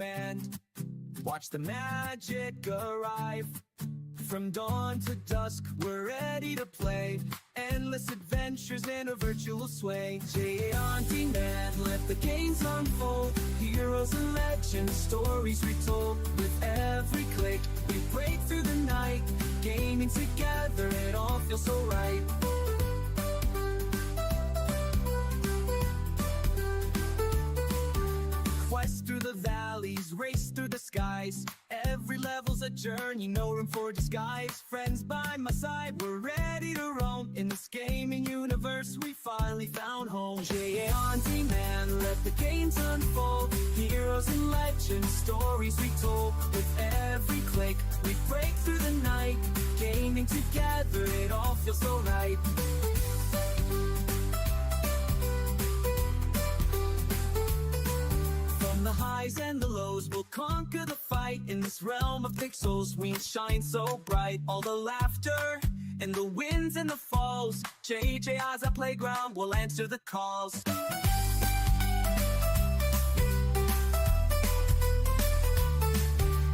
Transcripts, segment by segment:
demand. Watch the magic arrive. From dawn to dusk, we're ready to play. Endless adventures in a virtual sway. JA on demand, let the games unfold. Heroes and legends, stories retold. With every click, we break through the night. Gaming together, it all feels so right. Quest through the valleys, race through the skies. Every level's a journey, no room for disguise. Friends by my side, we're ready to roam. In this gaming universe, we finally found home. JA on demand, let the games unfold. Heroes and legends, stories retold. With every click, we break through the night. Gaming together, it all feels so right. The highs and the lows, we'll conquer the fight. In this realm of pixels, we shine so bright. All the laughter and the wins and the falls. JJ's our playground, we'll answer the calls.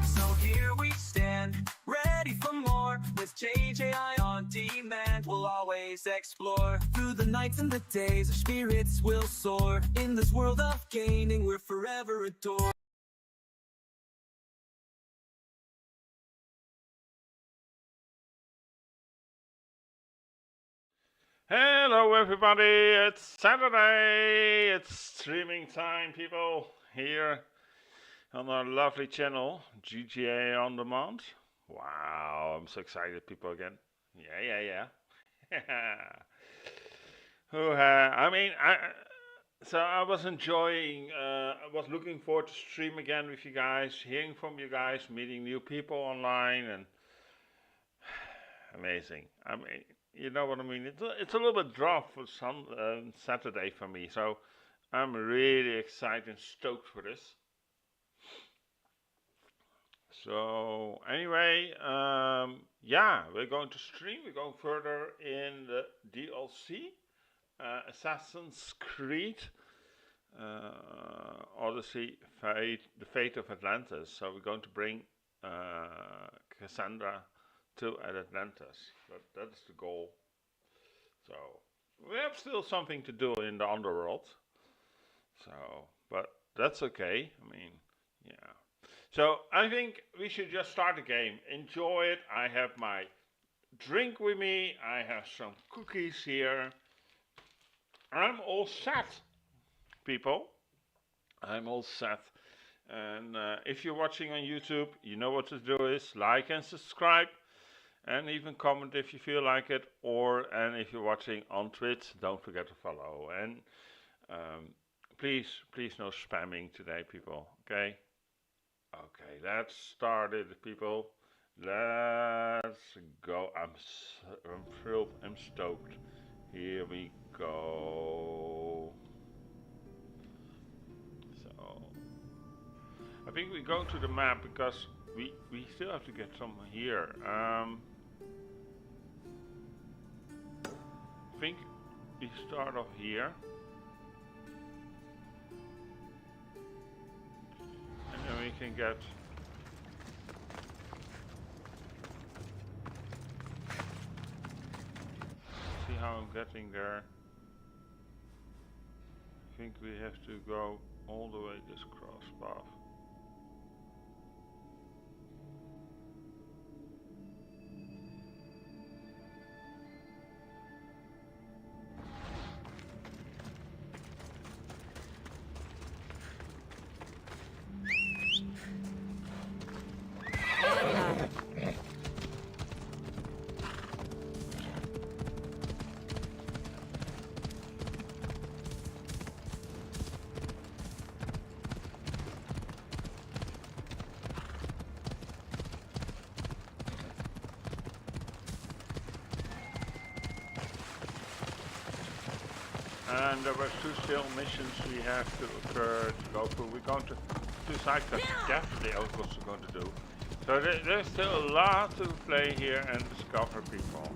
So here we stand, ready for more. With JJI on demand, we'll always explore. Through the nights and the days, our spirits will soar. In this world of gaming, we're forever adored. Hello everybody, it's Saturday, it's streaming time, people, here on our lovely channel, GTA On Demand. Wow, I'm so excited, people, again. Yeah. So I was enjoying, I was looking forward to stream again with you guys, hearing from you guys, meeting new people online, and amazing. I mean, you know what I mean? It's a little bit drop for Saturday for me, so I'm really excited and stoked for this. So anyway, yeah, we're going to stream. We're going further in the DLC, Assassin's Creed, Odyssey, the Fate of Atlantis. So we're going to bring Cassandra to Atlantis. That's the goal. So we have still something to do in the underworld. So, but that's okay. I mean, yeah. So I think we should just start the game. Enjoy it. I have my drink with me. I have some cookies here. I'm all set, people. I'm all set. And if you're watching on YouTube, you know what to do is like and subscribe. And even comment if you feel like it. And if you're watching on Twitch, don't forget to follow. And please no spamming today, people. Okay? Okay, let's start it, people. Let's go. I'm thrilled. I'm stoked. Here we go. So, I think we go to the map because we still have to get some here. I think we start off here. And then we can get see how I'm getting there. I think we have to go all the way this cross path. And there were two still missions we have to go through. We're going to two side quests, definitely I was going to do. So there's still a lot to play here and discover, people.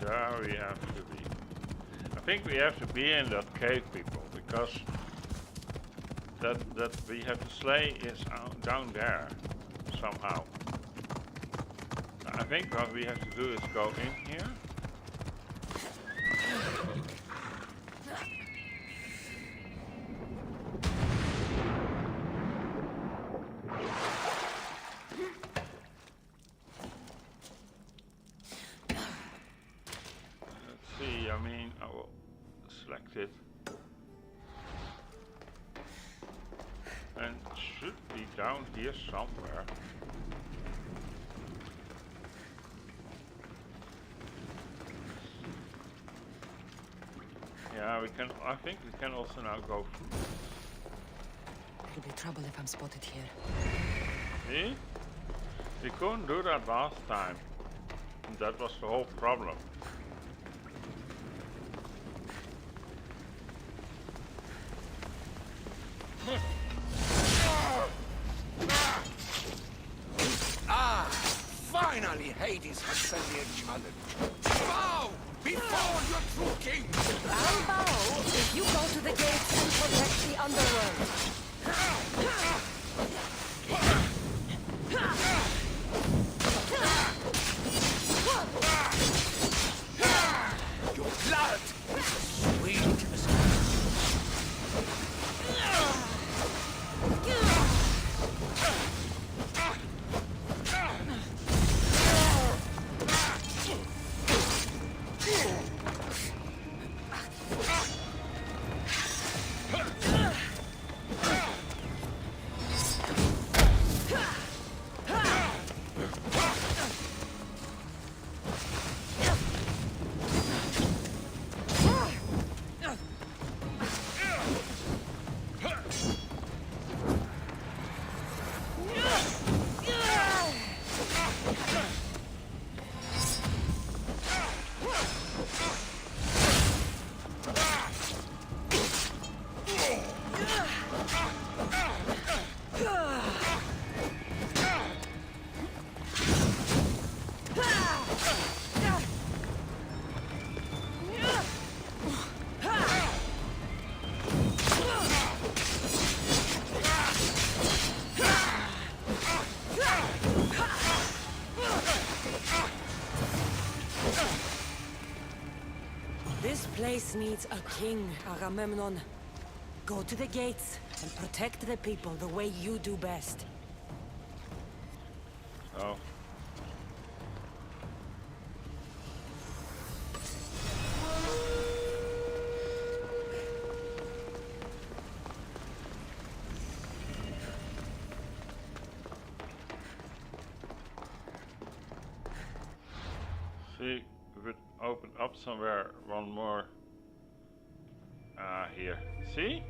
There we have to be. I think we have to be in that cave, people, because that we have to slay is down there somehow. I think what we have to do is go in here. I mean, I will select it. And it should be down here somewhere. Yeah, we can, I think we can also now go through. It'll be trouble if I'm spotted here. See? We couldn't do that last time. And that was the whole problem. Finally, Hades has sent me a challenge. Bow before your true king! I'll bow if you go to the gates and protect the underworld. Your blood is sweet as This place needs a king, Agamemnon. Go to the gates and protect the people the way you do best. Oh. See, we could open up somewhere one more. Here. See?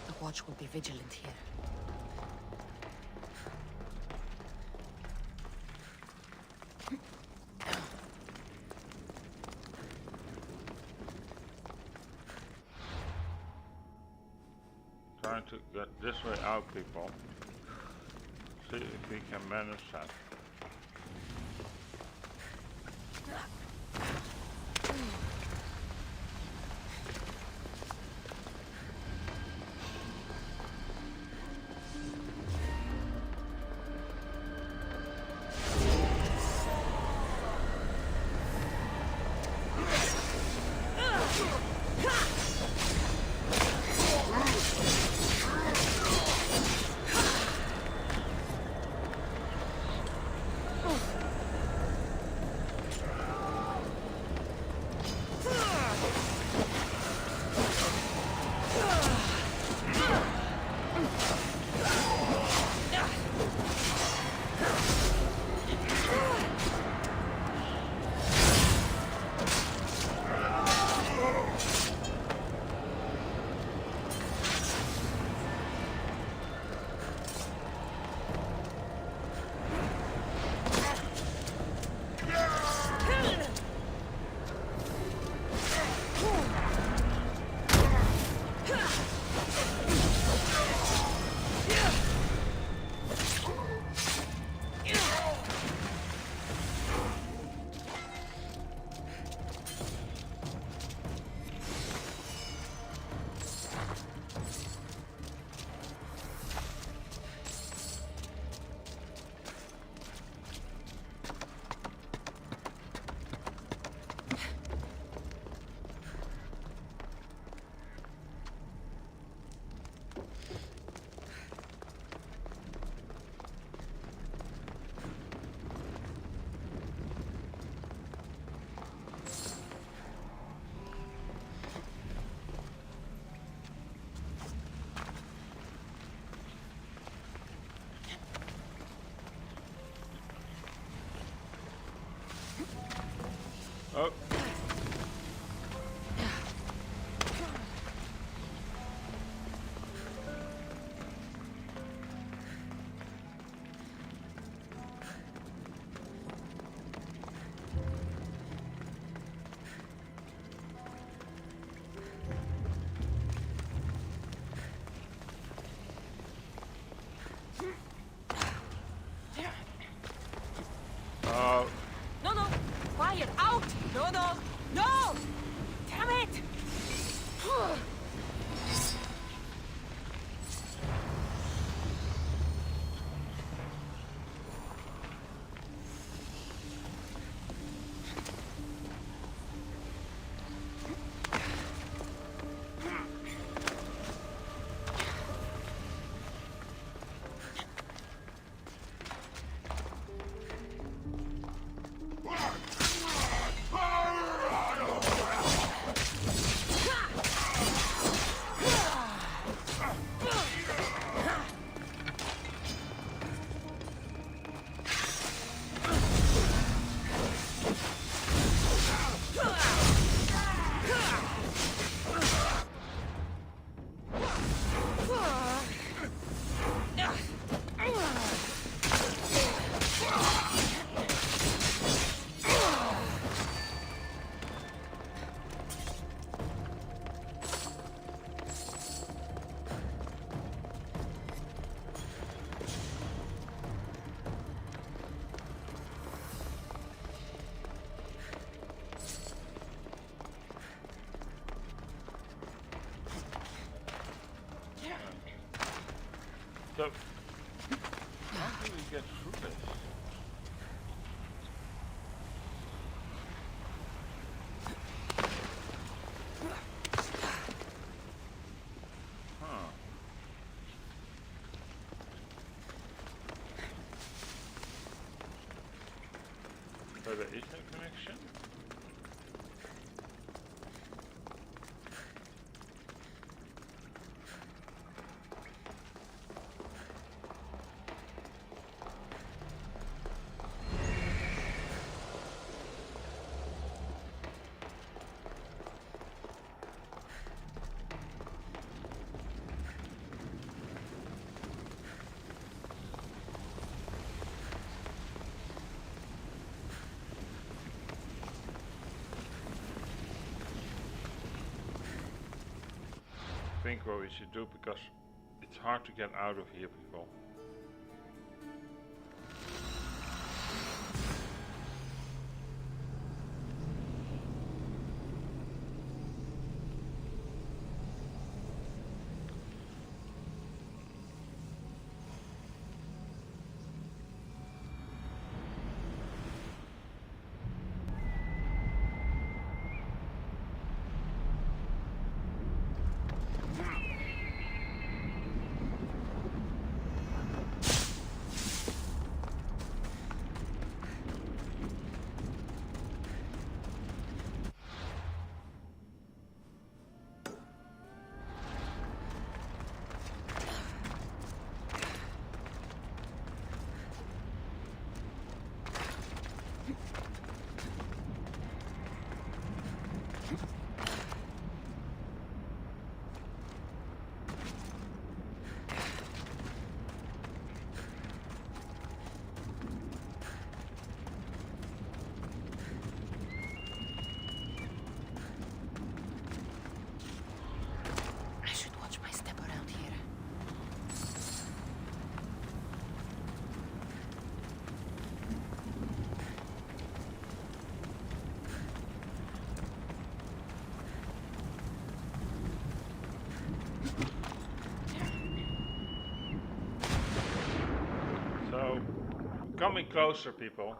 The watch will be vigilant here. Trying to get this way out, people. See if we can manage that. So, how do we get through this? Huh. So there is no connection? Think what we should do, because it's hard to get out of here, people. I should watch my step around here. So, coming closer, people.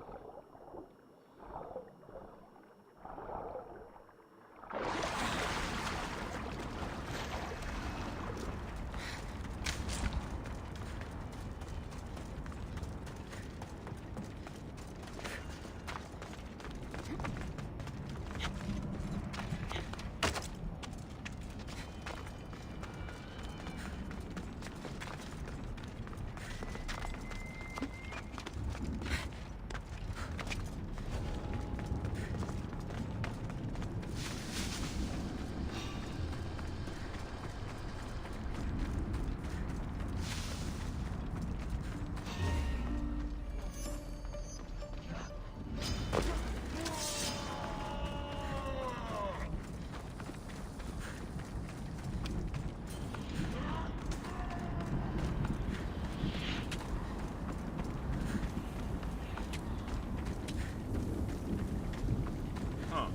Huh.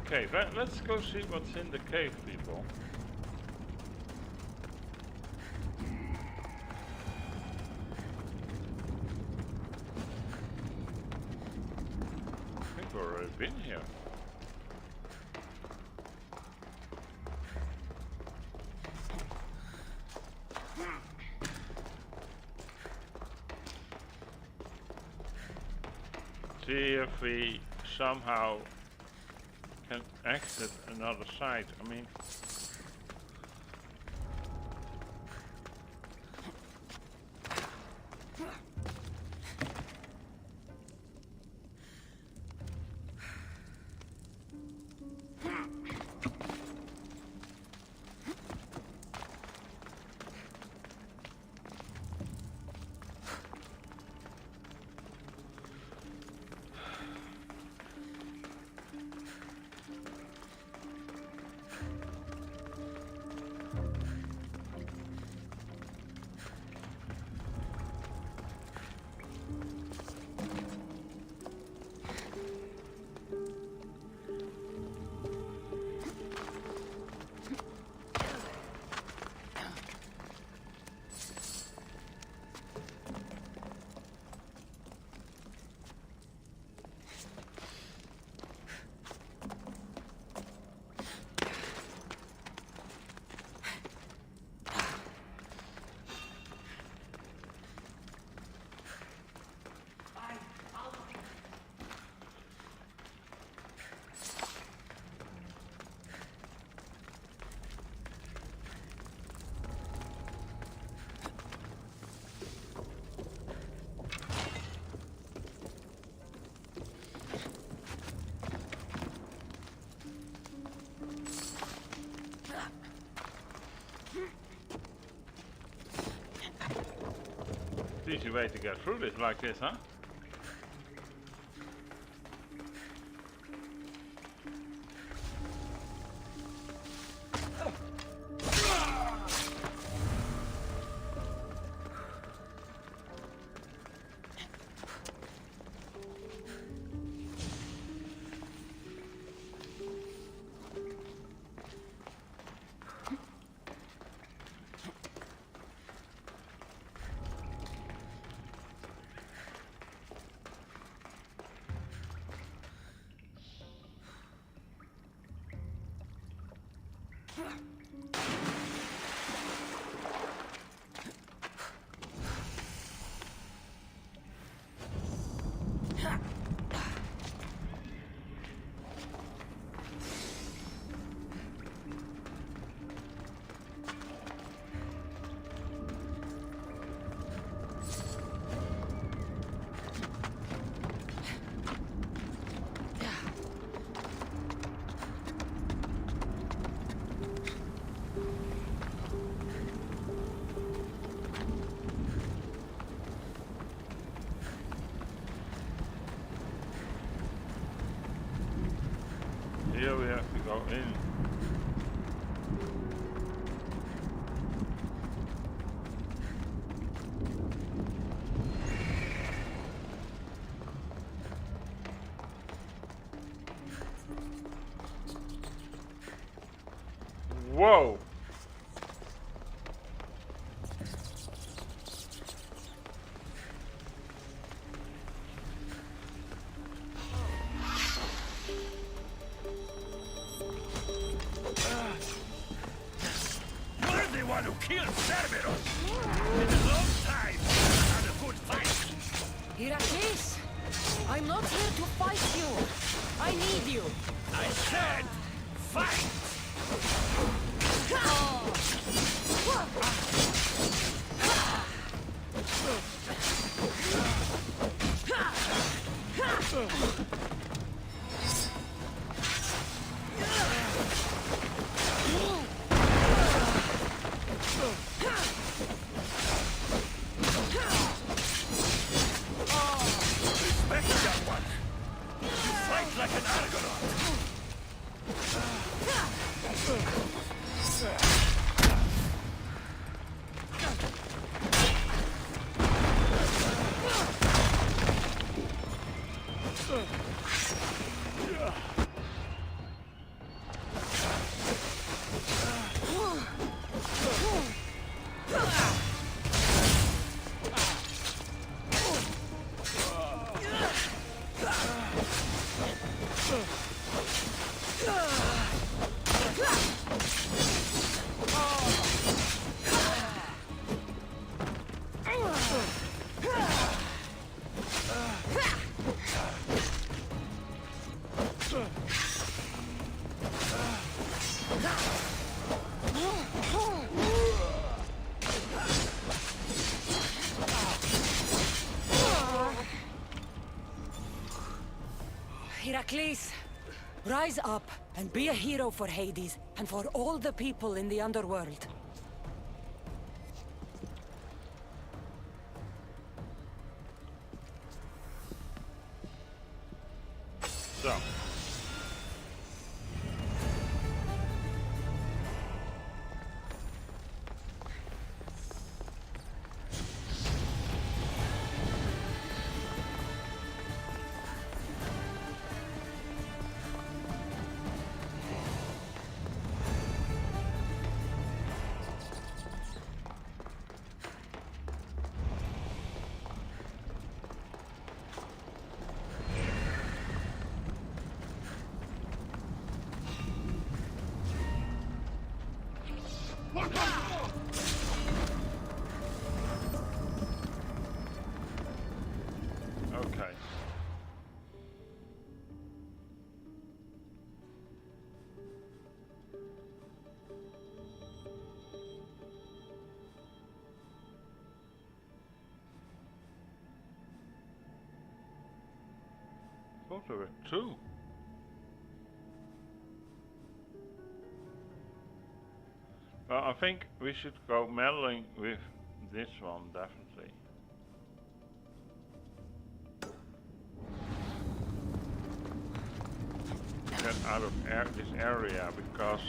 Okay, let's go see what's in the cave, people. I think we've already been here. See if we somehow can exit another side. I mean, Easy way to get through this like this, huh? Here we have to go in. Whoa! You're the one who killed Cerberus! In a long time, I had a good fight! Heracles! I'm not here to fight you! I need you! I said, fight! Respect that one! You fight like an Argonaut! Heracles, rise up and be a hero for Hades and for all the people in the underworld. So. Okay. Thought there were two. Well, I think we should go meddling with this one, definitely. get out of this area because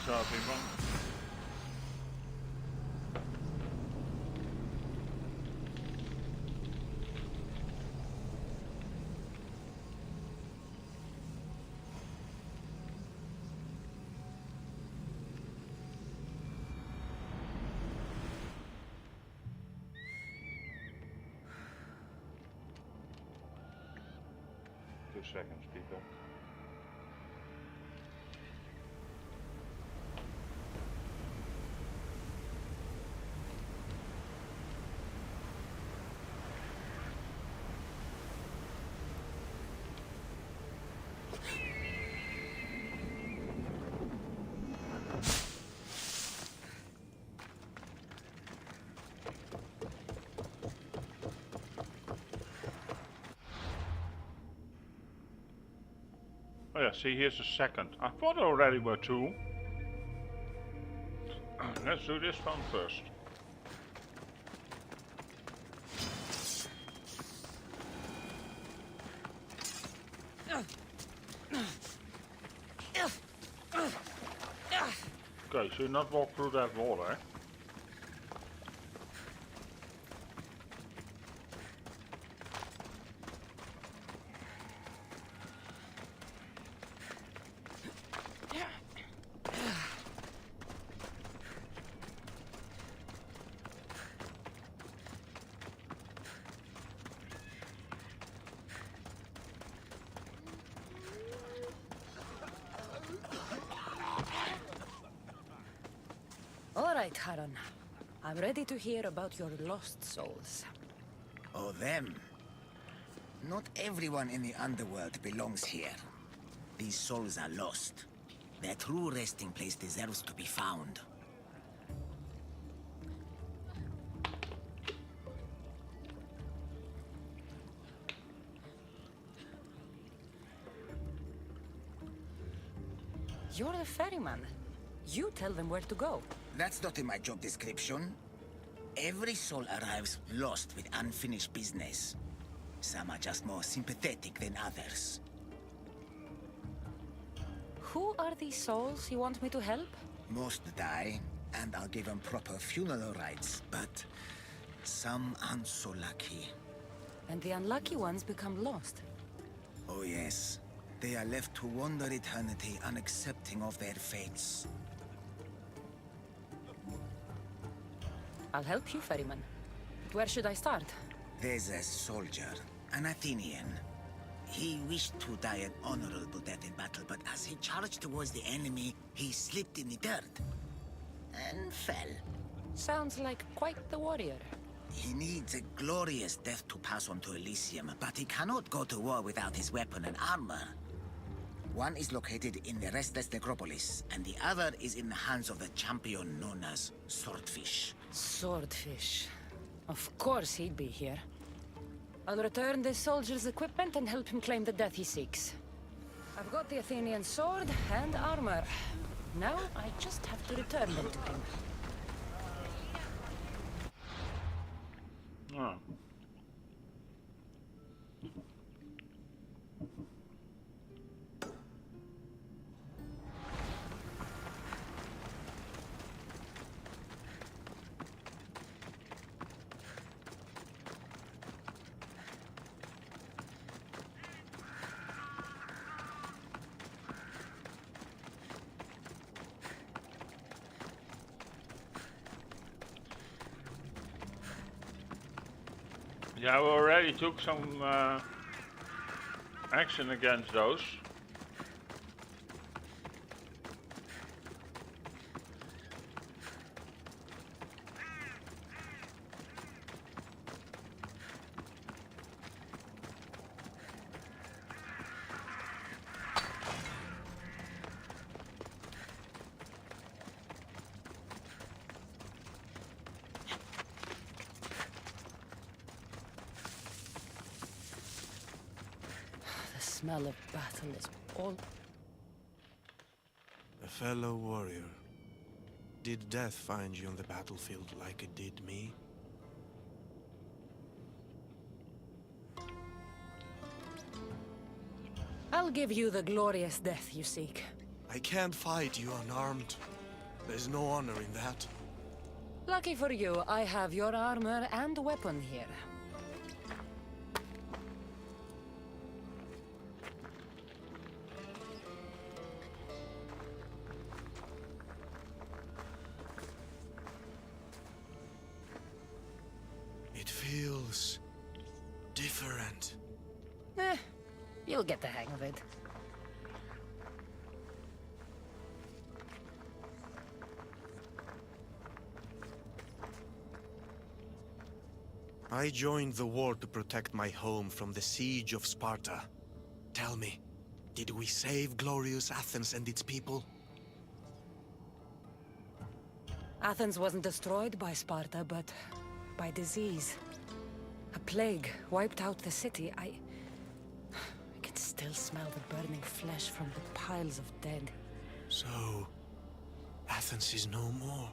so people. Two seconds, people. Oh yeah, see, here's a second. I thought there already were two. Let's do this one first. Okay, so you not walk through that wall, eh? All right, Haran. I'm ready to hear about your lost souls. Oh, them. Not everyone in the underworld belongs here. These souls are lost. Their true resting place deserves to be found. You're the ferryman. You tell them where to go. That's not in my job description. Every soul arrives lost with unfinished business. Some are just more sympathetic than others. Who are these souls you want me to help? Most die, and I'll give them proper funeral rites, but Some aren't so lucky. And the unlucky ones become lost. Oh yes. They are left to wander eternity, unaccepting of their fates. I'll help you, ferryman. But where should I start? There's a soldier, an Athenian. He wished to die an honorable death in battle, but as he charged towards the enemy, he slipped in the dirt and fell. Sounds like quite the warrior. He needs a glorious death to pass on to Elysium, but he cannot go to war without his weapon and armor. One is located in the restless necropolis, and the other is in the hands of the champion known as Swordfish. Swordfish. Of course he'd be here. I'll return this soldier's equipment and help him claim the death he seeks. I've got the Athenian sword and armor. Now I just have to return them to him. Oh. Yeah, we already took some action against those. The smell of battle is all... A fellow warrior. Did death find you on the battlefield like it did me? I'll give you the glorious death you seek. I can't fight you unarmed. There's no honor in that. Lucky for you, I have your armor and weapon here. It feels different. You'll get the hang of it. I joined the war to protect my home from the siege of Sparta. Tell me, did we save glorious Athens and its people? Athens wasn't destroyed by Sparta, but by disease. A plague wiped out the city. I can still smell the burning flesh from the piles of dead. So, Athens is no more.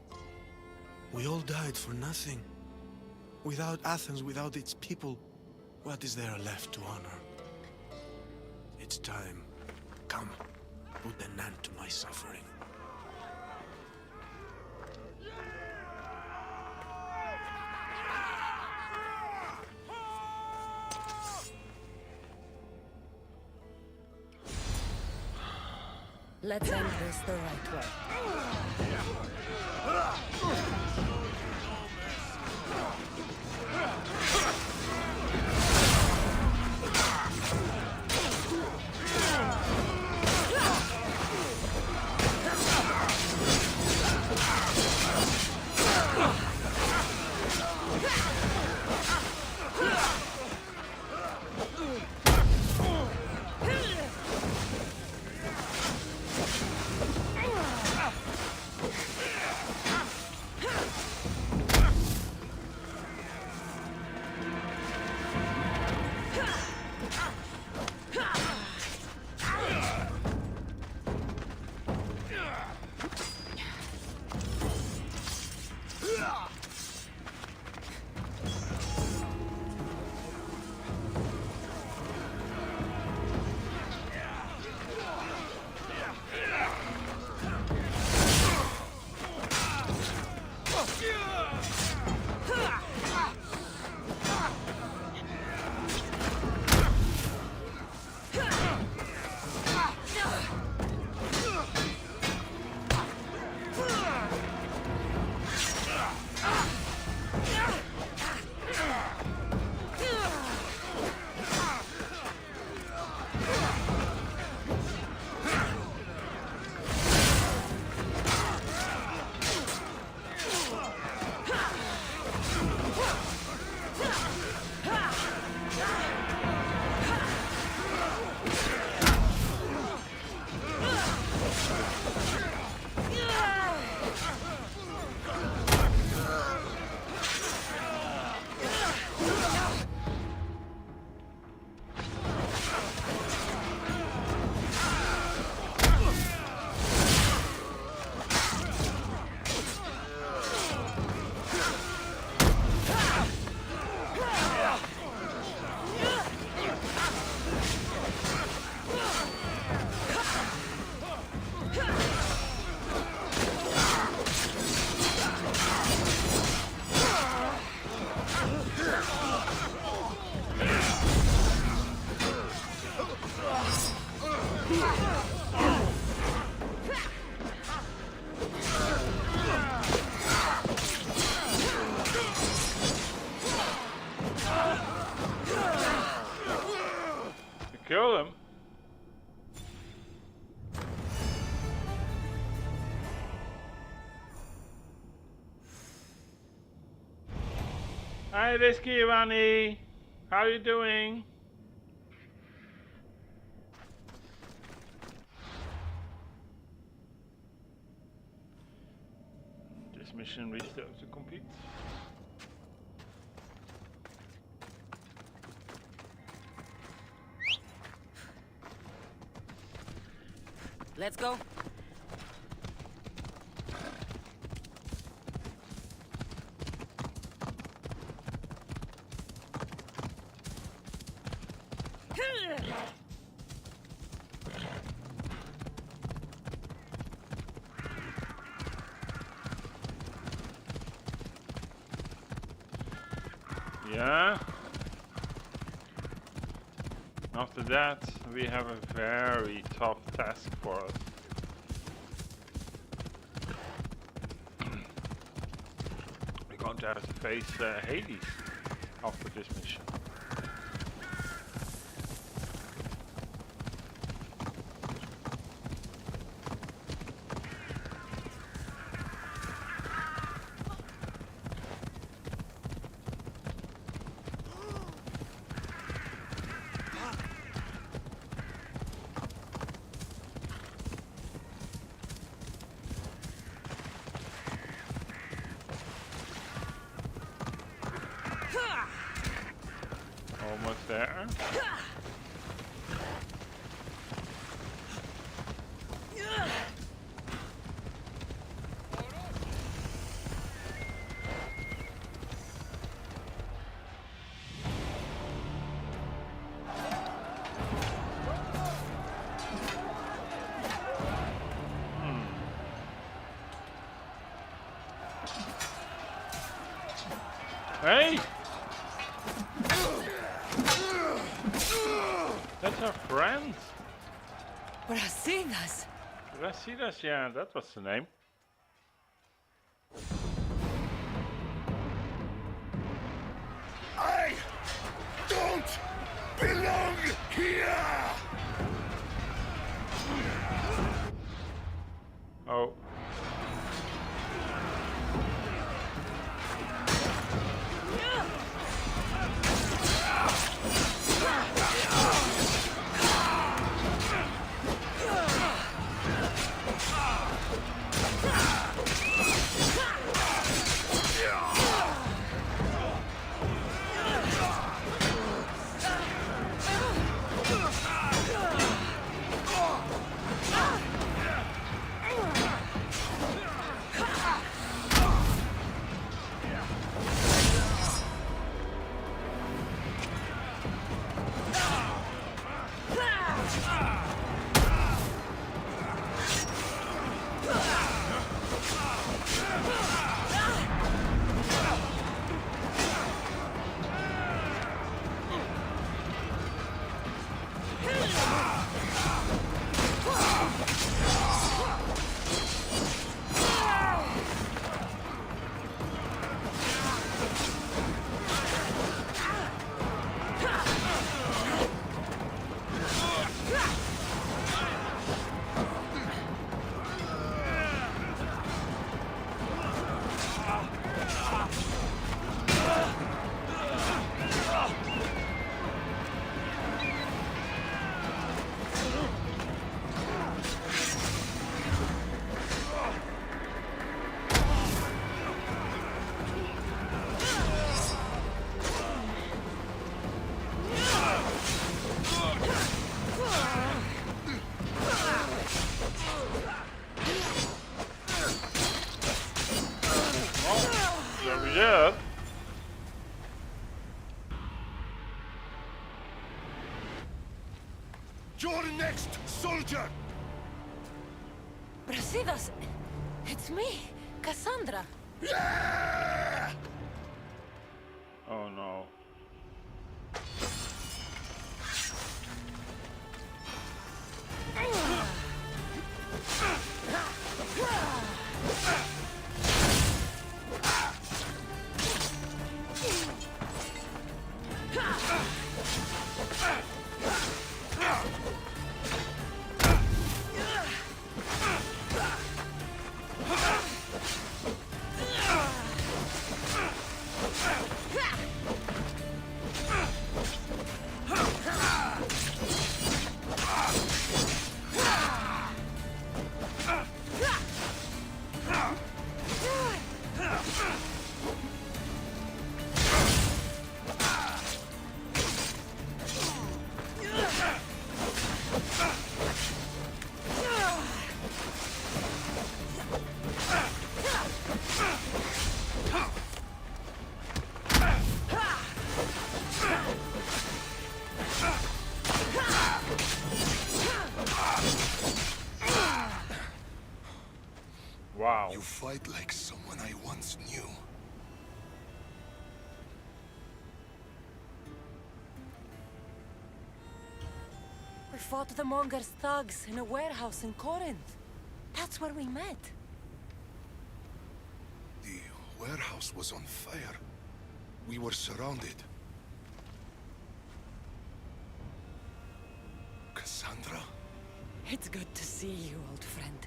We all died for nothing. Without Athens, without its people, what is there left to honor? It's time. Come, put an end to my suffering. Let's end this the right way. Kill him. Hi, Risky Ivani. How are you doing? This mission we still have to complete. Let's go. Yeah. After that, we have a very tough task for us. We're going to have to face Hades after this mission. Almost there. Hey! That's our friend. Brasidas. Brasidas, yeah, that was the name. I don't belong here! Oh. Yeah. You're next, soldier! Brasidas. It's me, Cassandra. Yeah! Oh no. You fight like someone I once knew. We fought the Monger's thugs in a warehouse in Corinth. That's where we met. The warehouse was on fire. We were surrounded. Cassandra? It's good to see you, old friend.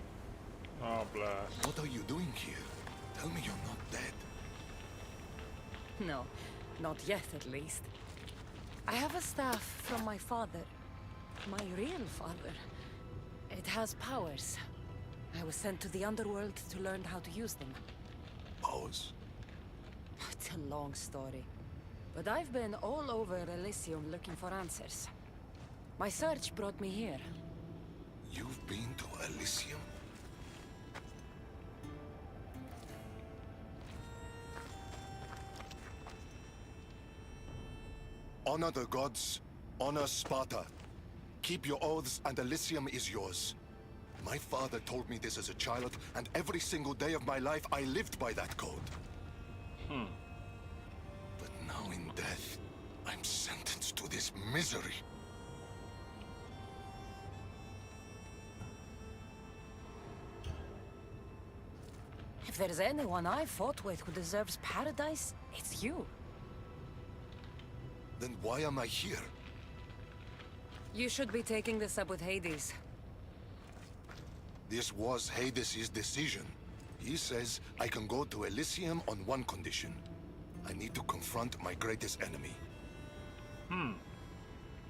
Oh, blast. What are you doing here? Tell me you're not dead. No, not yet at least. I have a staff from my father. My real father. It has powers. I was sent to the underworld to learn how to use them. Powers? It's a long story. But I've been all over Elysium looking for answers. My search brought me here. You've been to Elysium? Honor the gods. Honor Sparta. Keep your oaths and Elysium is yours. My father told me this as a child, and every single day of my life I lived by that code. But now in death, I'm sentenced to this misery. If there's anyone I fought with who deserves paradise, it's you. Then why am I here? You should be taking this up with Hades. This was Hades' decision. He says I can go to Elysium on one condition. I need to confront my greatest enemy.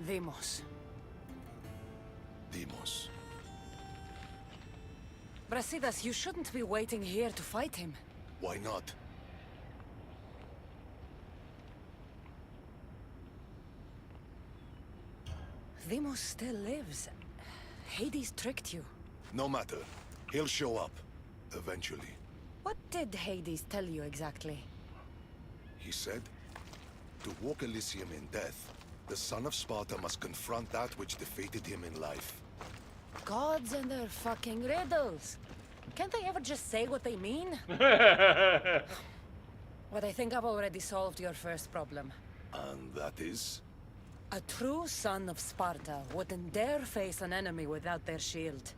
Deimos. Deimos. Brasidas, you shouldn't be waiting here to fight him. Why not? Deimos still lives. Hades tricked you. No matter. He'll show up. Eventually. What did Hades tell you exactly? He said, to walk Elysium in death, the son of Sparta must confront that which defeated him in life. Gods and their fucking riddles. Can't they ever just say what they mean? But I think I've already solved your first problem. And that is? A true son of Sparta wouldn't dare face an enemy without their shield.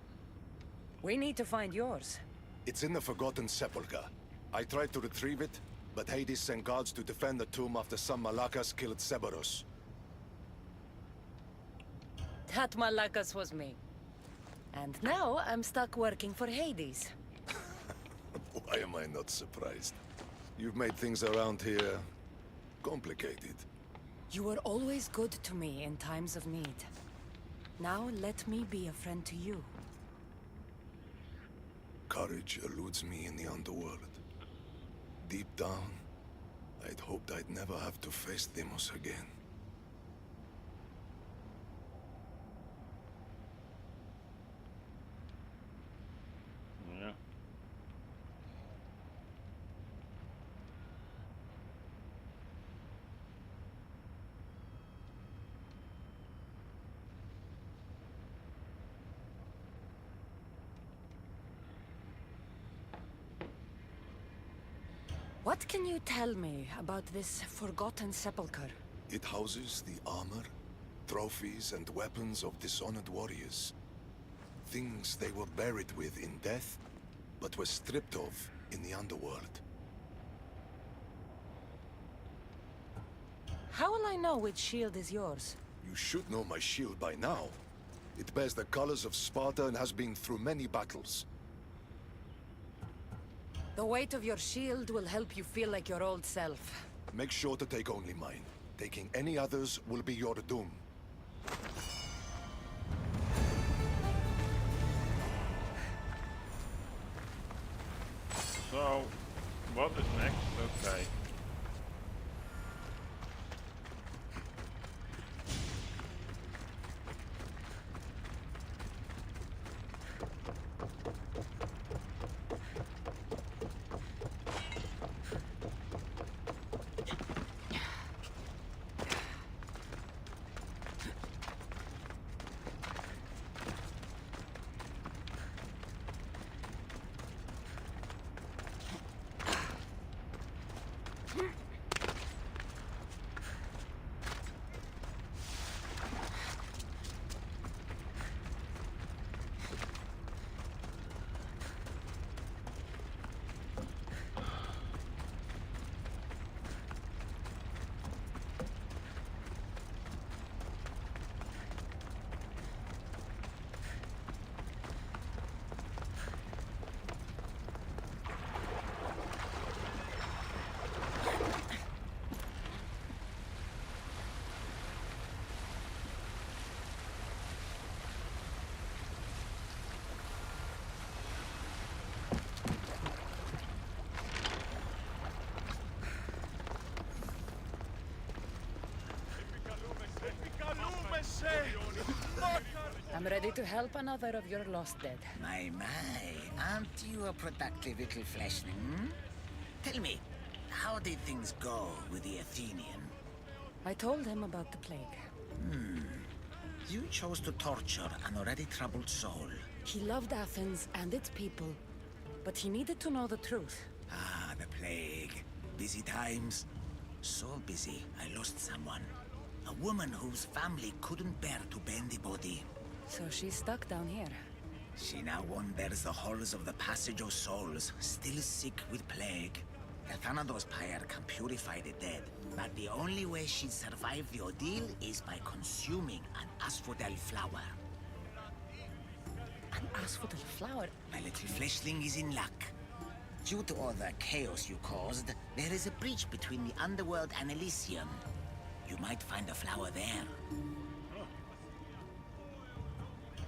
We need to find yours. It's in the Forgotten Sepulchre. I tried to retrieve it, but Hades sent guards to defend the tomb after some Malakas killed Cerberus. That Malakas was me. And now I'm stuck working for Hades. Why am I not surprised? You've made things around here complicated. You were always good to me in times of need. Now let me be a friend to you. Courage eludes me in the underworld. Deep down, I'd hoped I'd never have to face Deimos again. Yeah. What can you tell me about this Forgotten Sepulchre? It houses the armor, trophies, and weapons of dishonored warriors. Things they were buried with in death, but were stripped of in the underworld. How will I know which shield is yours? You should know my shield by now. It bears the colors of Sparta and has been through many battles. The weight of your shield will help you feel like your old self. Make sure to take only mine. Taking any others will be your doom. So, what is next? Okay. I'm ready to help another of your lost dead. My, aren't you a productive little fleshling? Hmm? Tell me, how did things go with the Athenian? I told him about the plague. You chose to torture an already troubled soul. He loved Athens and its people, but he needed to know the truth. Ah, the plague. Busy times. So busy, I lost someone. A woman whose family couldn't bear to bend the body. So she's stuck down here. She now wanders the halls of the Passage of Souls, still sick with plague. The Thanatos pyre can purify the dead, but the only way she'd survive the ordeal is by consuming an asphodel flower. An asphodel flower? My little fleshling is in luck. Due to all the chaos you caused, there is a breach between the underworld and Elysium. You might find a flower there.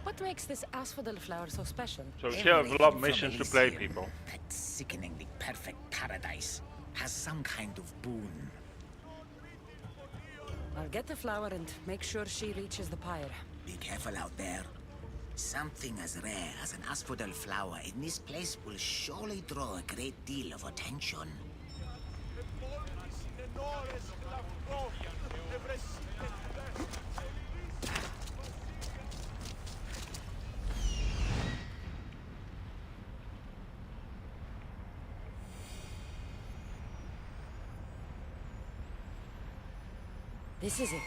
What makes this asphodel flower so special? So she have a lot of Everything missions from to play, Elysium, people. that sickeningly perfect paradise, has some kind of boon. I'll get the flower and make sure she reaches the pyre. Be careful out there. Something as rare as an asphodel flower in this place will surely draw a great deal of attention. This is it.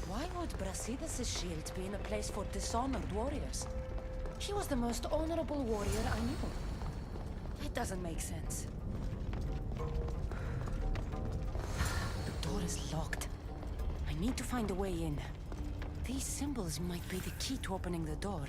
Why would Brasidas' shield be in a place for dishonored warriors? He was the most honorable warrior I knew. That doesn't make sense. The door is locked. I need to find a way in. These symbols might be the key to opening the door.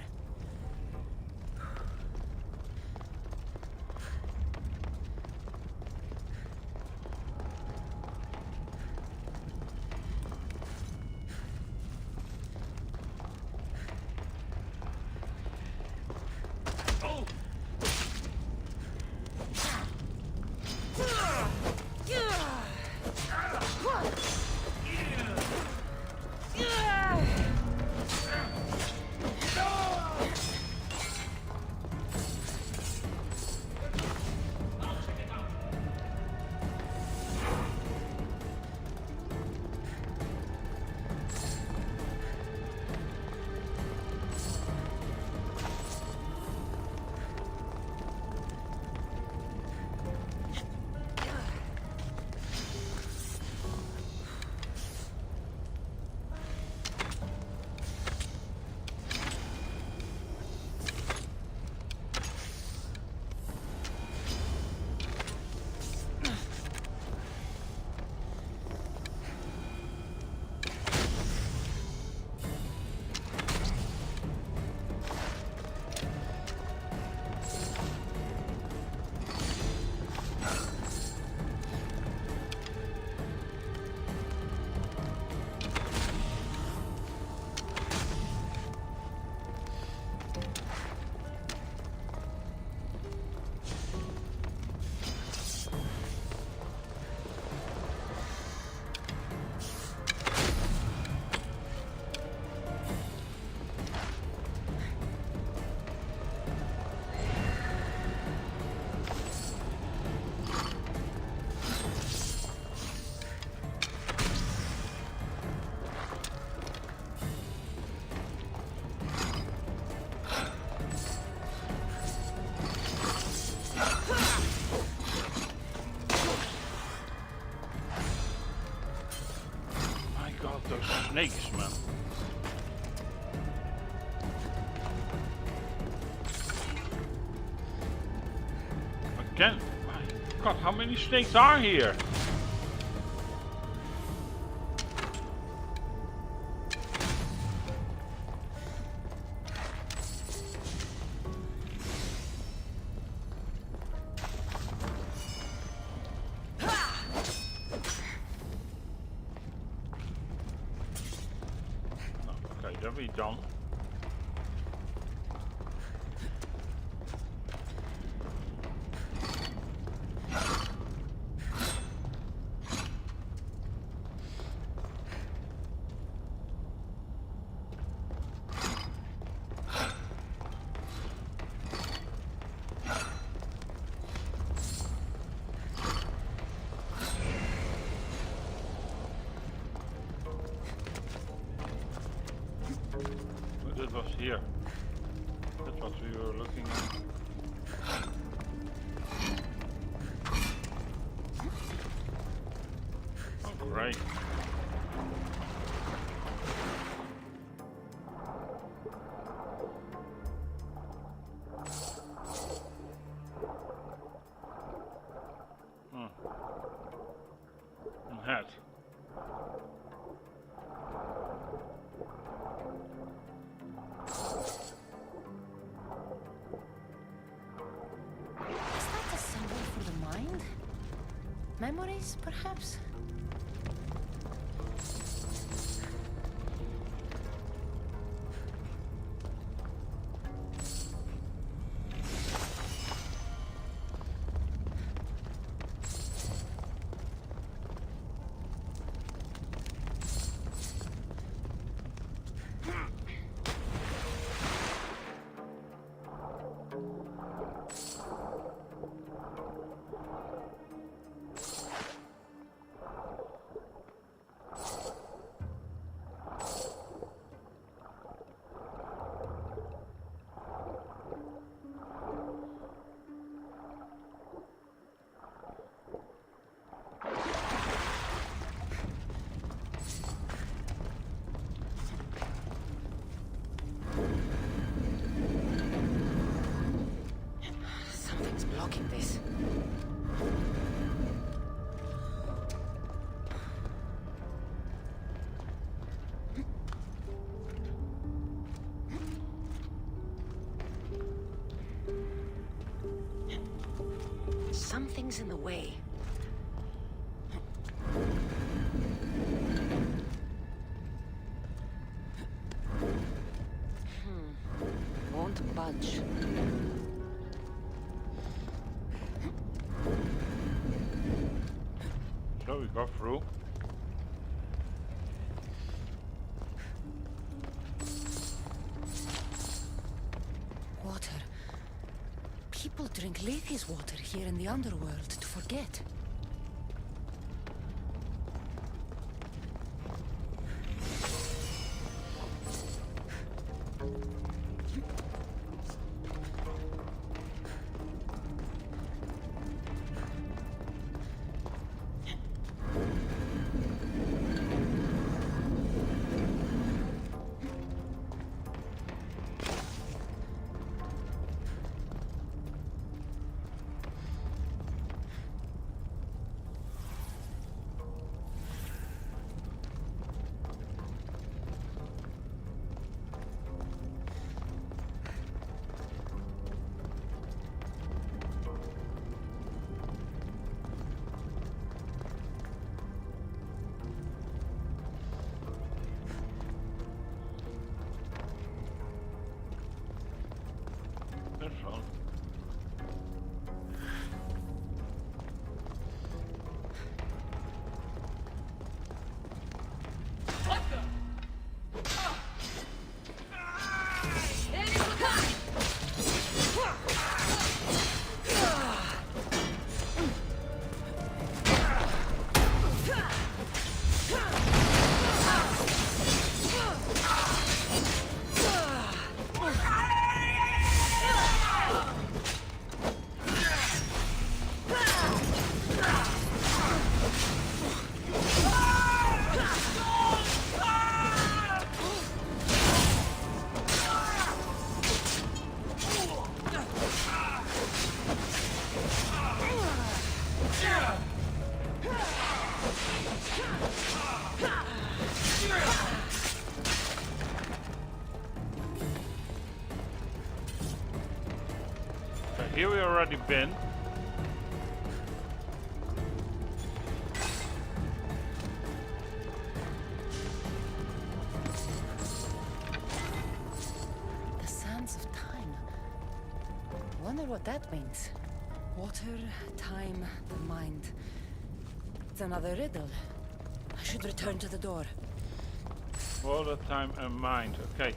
Snakes, man. Again? My God, how many snakes are here? that we done? That was here. That's what we were looking at. Oh, great. Hat. Is that a symbol for the mind? Memories, perhaps? Something's blocking this. Something's in the way. Won't budge. So we go through. Water. People drink Lethe's water here in the underworld to forget. That's fun. Here we already been. wonder what that means. Water, time, the mind. It's another riddle. I should return to the door. All the time and mind. Okay.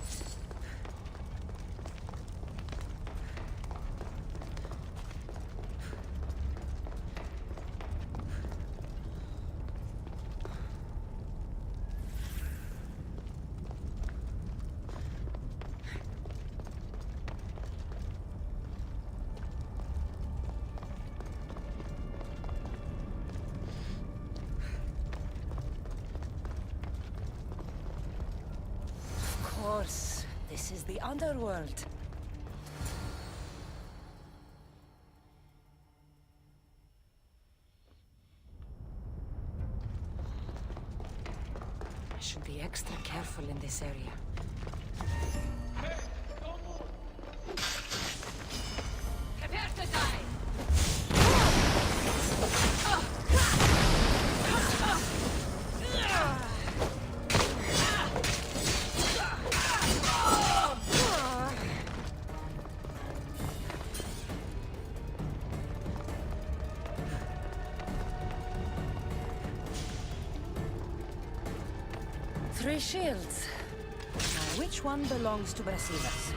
Of course, this is the underworld. I should be extra careful in this area. Prepare to die! Three shields. Now, which one belongs to Brasidas?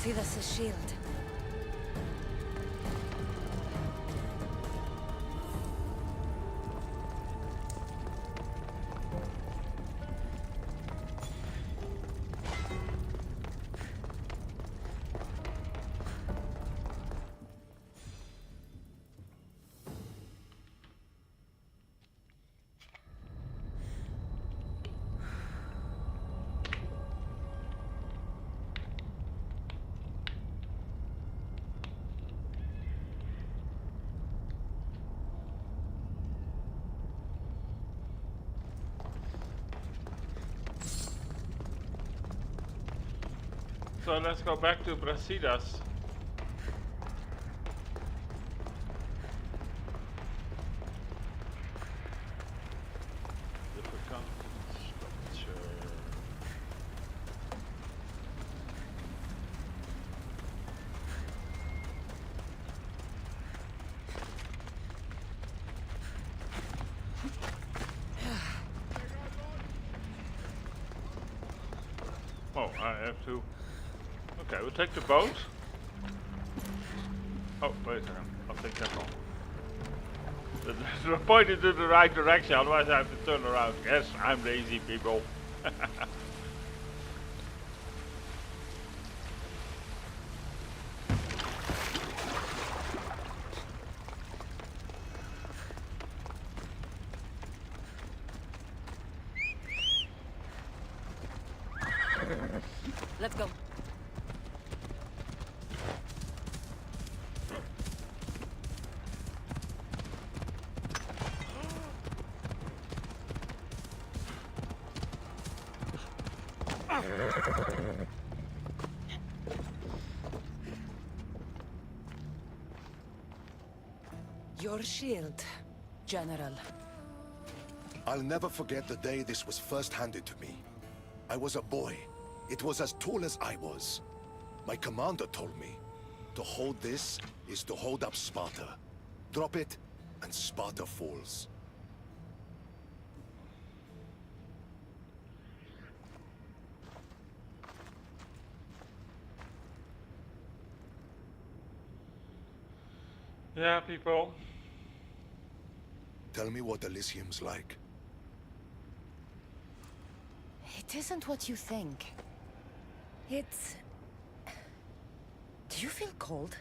Brasidas' shield. So let's go back to Brasidas. Difficult structure. Oh, I have to. Okay, we'll take the boat. Oh, wait a second. I'll take that one. The pointed to the right direction, otherwise I have to turn around. Yes, I'm lazy, people. Let's go. Your shield, General. I'll never forget the day this was first handed to me. I was a boy. It was as tall as I was. My commander told me to hold this is to hold up Sparta. Drop it, and Sparta falls. Yeah, people. Tell me what Elysium's like. It isn't what you think. It's... Do you feel cold?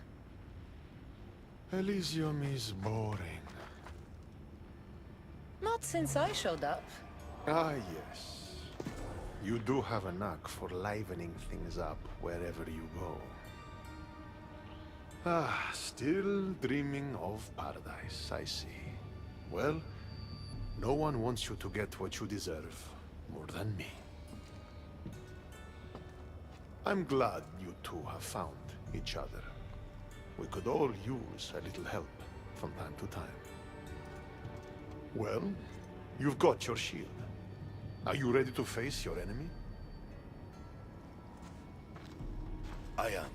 Elysium is boring. Not since I showed up. Ah, yes. You do have a knack for livening things up wherever you go. Ah, still dreaming of paradise, I see. Well, no one wants you to get what you deserve more than me. I'm glad you two have found each other. We could all use a little help from time to time. Well, you've got your shield. Are you ready to face your enemy? I am.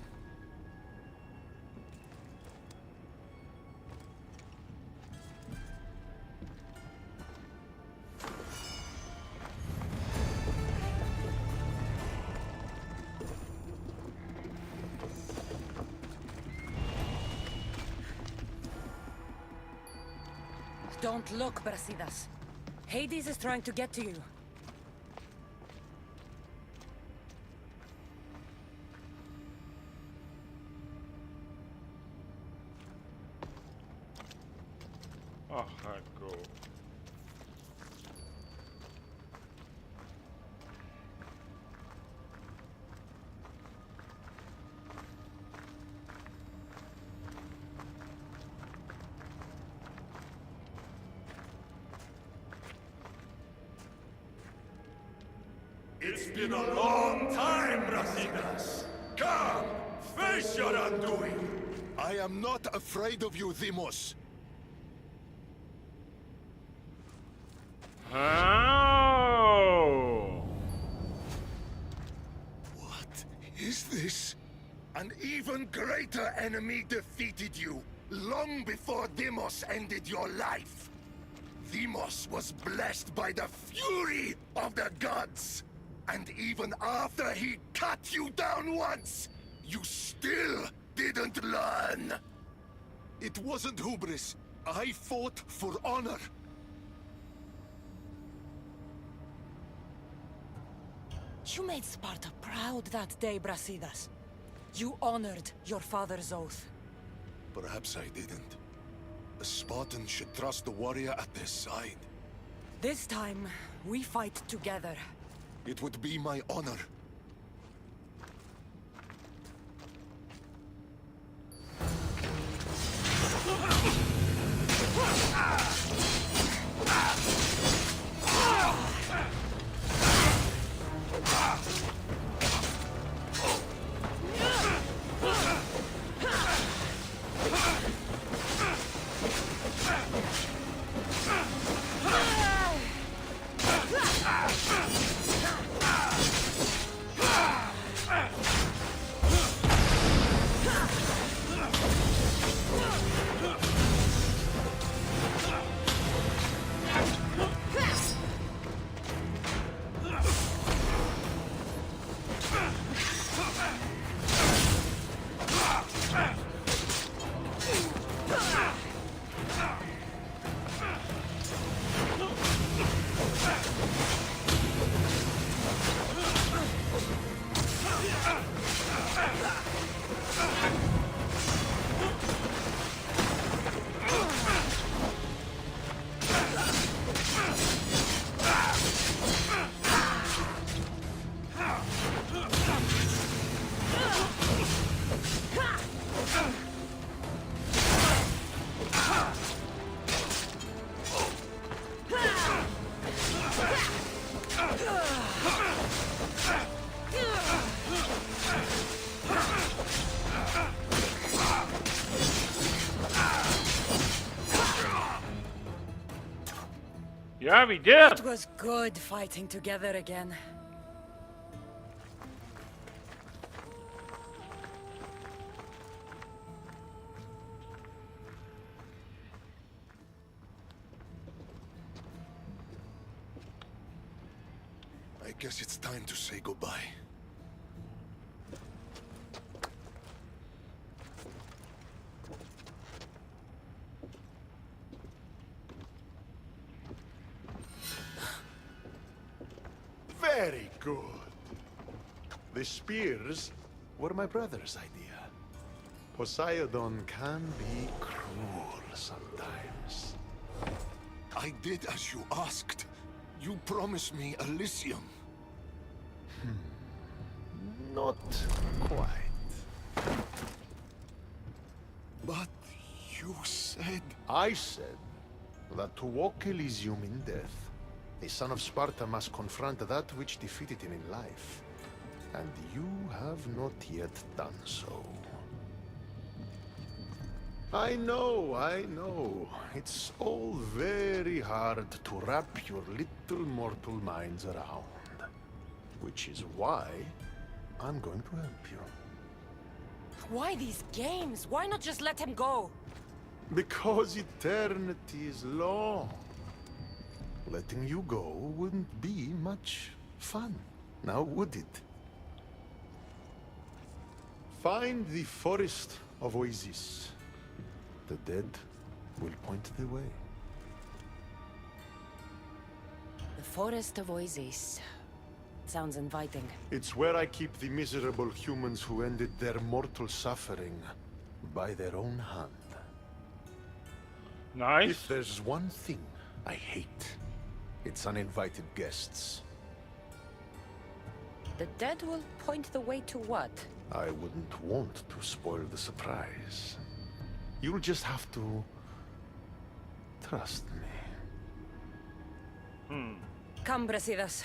Don't look, Brasidas. Hades is trying to get to you. Oh, I go. It's been a long time, Brasidas. Come, face your undoing. I am not afraid of you, Deimos. Oh! What is this? An even greater enemy defeated you long before Deimos ended your life. Deimos was blessed by the fury of the gods. And even after he cut you down once, you still didn't learn. It wasn't hubris. I fought for honor. You made Sparta proud that day, Brasidas. You honored your father's oath. Perhaps I didn't. A Spartan should trust the warrior at their side. This time, we fight together. It would be my honor. Yeah, we did. It was good fighting together again. I guess it's time to say goodbye. Very good. The spears were my brother's idea. Poseidon can be cruel sometimes. I did as you asked. You promised me Elysium. Not quite. But you said... I said that to walk Elysium in death, the son of Sparta must confront that which defeated him in life. And you have not yet done so. I know. It's all very hard to wrap your little mortal minds around. Which is why I'm going to help you. Why these games? Why not just let him go? Because eternity is long. Letting you go wouldn't be much fun, now would it? Find the forest of Oasis. The dead will point the way. The Forest of Oasis. Sounds inviting. It's where I keep the miserable humans who ended their mortal suffering by their own hand. Nice. If there's one thing I hate, it's uninvited guests. The dead will point the way to what? I wouldn't want to spoil the surprise. You'll just have to trust me. Come, Brasidas.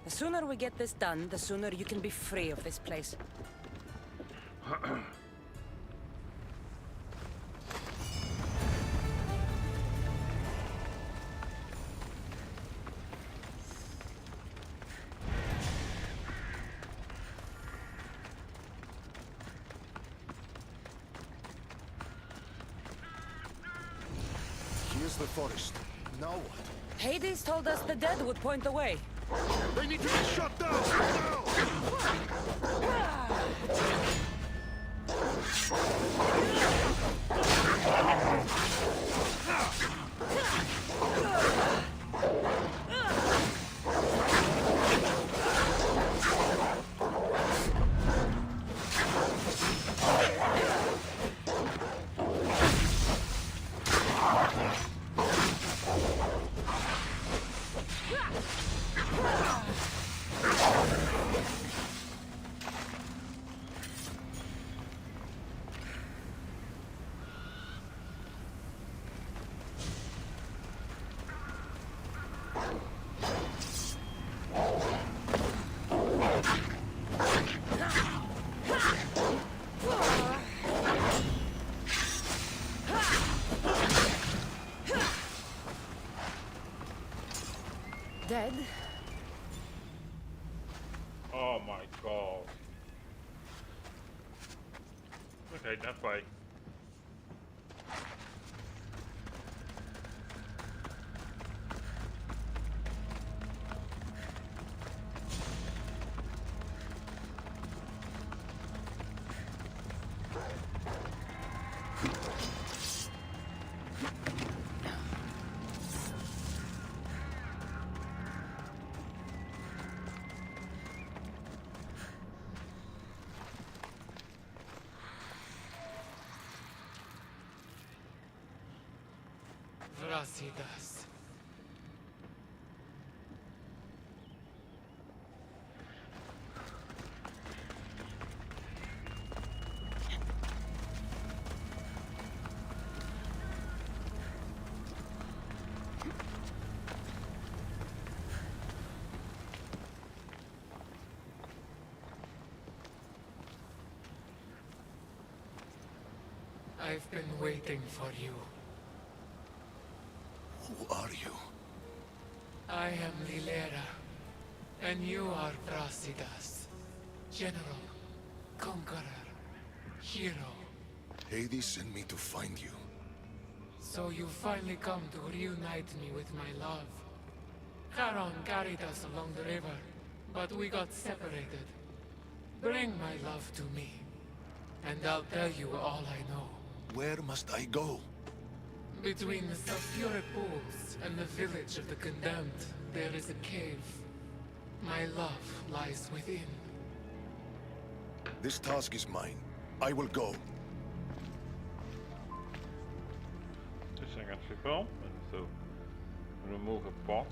The sooner we get this done, the sooner you can be free of this place. Here's the forest. Now what? Hades told us the dead would point the way. They need to be shut down! Now! Dead? Oh my god. Okay, that way. Brasidas. I've been waiting for you. Who are you? I am Lilera, and you are Brasidas. General, conqueror, hero. Hades sent me to find you. So you finally come to reunite me with my love. Charon carried us along the river, but we got separated. Bring my love to me, and I'll tell you all I know. Where must I go? Between the sulfuric pools and the village of the condemned, there is a cave. My love lies within. This task is mine. I will go. 2 seconds people. We have to remove a pot.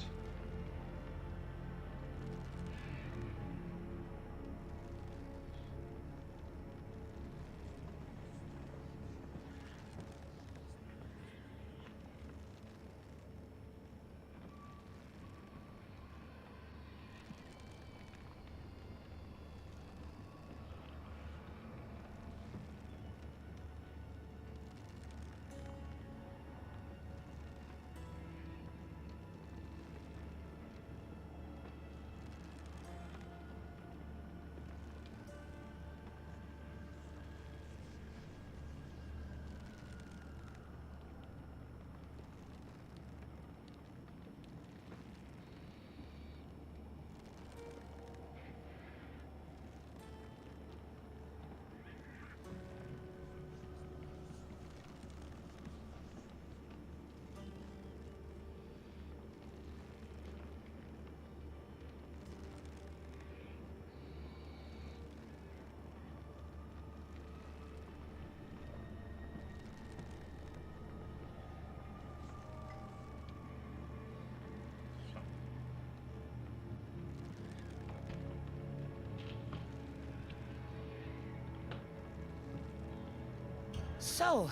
So,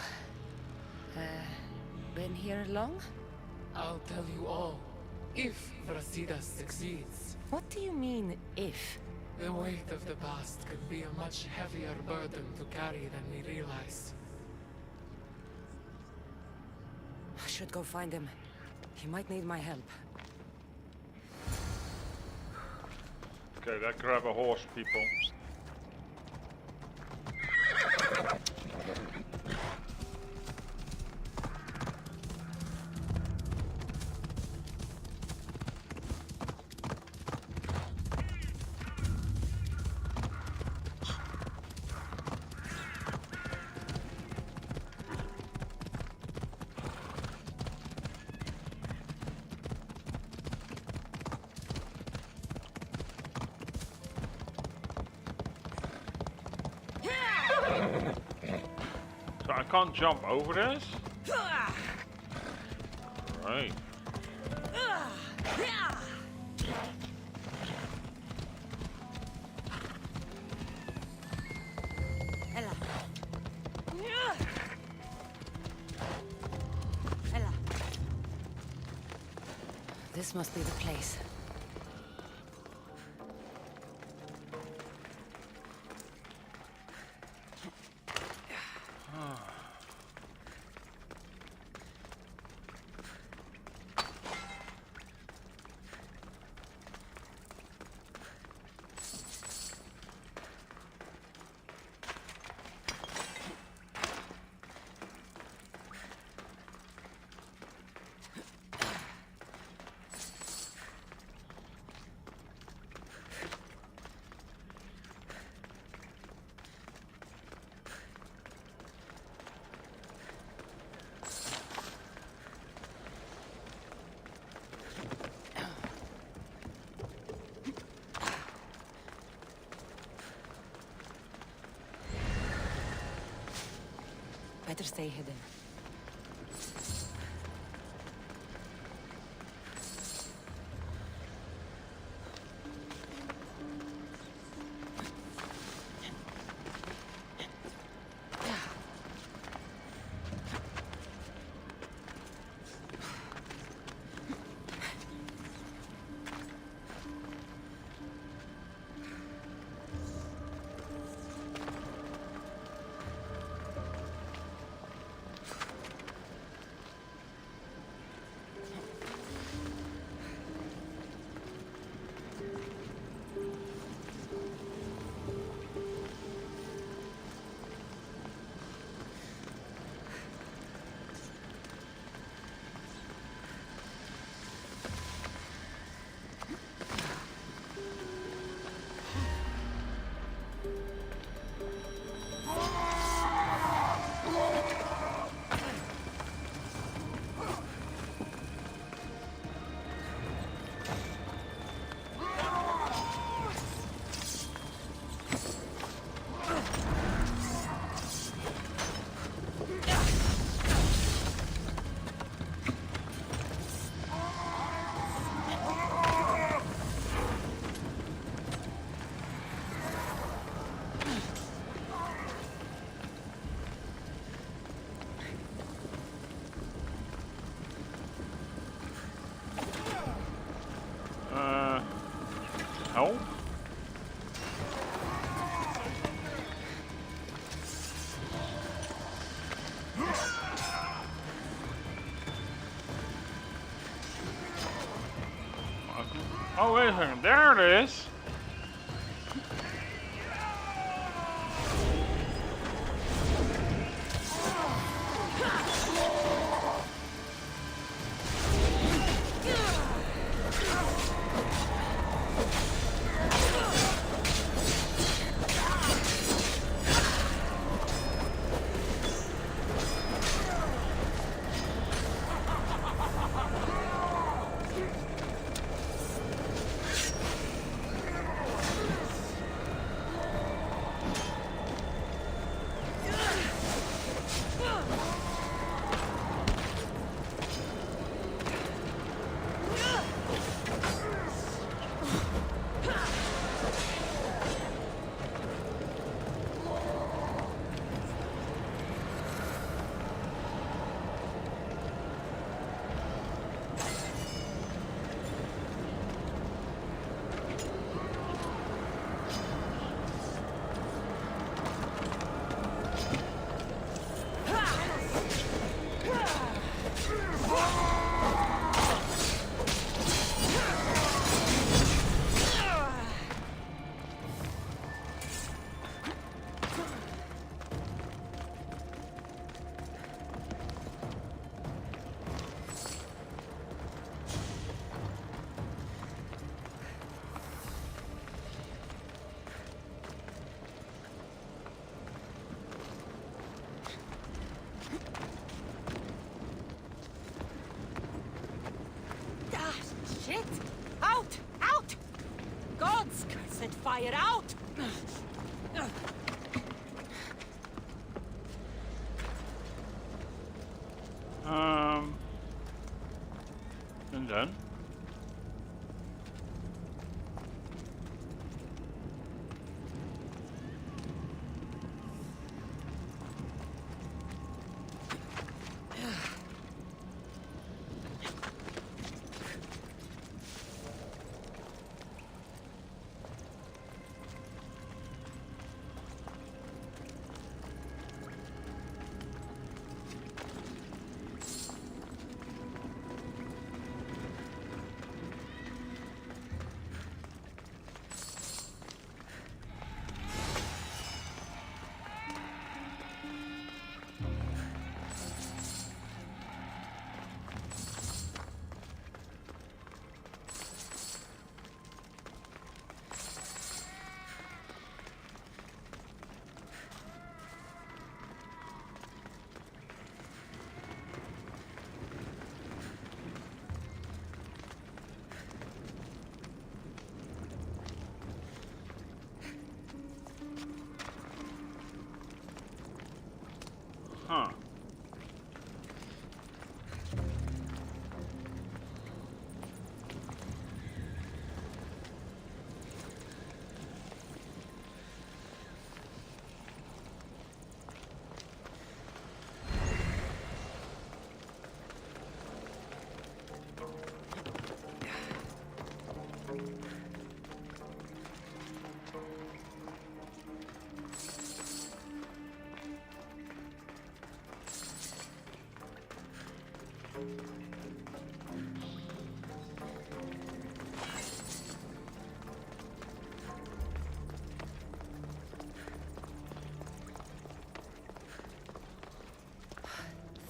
been here long? I'll tell you all, if Brasidas succeeds. What do you mean, if? The weight of the past could be a much heavier burden to carry than we realize. I should go find him. He might need my help. Okay, let's grab a horse, people. So I can't jump over this? Right. Ella. Ella. This must be the place. Better stay hidden. Oh, wait a second. There it is. Shit! Out! Out! Gods, cursed fire, out! And then? Huh.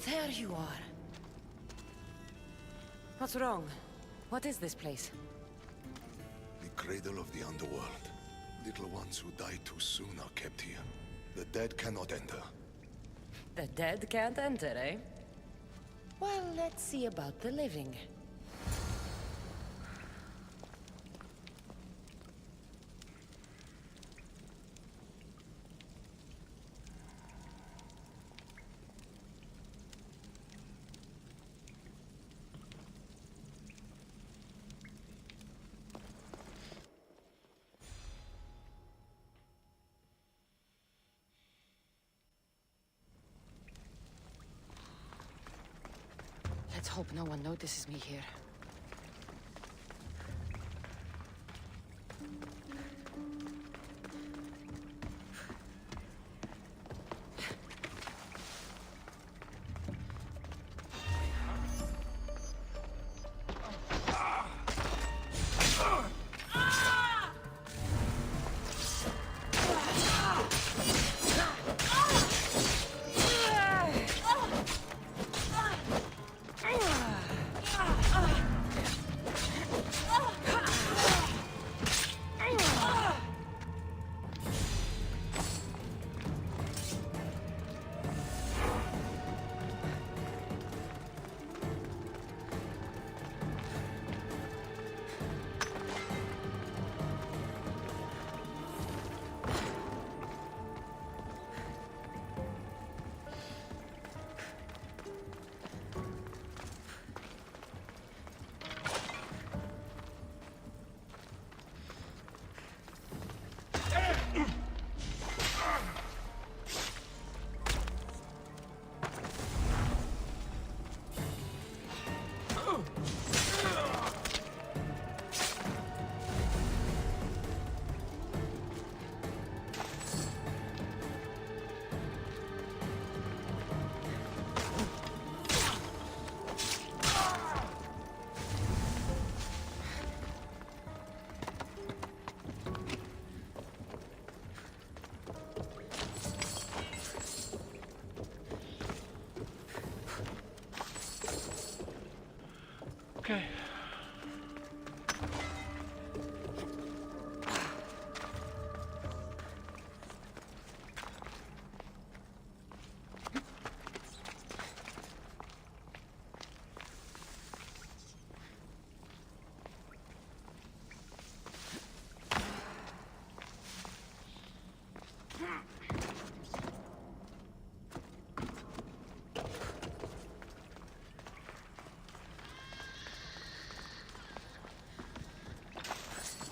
There you are. What's wrong? What is this place? The cradle of the underworld. Little ones who die too soon are kept here. The dead cannot enter. The dead can't enter, eh? Well, let's see about the living. Let's hope no one notices me here.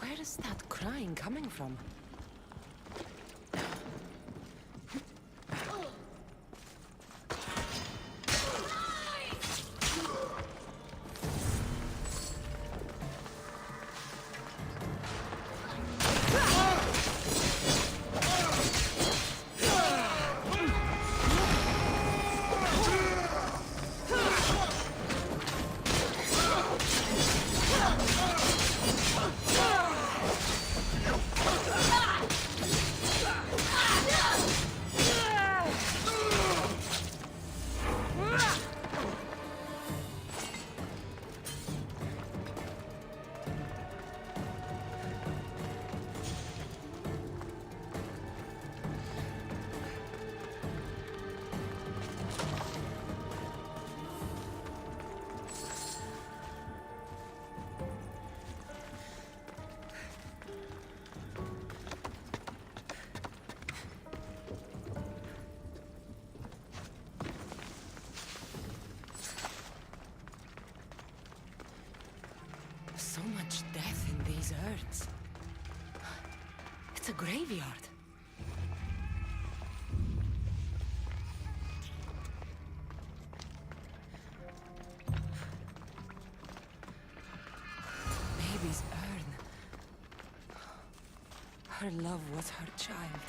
Where is that crying coming from? So much death in these urns. It's a graveyard. Baby's urn. Her love was her child.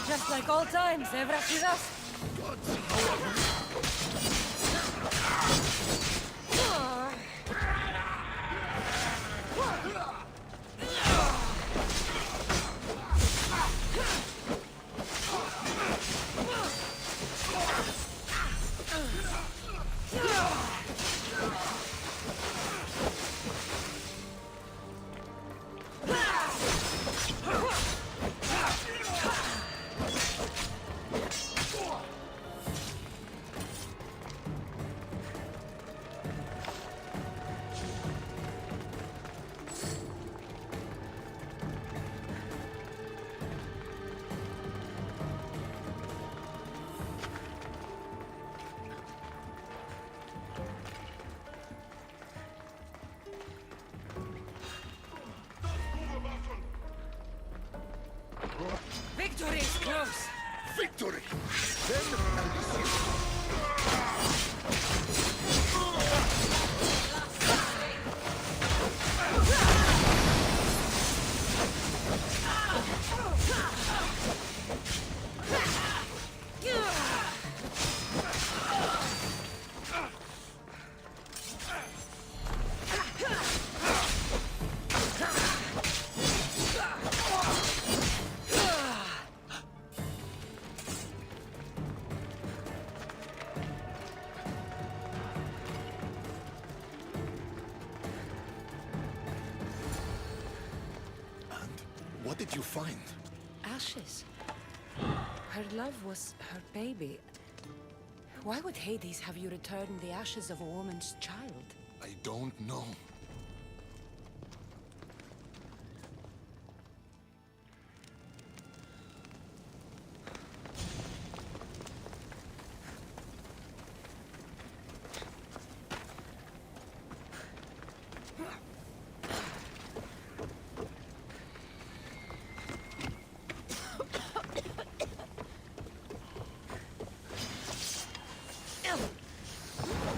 Just like old times, eh, Brasidas? Victory is close! Victory! Then Elysium. What did you find? Ashes. Her love was her baby. Why would Hades have you return the ashes of a woman's child? I don't know.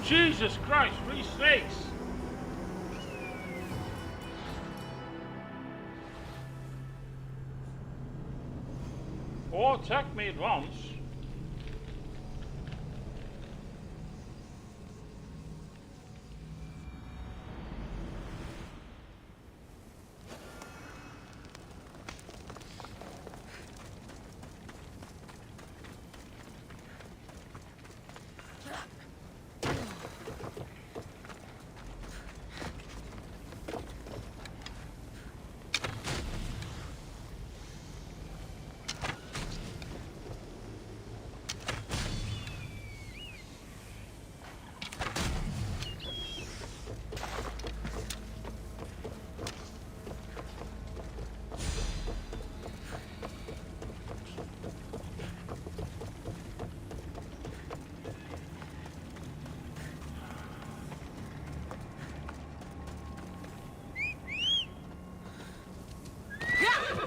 Jesus Christ, 3 snakes! All attack me at once.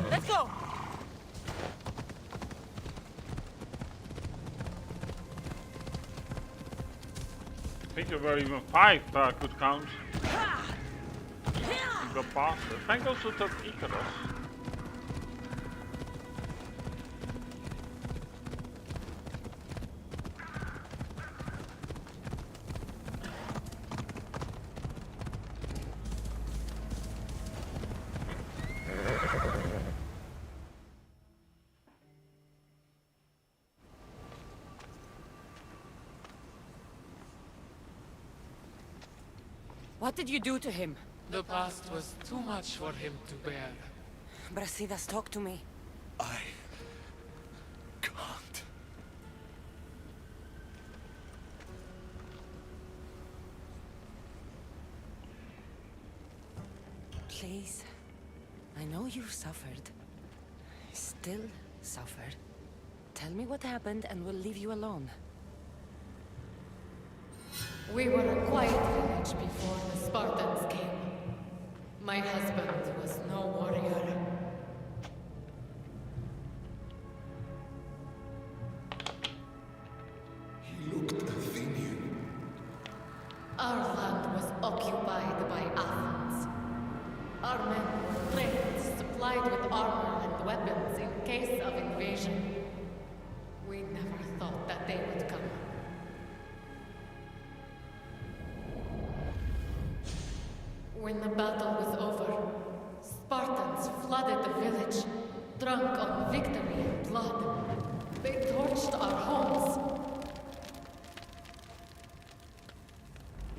Let's go! I think there were even 5 could count. And go past it. Frank also took Icarus. What did you do to him? The past was too much for him to bear. Brasidas, talk to me. I can't. Please. I know you've suffered. Still suffer. Tell me what happened and we'll leave you alone. We were a quiet village before the Spartans came. My husband was no warrior. He looked Athenian. Our land was occupied by Athens. Our men were trained, supplied with armor and weapons in case of invasion. We never thought that they would come. When the battle was over, Spartans flooded the village, drunk on victory and blood. They torched our homes.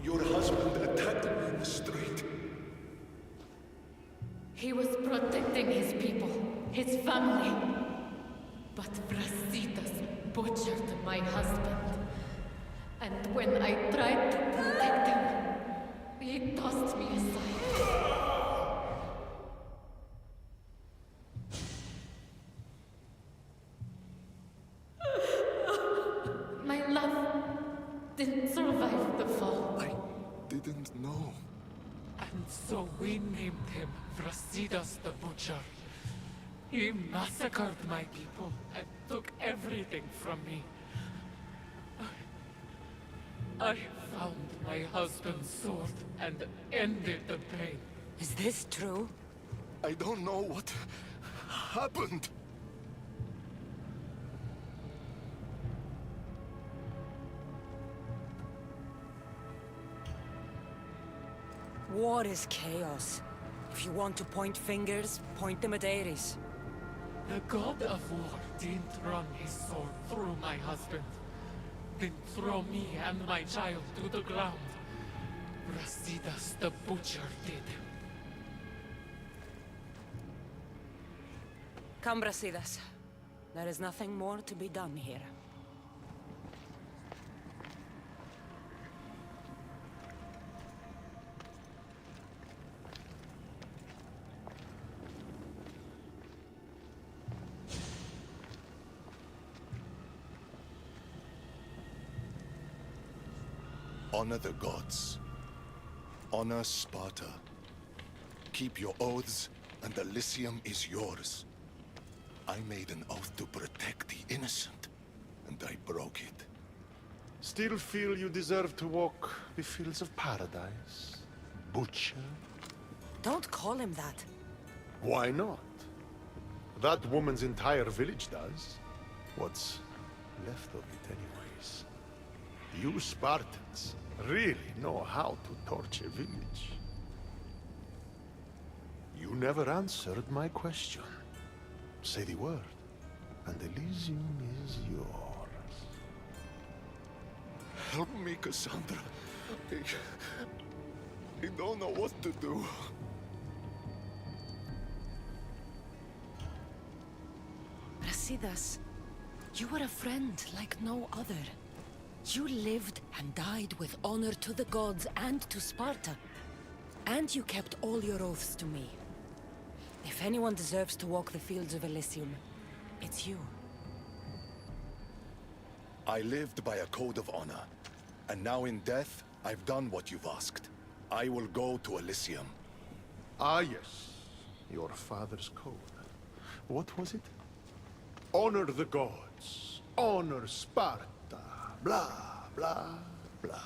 Your husband attacked me in the street. He was protecting his people, his family. But Brasidas butchered my husband. And when I tried to protect him, he tossed me aside. My love didn't survive the fall. I didn't know. And so we named him Brasidas the Butcher. He massacred my people and took everything from me. I found my husband's sword and ended the pain. Is this true? I don't know what happened. War is chaos. If you want to point fingers, point them at Ares. The god of war didn't run his sword through my husband. Didn't throw me and my child to the ground. Brasidas the butcher did. Come, Brasidas. There is nothing more to be done here. Honor the gods. Honor Sparta. Keep your oaths, and Elysium is yours. I made an oath to protect the innocent, and I broke it. Still feel you deserve to walk the fields of paradise? Butcher? Don't call him that. Why not? That woman's entire village does. What's left of it, anyways? You Spartans really know how to torch a village. You never answered my question. Say the word, and Elysium is yours. Help me, Cassandra. I don't know what to do. Brasidas, you were a friend like no other. You lived and died with honor to the gods and to Sparta. And you kept all your oaths to me. If anyone deserves to walk the fields of Elysium, it's you. I lived by a code of honor, and now in death, I've done what you've asked. I will go to Elysium. Ah, yes. Your father's code. What was it? Honor the gods. Honor Sparta. Blah, blah, blah.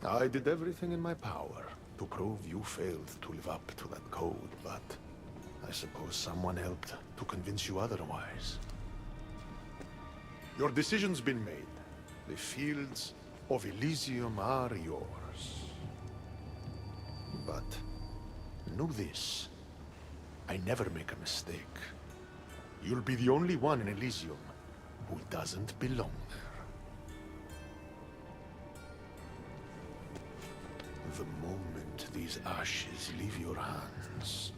I did everything in my power to prove you failed to live up to that code, but I suppose someone helped to convince you otherwise. Your decision's been made. The fields of Elysium are yours. But know this. I never make a mistake. You'll be the only one in Elysium who doesn't belong there. The moment these ashes leave your hands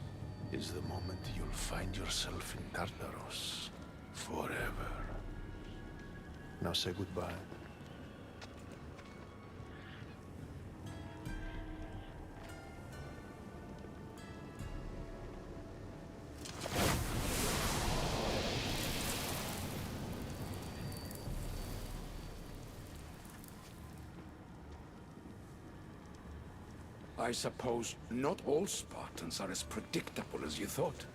is the moment you'll find yourself in Tartarus forever. Now say goodbye. I suppose not all Spartans are as predictable as you thought.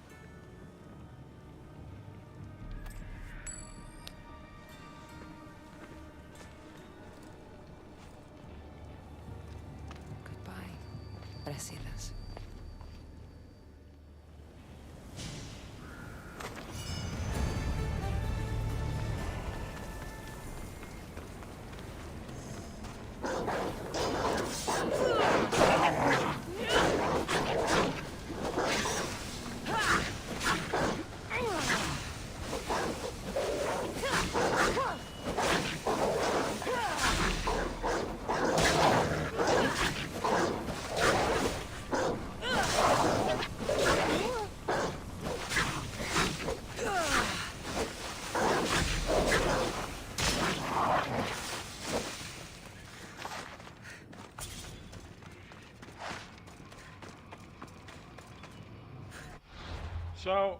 Goodbye, Brasidas. So,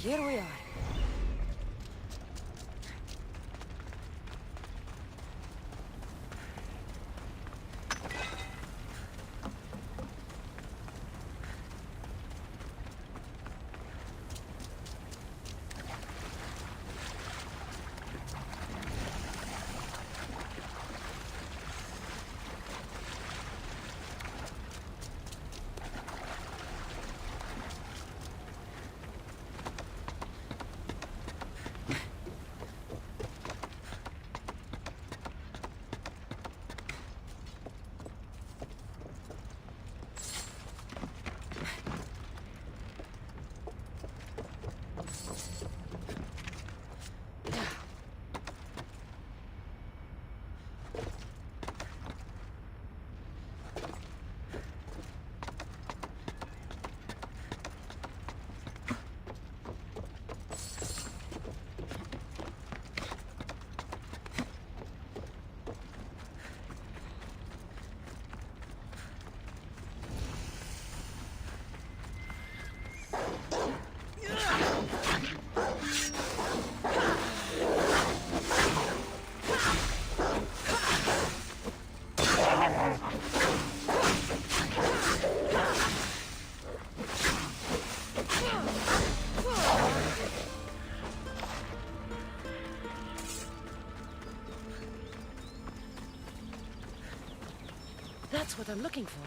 Here we are. That's what I'm looking for.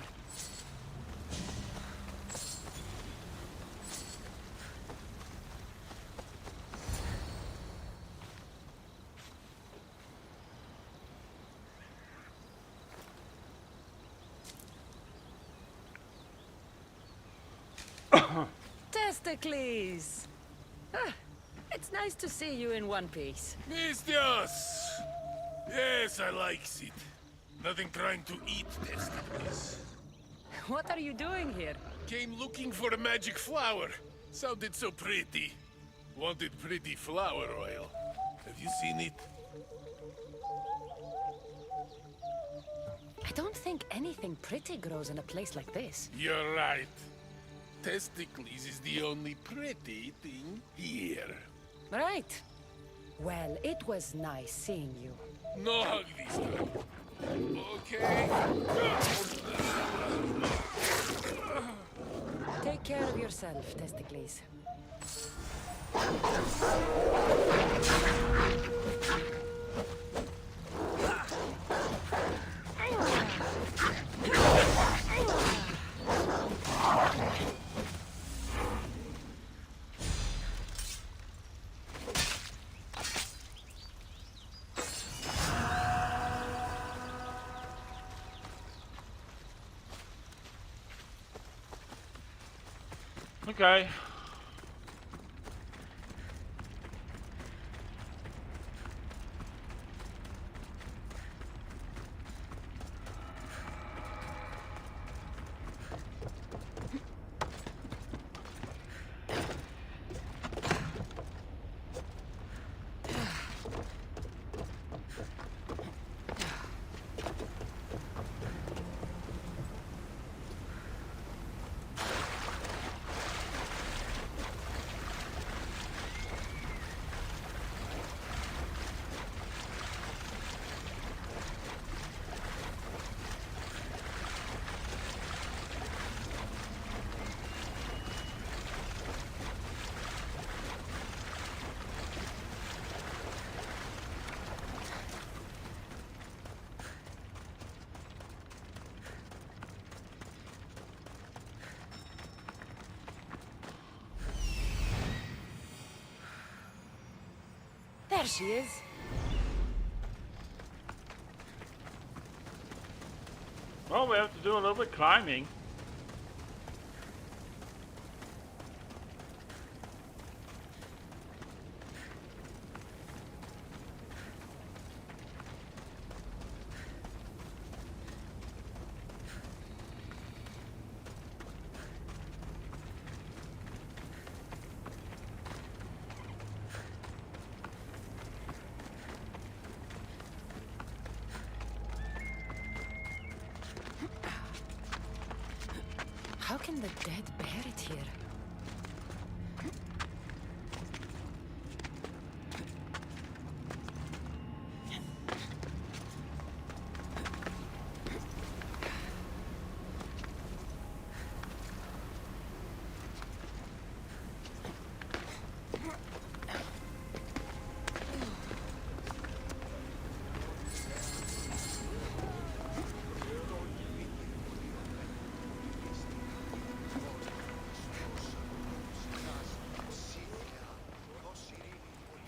Testicles! Ah, it's nice to see you in one piece. Mistios! Yes, I like it. Nothing trying to eat testicles. What are you doing here? Came looking for a magic flower. Sounded so pretty. Wanted pretty flower oil. Have you seen it? I don't think anything pretty grows in a place like this. You're right. Testicles is the only pretty thing here. Right. Well, it was nice seeing you. No hug this time. Okay. Take care of yourself, Testicles. Okay. she is. Well, we have to do a little bit climbing. How can the dead bear it here?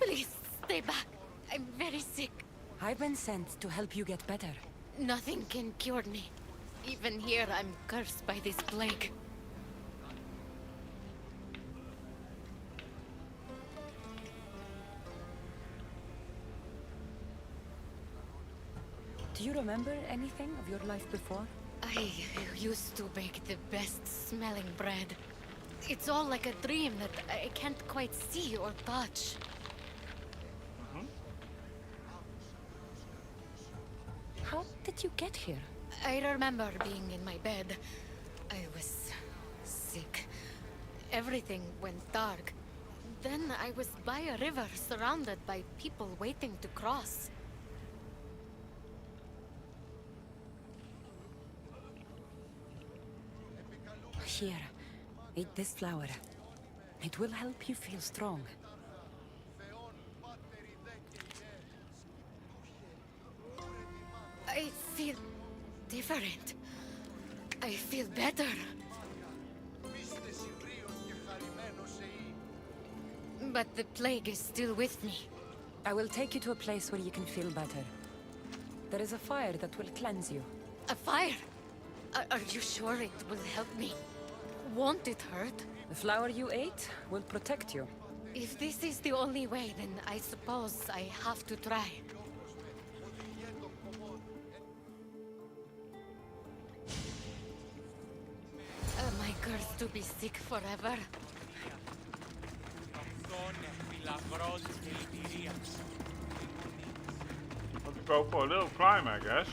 Please, stay back. I'm very sick. I've been sent to help you get better. Nothing can cure me. Even here, I'm cursed by this plague. Do you remember anything of your life before? I used to bake the best smelling bread. It's all like a dream that I can't quite see or touch. How did you get here? I remember being in my bed. I was sick. Everything went dark. Then I was by a river surrounded by people waiting to cross. Here, eat this flower. It will help you feel strong. I feel different. I feel better. But the plague is still with me. I will take you to a place where you can feel better. There is a fire that will cleanse you. A fire? Are you sure it will help me? Won't it hurt? The flower you ate will protect you. If this is the only way, then I suppose I have to try. Am I cursed to be sick forever? Have to go for a little climb, I guess.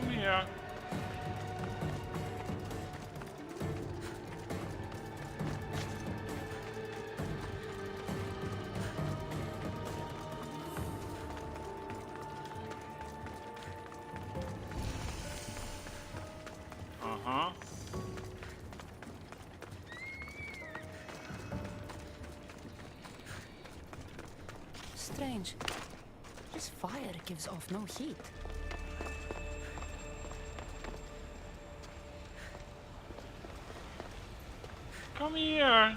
Yeah. Uh-huh. Strange. This fire gives off no heat. Come here.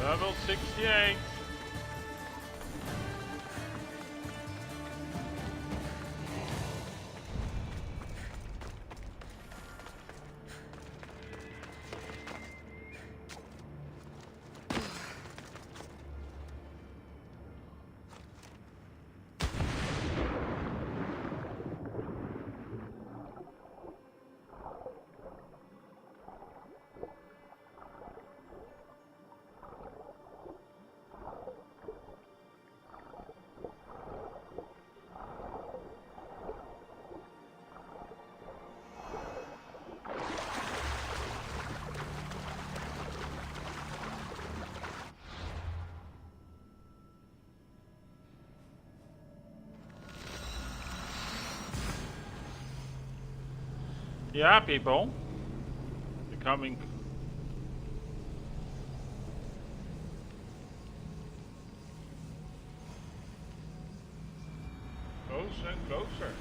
Level 68. Yeah, people. Becoming closer and closer.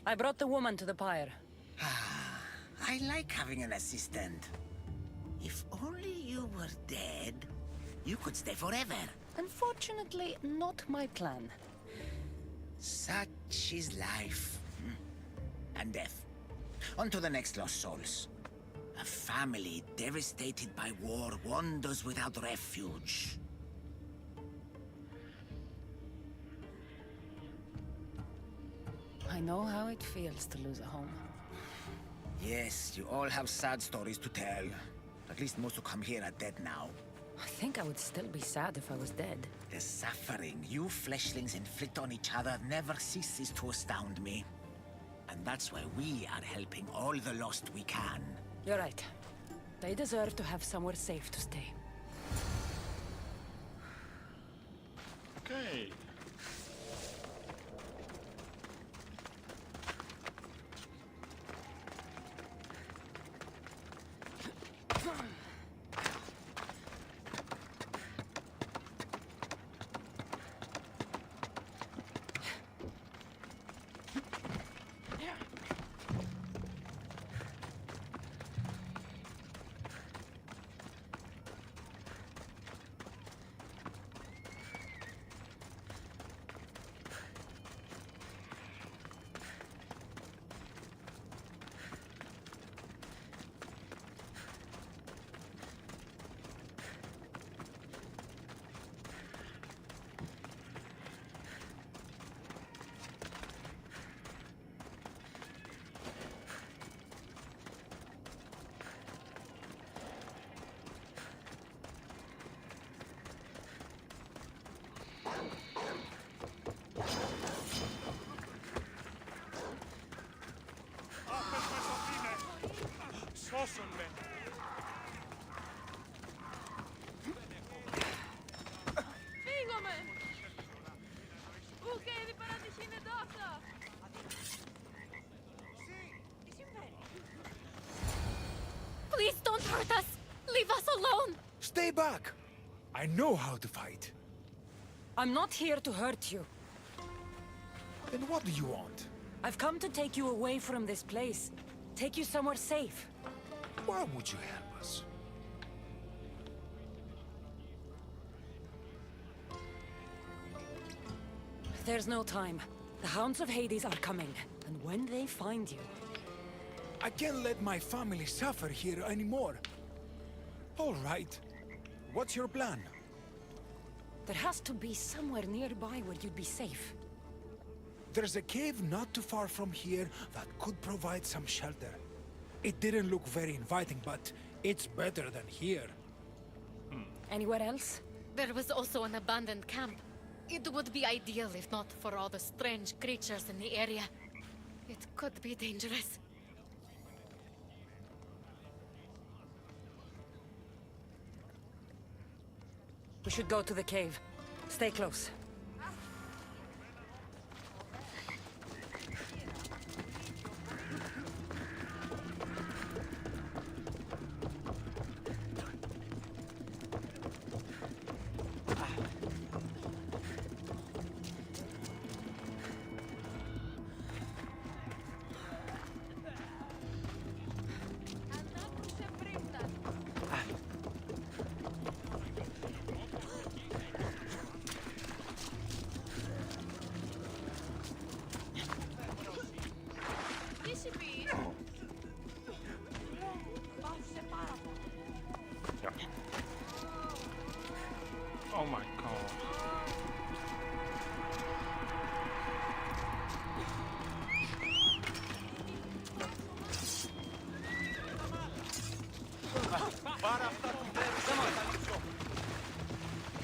I brought the woman to the pyre. I like having an assistant. If only you were dead, you could stay forever. Unfortunately, not my plan. Such is life. And death. On to the next lost souls. A family devastated by war wanders without refuge. I know how it feels to lose a home. Yes, you all have sad stories to tell. At least most who come here are dead now. I think I would still be sad if I was dead. The suffering you fleshlings inflict on each other never ceases to astound me. And that's why we are helping all the lost we can. You're right. They deserve to have somewhere safe to stay. Okay. Fingome! Uke, vi parati scene dosa! Sì, disinveri! hurt us! Leave us alone! Stay back! I know how to fight. I'm not here to hurt you. Then what do you want? I've come to take you away from this place. Take you somewhere safe. Why would you help us? There's no time. The Hounds of Hades are coming, and when they find you... I can't let my family suffer here anymore. All right. What's your plan? There has to be somewhere nearby where you'd be safe. There's a cave not too far from here that could provide some shelter. It didn't look very inviting, but it's better than here. Anywhere else? There was also an abandoned camp. It would be ideal if not for all the strange creatures in the area. It could be dangerous. We should go to the cave. Stay close. Oh my god.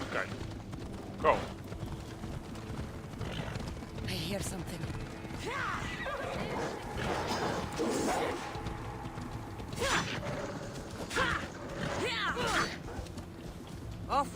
Okay. Go. I hear something. Off!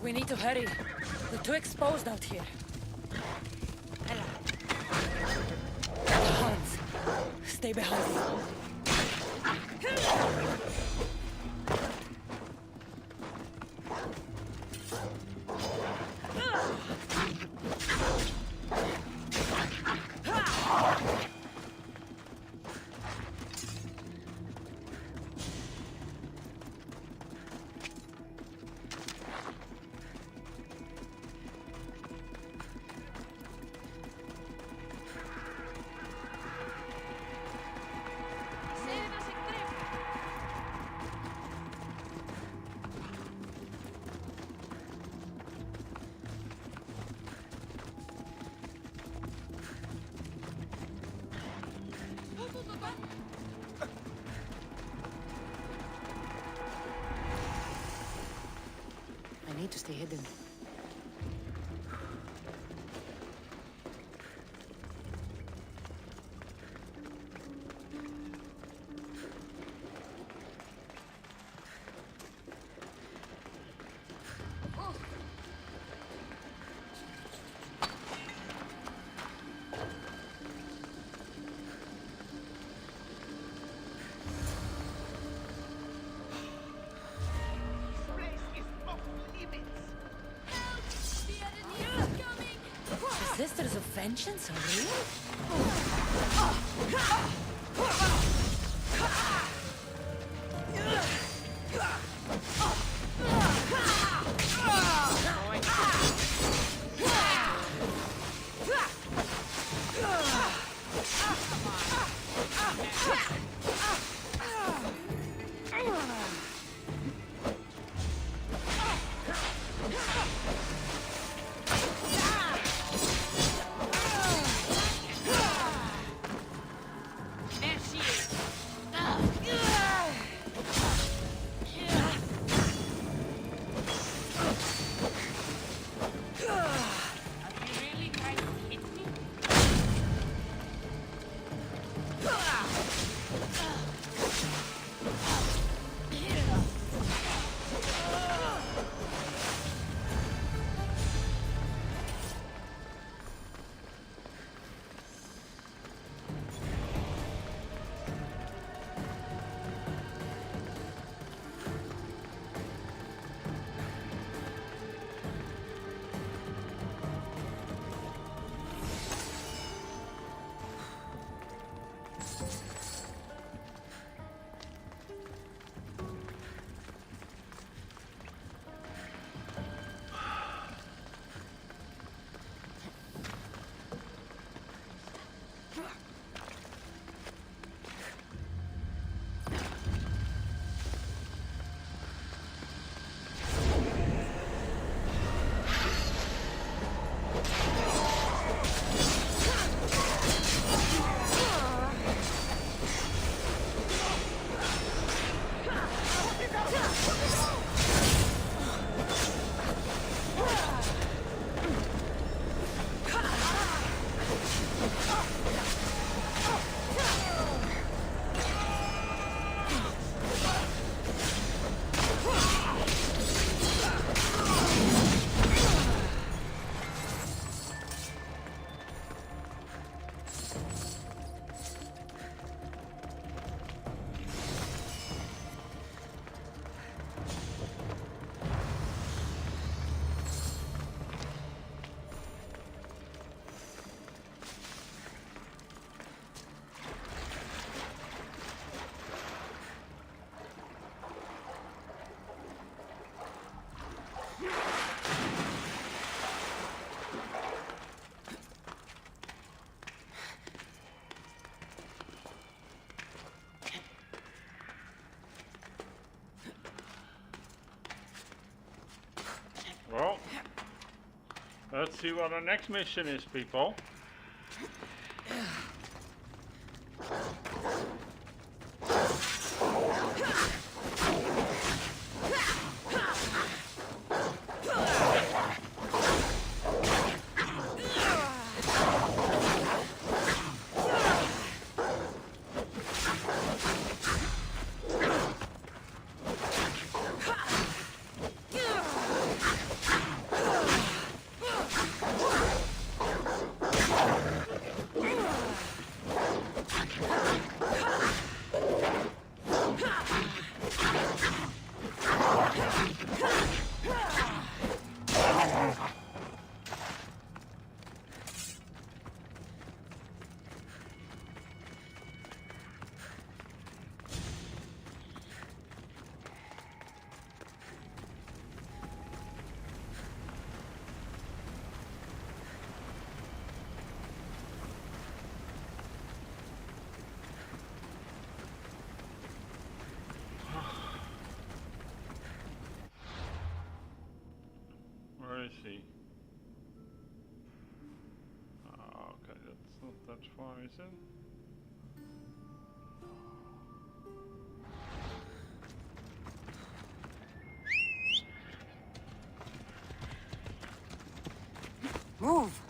We need to hurry. We're too exposed out here. Hans, stay behind me. I need to stay hidden. Sisters of Vengeance are real? Let's see what our next mission is, people. Where is he? Okay, that's not that far, is it? Move!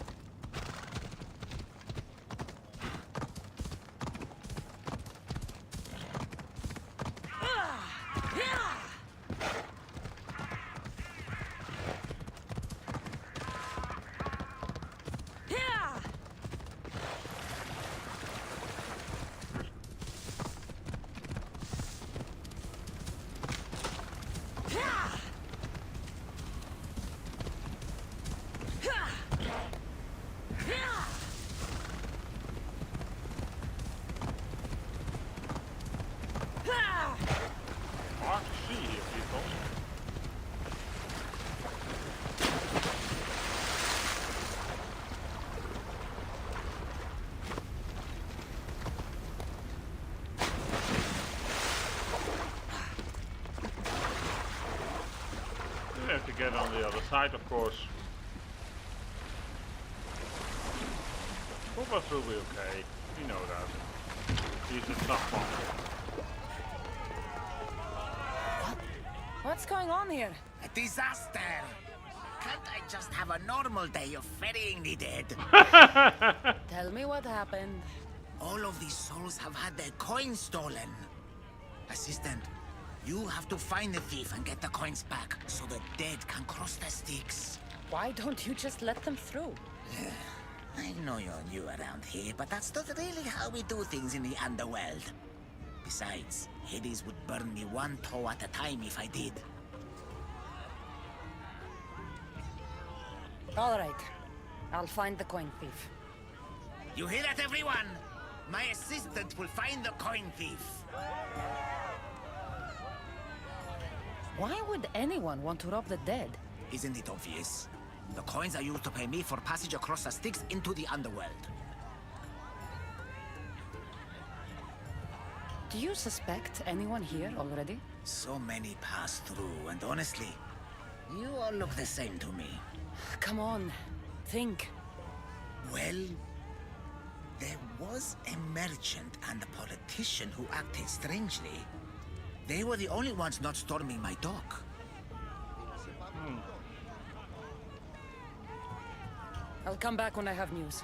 Hard to see here, people. We have to get on the other side, of course. Boba will be okay. We know that. He's a tough one. What's going on here? A disaster! Can't I just have a normal day of ferrying the dead? Tell me what happened. All of these souls have had their coins stolen. Assistant, you have to find the thief and get the coins back, so the dead can cross the Styx. Why don't you just let them through? I know you're new around here, but that's not really how we do things in the underworld. Besides, Hades would burn me one toe at a time if I did. All right. I'll find the coin thief. You hear that, everyone? My assistant will find the coin thief. Why would anyone want to rob the dead? Isn't it obvious? The coins are used to pay me for passage across the Styx into the underworld. Do you suspect anyone here already? So many pass through, and honestly, you all look the same to me. Come on, think. Well, there was a merchant and a politician who acted strangely. They were the only ones not storming my dock. I'll come back when I have news.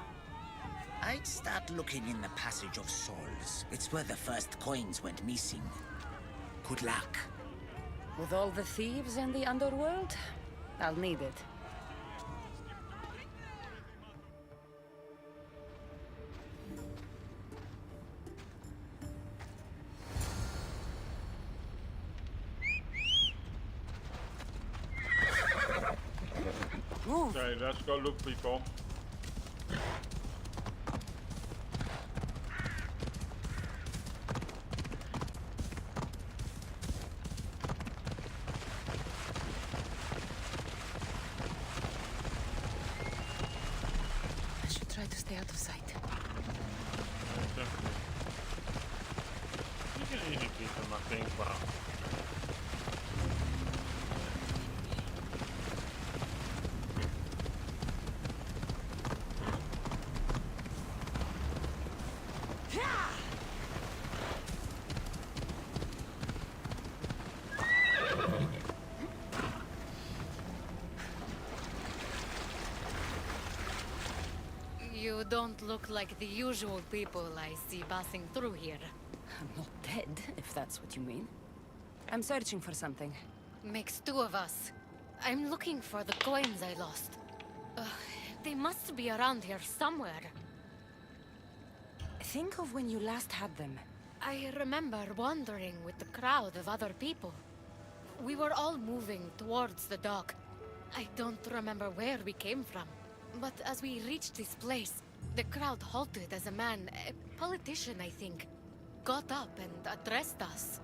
I'd start looking in the Passage of Souls. It's where the first coins went missing. Good luck. With all the thieves in the underworld, I'll need it. Move. Okay, let's go look, people. I should try to stay out of sight. Definitely. You can easily beat them, I think. Wow. You don't look like the usual people I see passing through here. I'm not dead, if that's what you mean. I'm searching for something. Makes two of us. I'm looking for the coins I lost. They must be around here somewhere. Think of when you last had them. I remember wandering with the crowd of other people. We were all moving towards the dock. I don't remember where we came from. But as we reached this place, the crowd halted as a man, a politician I think, got up and addressed us.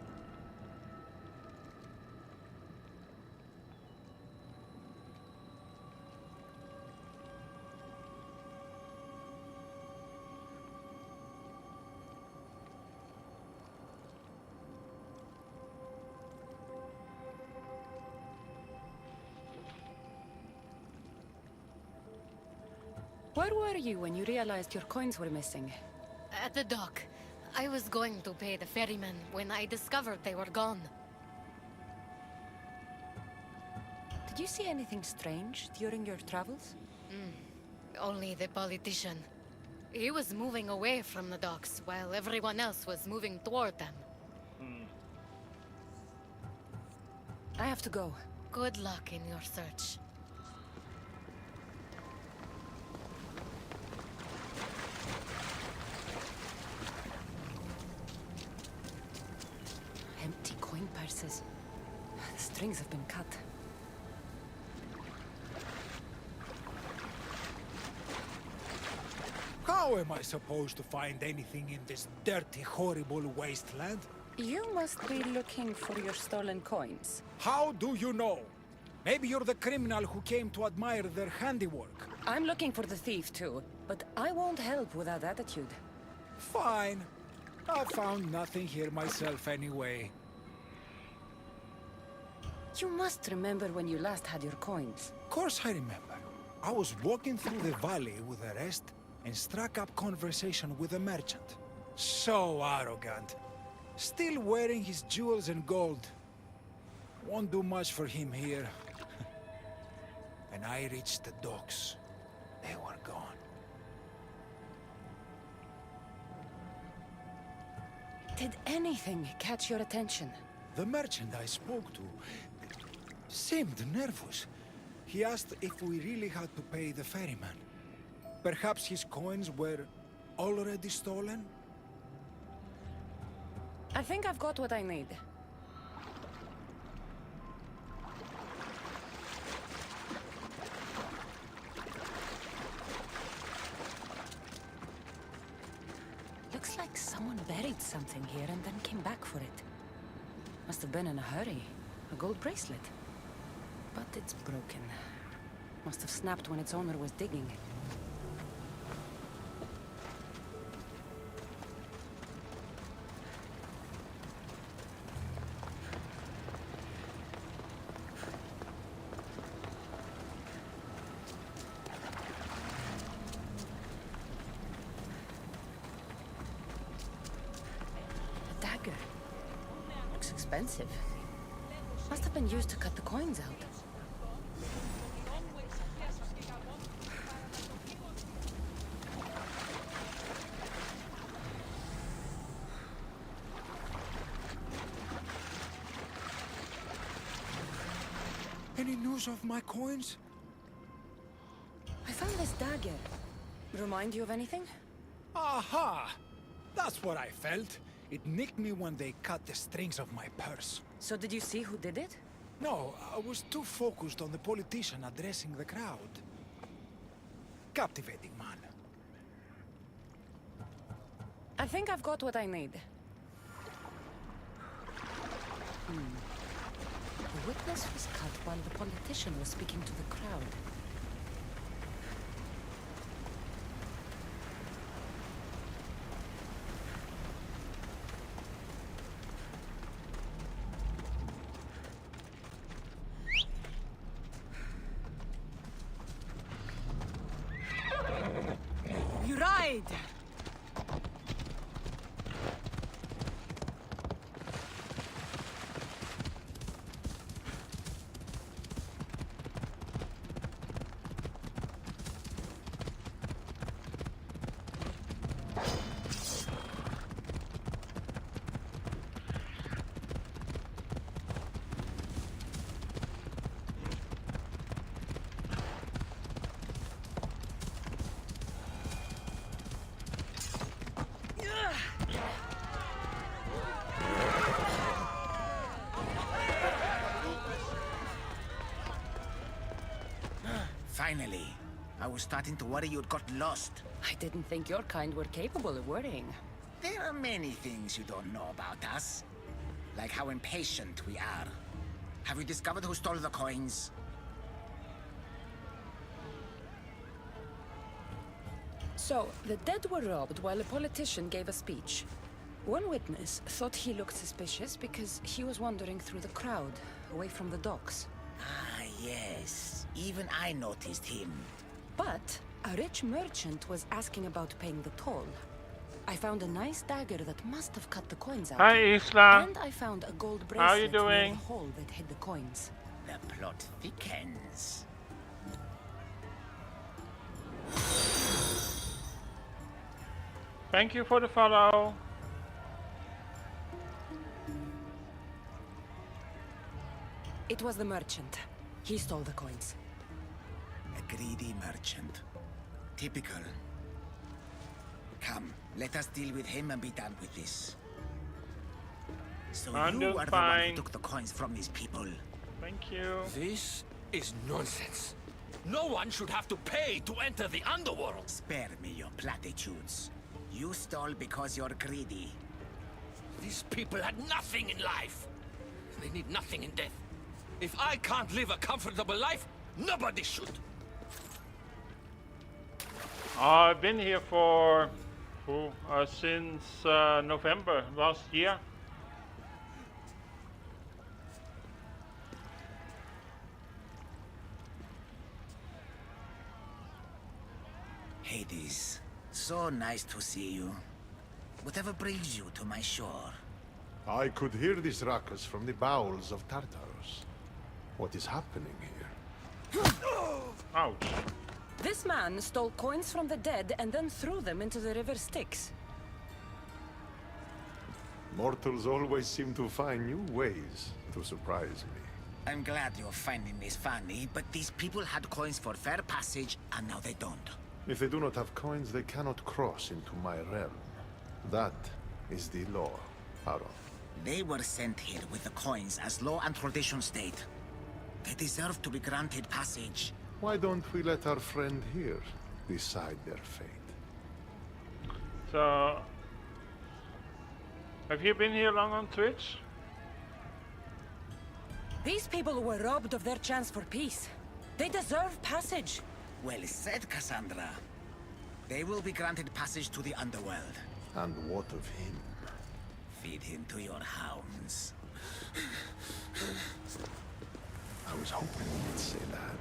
Where were you when you realized your coins were missing? At the dock. I was going to pay the ferryman when I discovered they were gone. Did you see anything strange during your travels? Only the politician. He was moving away from the docks while everyone else was moving toward them. I have to go. Good luck in your search. Empty coin purses. The strings have been cut. How am I supposed to find anything in this dirty, horrible wasteland? You must be looking for your stolen coins. How do you know? Maybe you're the criminal who came to admire their handiwork. I'm looking for the thief too, but I won't help with that attitude. Fine. I found nothing here myself anyway. You must remember when you last had your coins. Of course I remember. I was walking through the valley with the rest and struck up conversation with a merchant. So arrogant. Still wearing his jewels and gold. Won't do much for him here. And I reached the docks. They were gone. Did anything catch your attention? The merchant I spoke to seemed nervous. He asked if we really had to pay the ferryman. Perhaps his coins were already stolen? I think I've got what I need. Looks like someone buried something here and then came back for it. Must have been in a hurry. A gold bracelet. But it's broken. Must have snapped when its owner was digging. A dagger. Looks expensive. Must have been used to cut the coins out. Any news of my coins? I found this dagger. Remind you of anything? Aha! That's what I felt. It nicked me when they cut the strings of my purse. So did you see who did it? No, I was too focused on the politician addressing the crowd. Captivating man. I think I've got what I need. The witness was cut while the politician was speaking to the crowd. You ride! Finally. I was starting to worry you'd got lost. I didn't think your kind were capable of worrying. There are many things you don't know about us. Like how impatient we are. Have you discovered who stole the coins? So, the dead were robbed while a politician gave a speech. One witness thought he looked suspicious because he was wandering through the crowd, away from the docks. Ah, yes. Even I noticed him. But a rich merchant was asking about paying the toll. I found a nice dagger that must have cut the coins out. Hi, Isla. And I found a gold How are you bracelet near doing? the hole that hid the coins. The plot thickens. Thank you for the follow. It was the merchant. He stole the coins. A greedy merchant. Typical. Come, let us deal with him and be done with this. So I'm you doing are the one fine. who took the coins from these people. Thank you. This is nonsense. No one should have to pay to enter the underworld. Spare me your platitudes. You stole because you're greedy. These people had nothing in life. They need nothing in death. If I can't live a comfortable life, nobody should. I've been here for since November last year. Hades, so nice to see you. Whatever brings you to my shore? I could hear this ruckus from the bowels of Tartarus. What is happening here? Ouch. This man stole coins from the dead and then threw them into the river Styx. Mortals always seem to find new ways to surprise me. I'm glad you're finding this funny, but these people had coins for fair passage, and now they don't. If they do not have coins, they cannot cross into my realm. That is the law, Aaron. They were sent here with the coins as law and tradition state. They deserve to be granted passage. Why don't we let our friend here decide their fate? So, have you been here long on Twitch? These people were robbed of their chance for peace. They deserve passage. Well said, Cassandra. They will be granted passage to the underworld. And what of him? Feed him to your hounds. I was hoping you'd say that.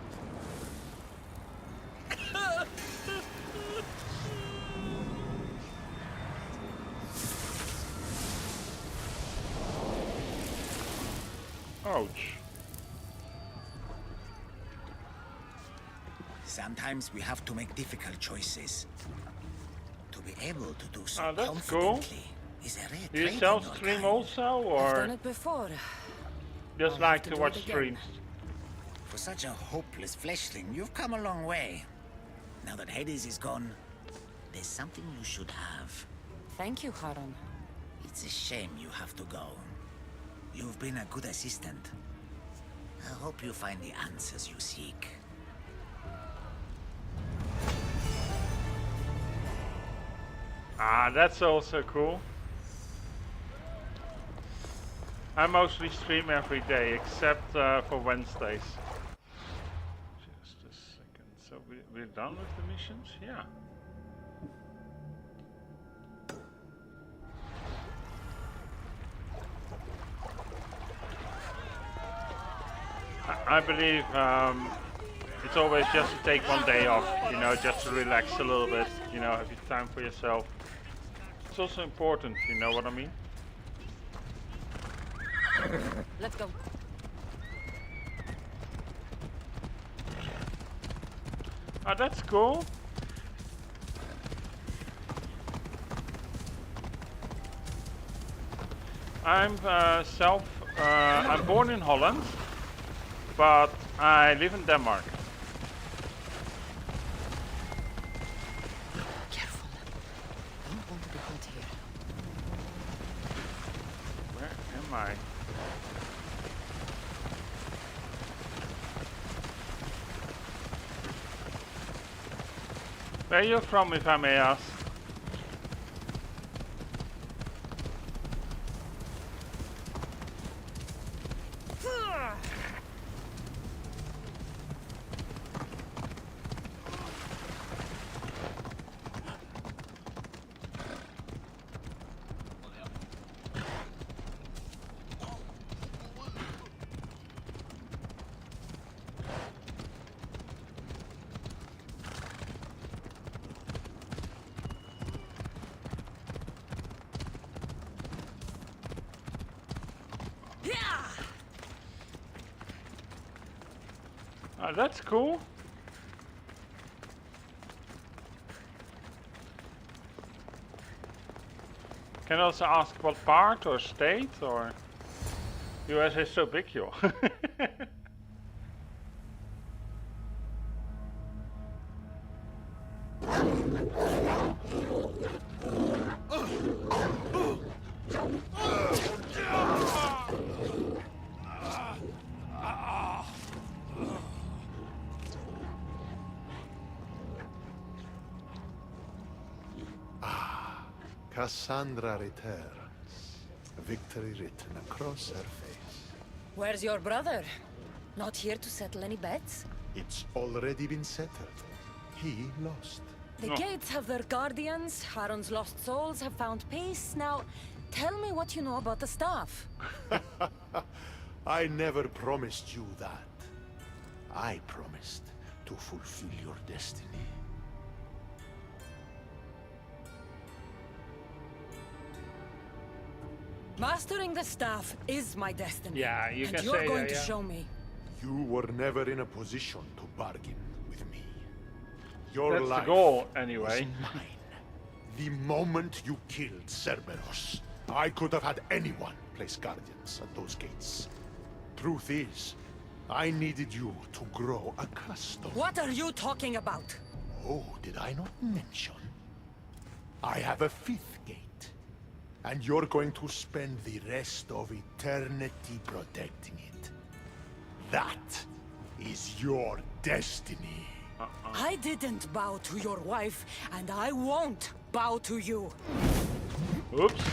Ouch. Sometimes we have to make difficult choices. To be able to do so Oh, that's confidently is a rare Do you trait in your self-stream kind. also, I've done or it before. just I'll like have to to do watch it again. streams? For such a hopeless fleshling, you've come a long way. Now that Hades is gone, there's something you should have. Thank you, Haron. It's a shame you have to go. You've been a good assistant. I hope you find the answers you seek. Ah, that's also cool. I mostly stream every day, except for Wednesdays. Just a second. So we're done with the missions? Yeah. I believe it's always just to take one day off, you know, just to relax a little bit, you know, have your time for yourself. It's also important, you know what I mean? Let's go. Ah, that's cool. I'm I'm born in Holland, but I live in Denmark. Careful. Don't want to be caught here. Where am I? Where are you from, if I may ask? Oh, that's cool. Can also ask what part or state or... US is so big, yo. Cassandra returns, victory written across her face. Where's your brother? Not here to settle any bets? It's already been settled. He lost. The gates have their guardians, Haron's lost souls have found peace. Now, tell me what you know about the staff. I never promised you that. I promised to fulfill your destiny. Mastering the staff is my destiny. Yeah, you and can you're say going that, to yeah. show me. You were never in a position to bargain with me. Your That's life the goal, was anyway. mine. The moment you killed Cerberus, I could have had anyone place guardians at those gates. Truth is, I needed you to grow accustomed. What are you talking about? Oh, did I not mention? I have a fifth gate. And you're going to spend the rest of eternity protecting it. That is your destiny. I didn't bow to your wife, and I won't bow to you. Oops.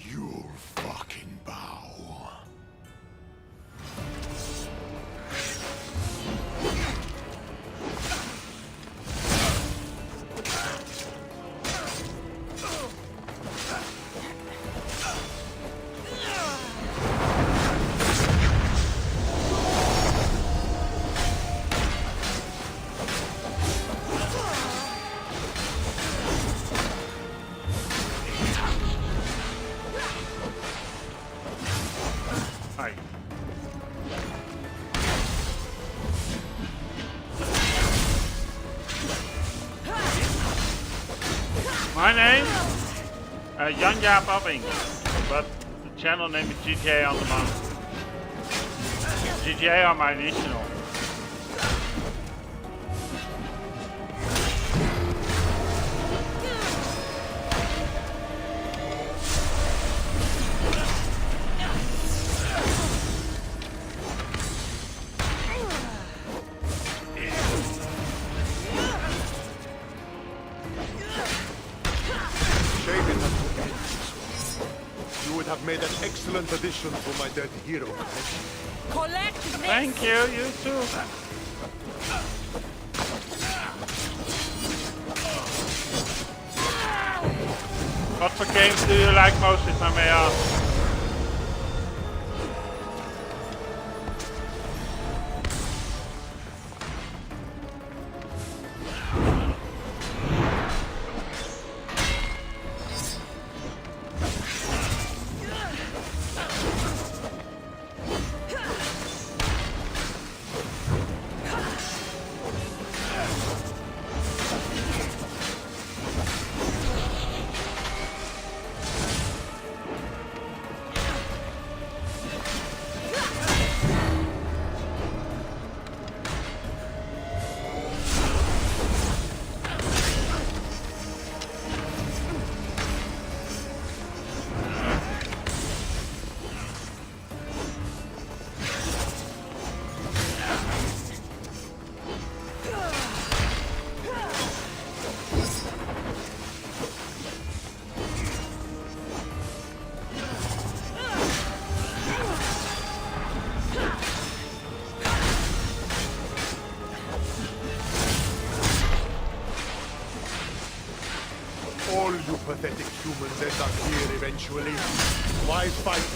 You'll fucking bow. Hi. My name? Jan-jaap, but the channel name is GTA on the Mount. GTA are my initial. You would have made an excellent addition to my dead hero collection. Collect this! Thank you, you too. What for games do you like most, if I may ask? pathetic humans end up here eventually. Why fight?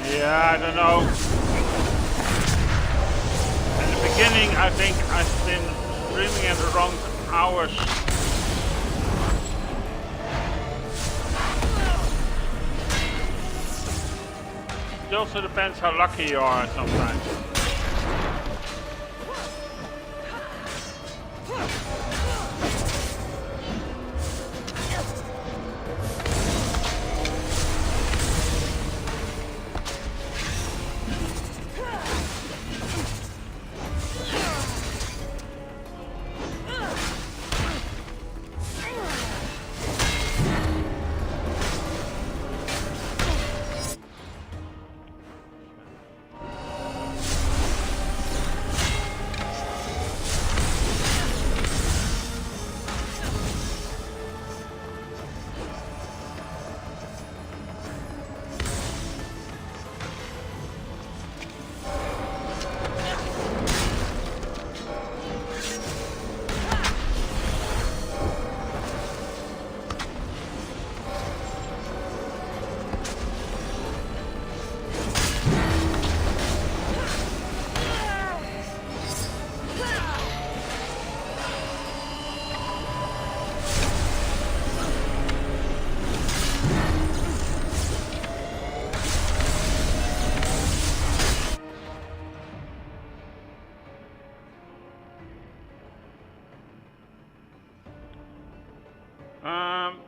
Yeah, I don't know. In the beginning, I think I've been streaming at the wrong hours. It also depends how lucky you are sometimes.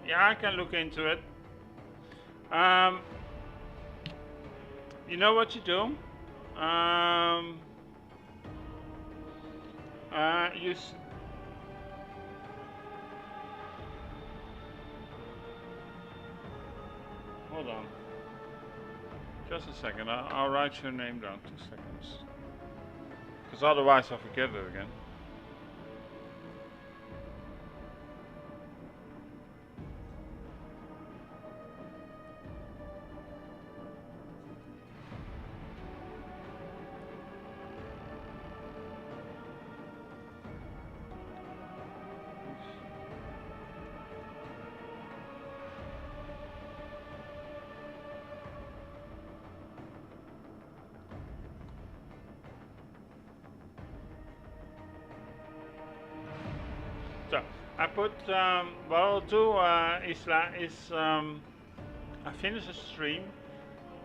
Yeah, I can look into it. You know what you do? Hold on. Just a second. I'll write your name down. 2 seconds. Because otherwise I'll forget it again. So I put what I'll do is I finish the stream,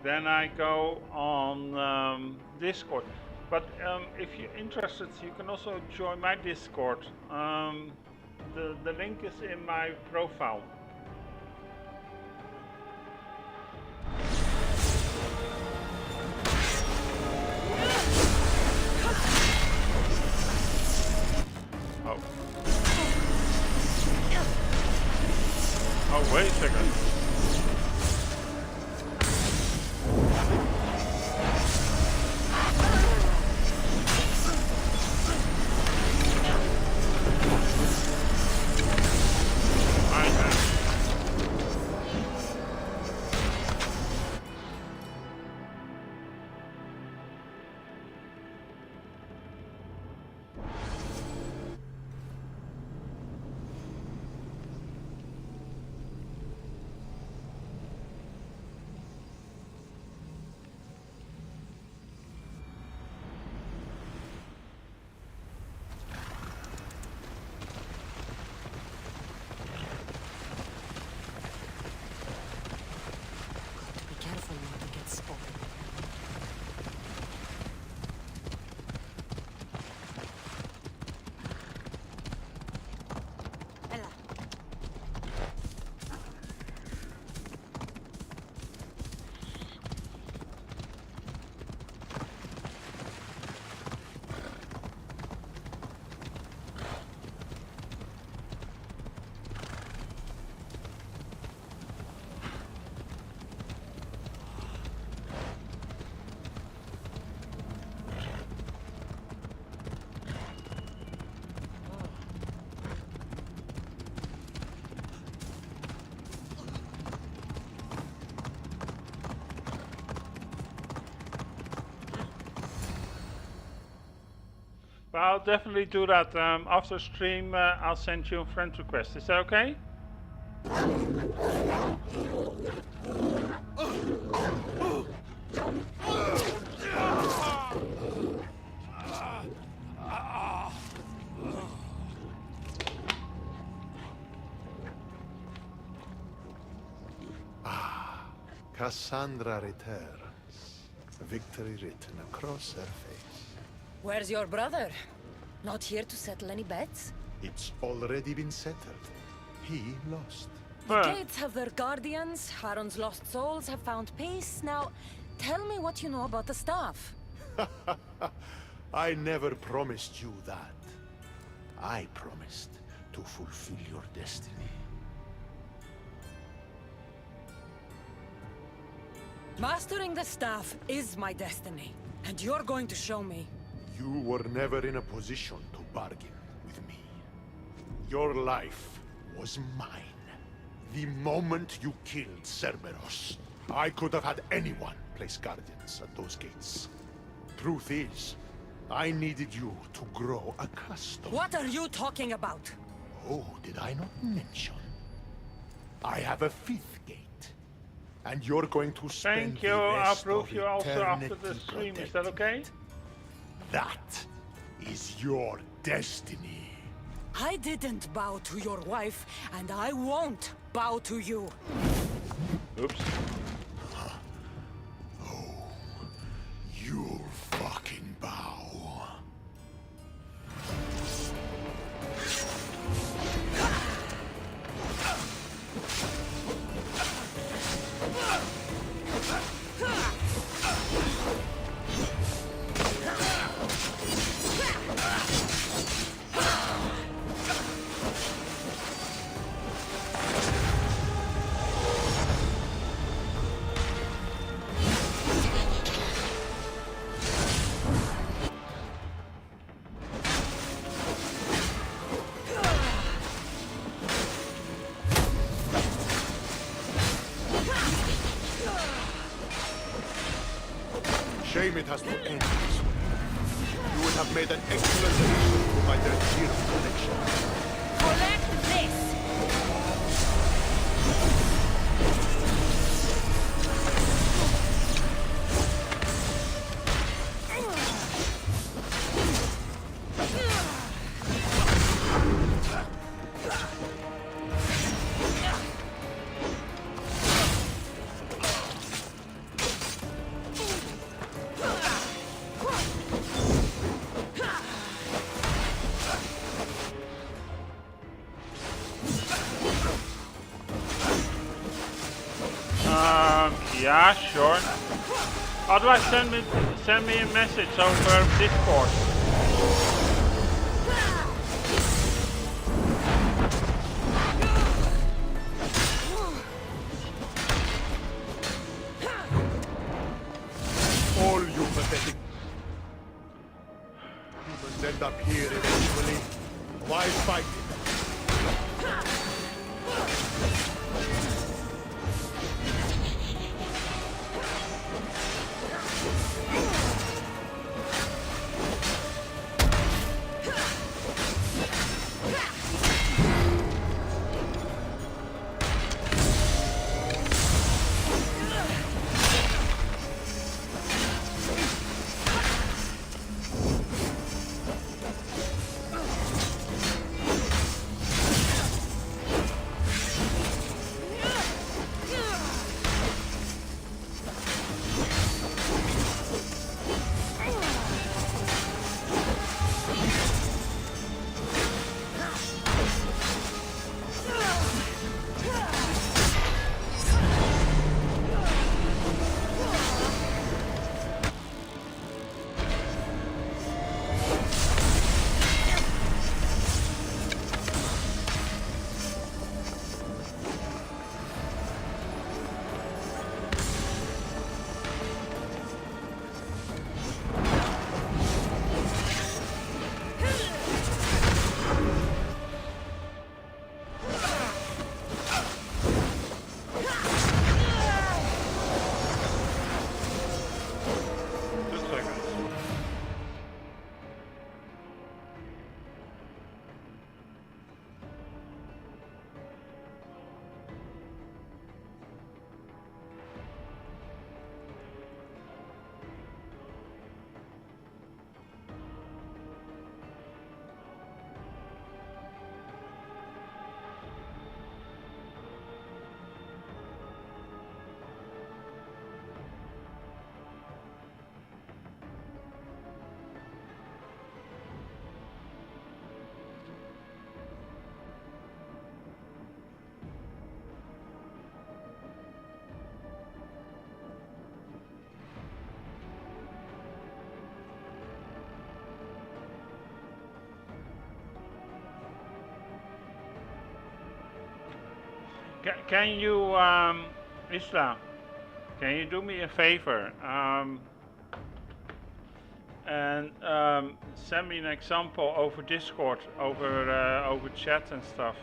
then I go on Discord. But if you're interested, you can also join my Discord. The link is in my profile. Oh. Oh, wait a second. I Well, I'll definitely do that. After stream, I'll send you a friend request. Is that okay? Cassandra returns, victory written across her face. Where's your brother? Not here to settle any bets? It's already been settled. He lost. The gates have their guardians, Haron's lost souls have found peace. Now, tell me what you know about the staff. I never promised you that. I promised to fulfill your destiny. Mastering the staff is my destiny, and you're going to show me. You were never in a position to bargain with me. Your life was mine. The moment you killed Cerberus, I could have had anyone place guardians at those gates. Truth is, I needed you to grow accustomed. What are you talking about? Oh, did I not mention? I have a fifth gate. And you're going to spend Thank you. the I'll rest prove of you also after the eternity stream. Is that okay? That is your destiny. I didn't bow to your wife, and I won't bow to you. Oops. Oh, you'll fucking bow. Shame it has to end this way. You would have made an excellent addition to my Zero collection. Collect this! Yeah, sure. Otherwise, send me a message over Discord. All you pathetic humans end up here eventually. Why fight it? Can you, Isla, can you do me a favor? And send me an example over Discord, over chat and stuff.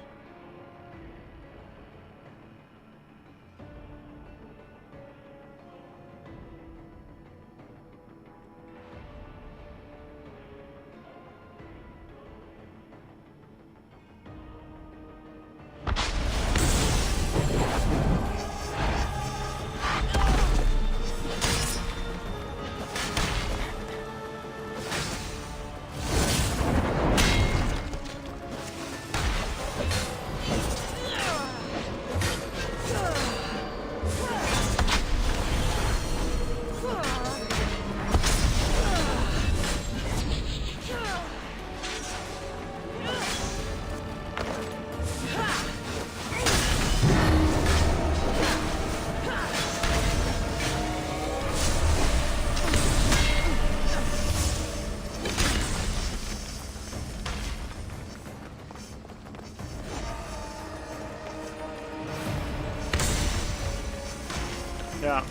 Yeah.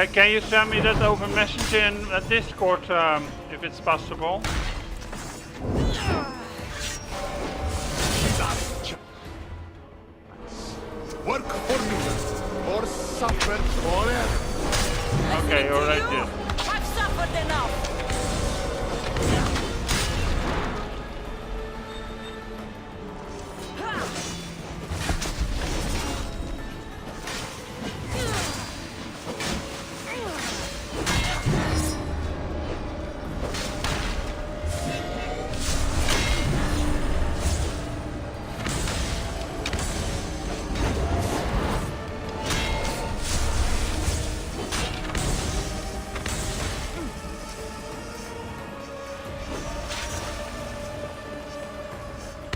Can you send me that over Messenger and Discord if it's possible? Work for me, or suffer forever. Okay, alright. I've suffered enough.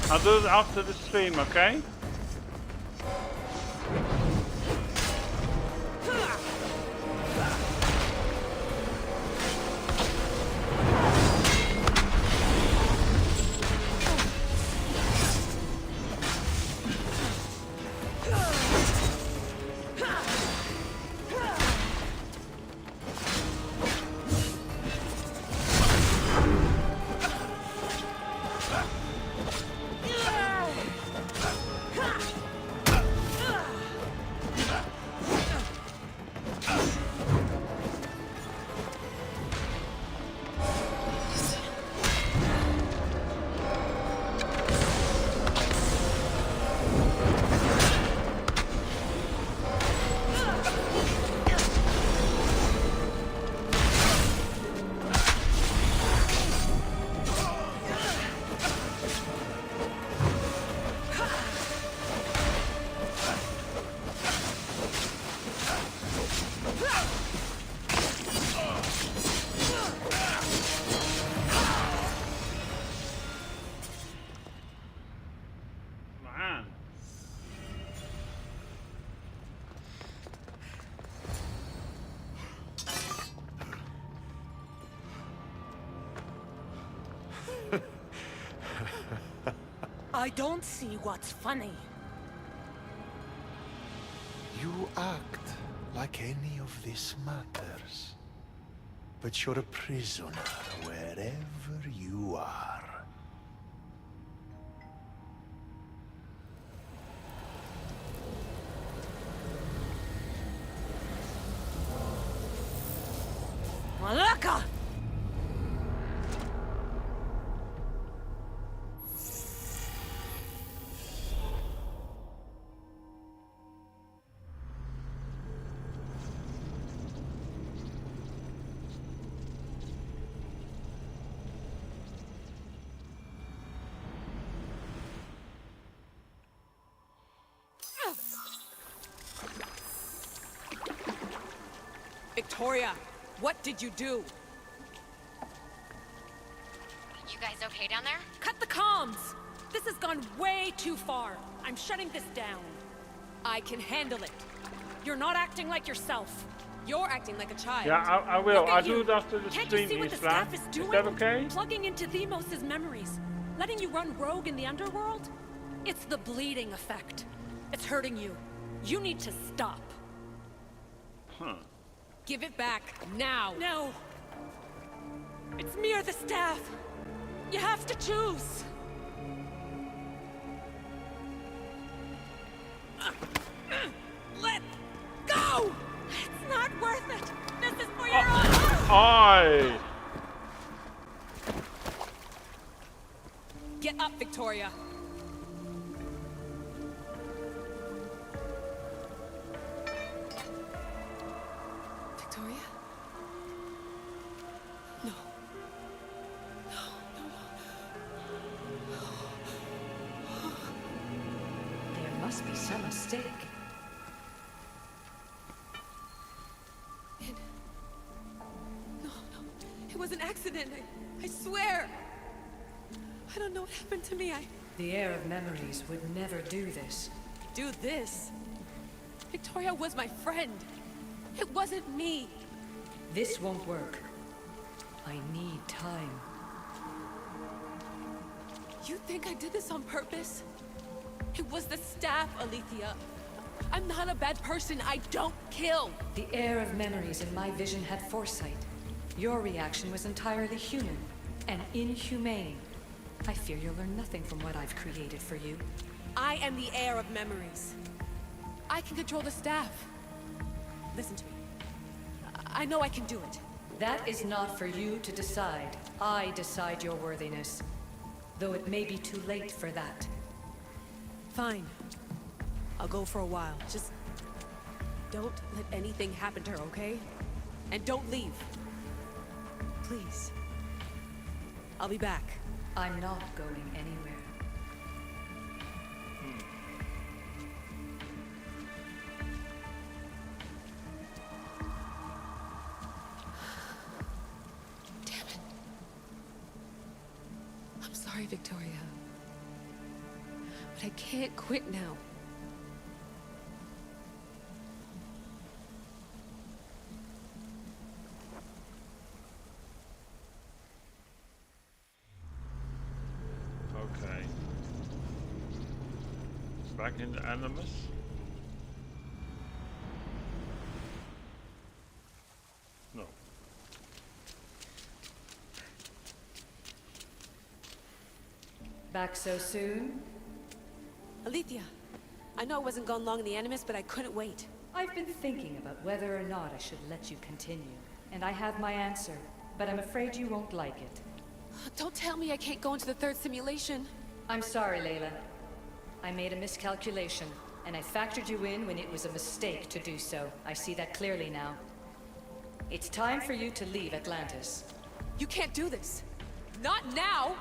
I'll do it after the stream, okay? I don't see what's funny. You act like any of this matters. But you're a prisoner wherever you are. Malaka! Victoria, what did you do? You guys okay down there? Cut the comms! This has gone way too far. I'm shutting this down. I can handle it. You're not acting like yourself. You're acting like a child. Yeah, I will. Look at I'll do you. it after the Can't stream, you see what the Isla. staff is doing? Is that okay? Plugging into Themos' memories. Letting you run rogue in the underworld? It's the bleeding effect. It's hurting you. You need to stop. Huh. Give it back, now! No! It's me or the staff! You have to choose! Let go! It's not worth it! This is for your own... Aye! Get up, Victoria! Victoria? No. There must be some mistake. No. It was an accident. I swear. I don't know what happened to me. The heir of memories would never do this. Do this? Victoria was my friend. It wasn't me. This won't work. I need time. You think I did this on purpose? It was the staff, Alethea. I'm not a bad person. I don't kill. The heir of memories in my vision had foresight. Your reaction was entirely human and inhumane. I fear you'll learn nothing from what I've created for you. I am the heir of memories. I can control the staff. Listen to me. I know I can do it. That is not for you to decide. I decide your worthiness. Though it may be too late for that. Fine. I'll go for a while. Just don't let anything happen to her, okay? And don't leave. Please. I'll be back. I'm not going anywhere. Damn it. I'm sorry, Victoria. But I can't quit now. Okay. Back in the Animus. No. Back so soon? Alethea, I know I wasn't gone long in the Animus, but I couldn't wait. I've been thinking about whether or not I should let you continue. And I have my answer, but I'm afraid you won't like it. Don't tell me I can't go into the third simulation. I'm sorry, Layla. I made a miscalculation, and I factored you in when it was a mistake to do so. I see that clearly now. It's time for you to leave Atlantis. You can't do this. Not now!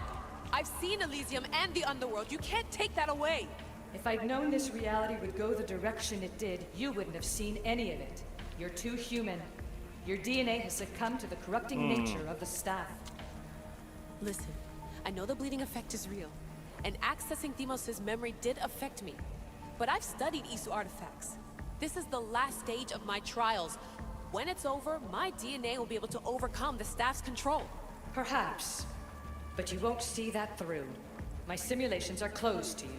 I've seen Elysium and the Underworld. You can't take that away! If I'd known this reality would go the direction it did, you wouldn't have seen any of it. You're too human. Your DNA has succumbed to the corrupting nature of the staff. Listen, I know the bleeding effect is real, and accessing Deimos' memory did affect me. But I've studied Isu artifacts. This is the last stage of my trials. When it's over, my DNA will be able to overcome the staff's control. Perhaps. But you won't see that through. My simulations are closed to you.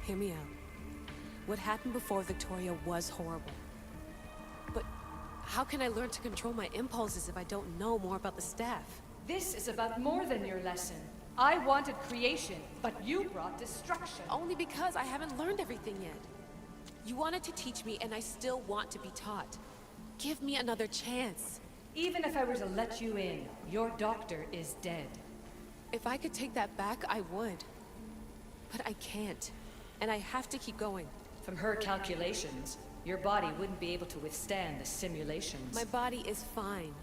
Hear me out. What happened before Victoria was horrible. But how can I learn to control my impulses if I don't know more about the staff? This is about more than your lesson. I wanted creation, but you brought destruction. Only because I haven't learned everything yet. You wanted to teach me, and I still want to be taught. Give me another chance. Even if I were to let you in, your doctor is dead. If I could take that back, I would. But I can't. And I have to keep going. From her calculations, your body wouldn't be able to withstand the simulations. My body is fine.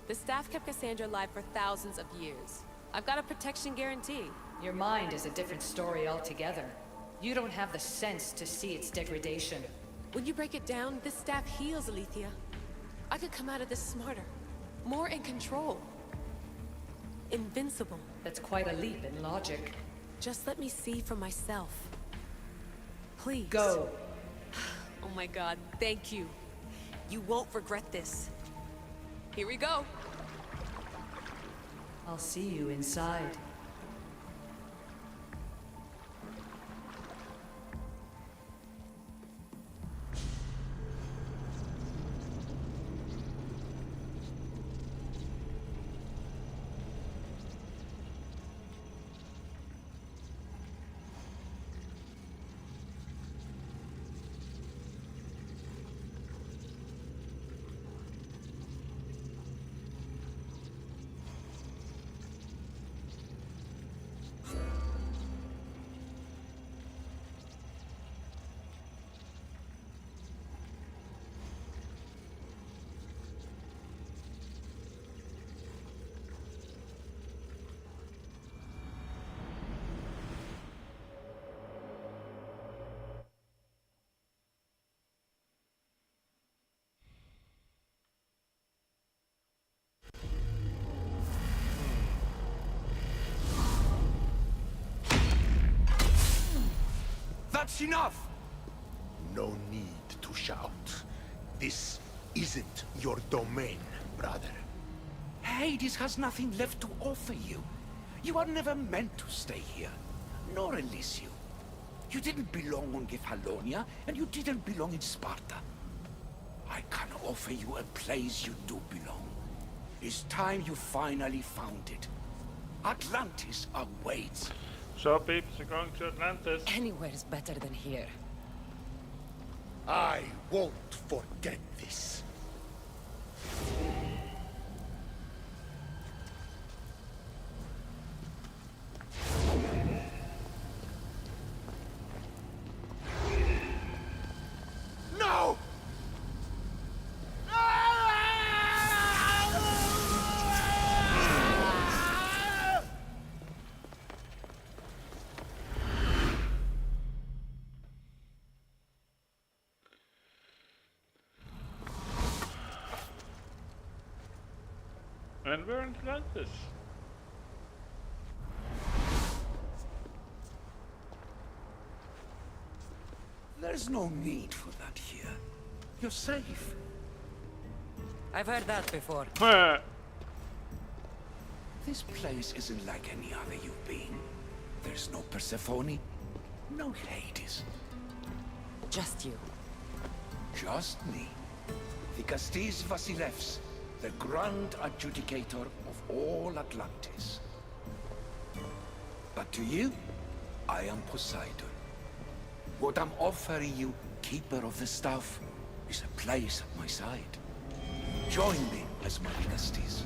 The staff kept Cassandra alive for thousands of years. I've got a protection guarantee. Your mind is a different story altogether. You don't have the sense to see its degradation. When you break it down, this staff heals, Alethea. I could come out of this smarter, more in control. Invincible. That's quite a leap in logic. Just let me see for myself. Please. Go. Oh my god, thank you. You won't regret this. Here we go. I'll see you inside. That's enough! No need to shout. This isn't your domain, brother. Hades has nothing left to offer you. You are never meant to stay here, nor Elysium. You didn't belong on Kefalonia, and you didn't belong in Sparta. I can offer you a place you do belong. It's time you finally found it. Atlantis awaits. So peeps, we're going to Atlantis. Anywhere's better than here. I won't forget this. No! And we're in Atlantis. There's no need for that here. You're safe. I've heard that before. This place isn't like any other you've been. There's no Persephone, no Hades. Just you. Just me. Vikastis Vasilevs, the Grand Adjudicator of all Atlantis. But to you, I am Poseidon. What I'm offering you, Keeper of the Staff, is a place at my side. Join me as my Vikastis.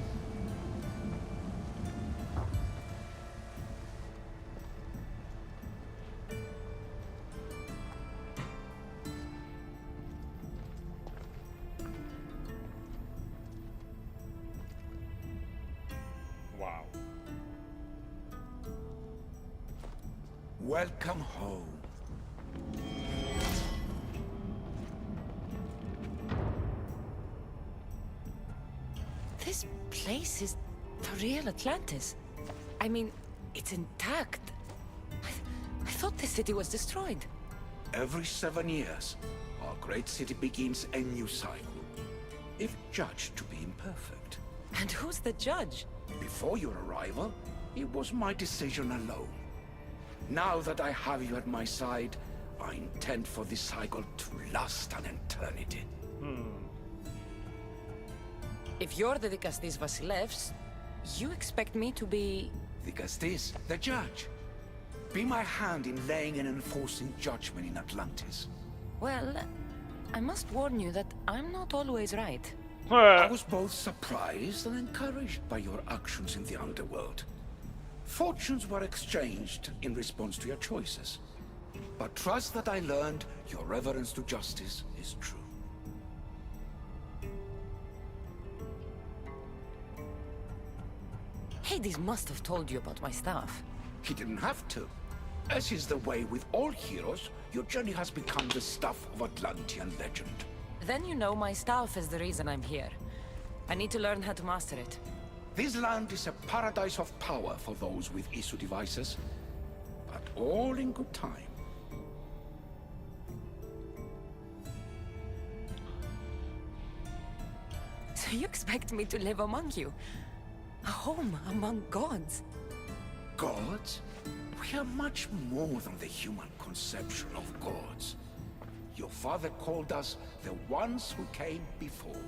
Wow. Welcome home. This place is the real Atlantis. I mean, it's intact. I thought the city was destroyed. Every 7 years, our great city begins a new cycle, if judged to be imperfect. And who's the judge? Before your arrival, it was my decision alone. Now that I have you at my side, I intend for this cycle to last an eternity. If you're the Vikastis Vasilevs, you expect me to be... Vikastis, the judge. Be my hand in laying and enforcing judgment in Atlantis. Well, I must warn you that I'm not always right. I was both surprised and encouraged by your actions in the underworld. Fortunes were exchanged in response to your choices. But trust that I learned your reverence to justice is true. Hades must have told you about my staff. He didn't have to. As is the way with all heroes, your journey has become the stuff of Atlantean legend. Then you know my staff is the reason I'm here. I need to learn how to master it. This land is a paradise of power for those with issue devices, but all in good time. So you expect me to live among you? A home among gods. Gods? We are much more than the human conception of gods. Your father called us the ones who came before.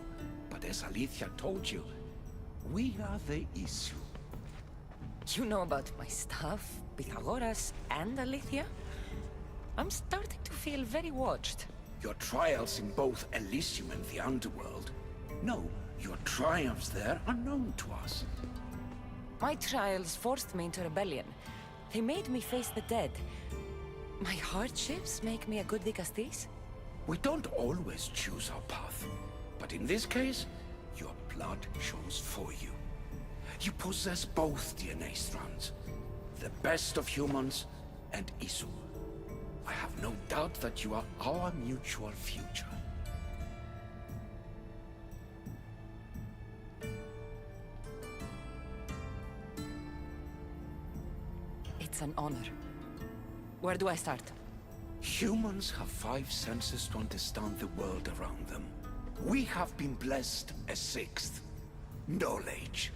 But as Alethea told you, we are the issue. You know about my stuff, Pythagoras and Alethea? I'm starting to feel very watched. Your trials in both Elysium and the Underworld. No, your triumphs there are known to us. My trials forced me into rebellion. They made me face the dead. My hardships make me a good dicastis? We don't always choose our path. But in this case, your blood shows for you. You possess both DNA strands. The best of humans and Isu. I have no doubt that you are our mutual future. It's an honor. Where do I start? Humans have 5 senses to understand the world around them. We have been blessed a 6th. Knowledge.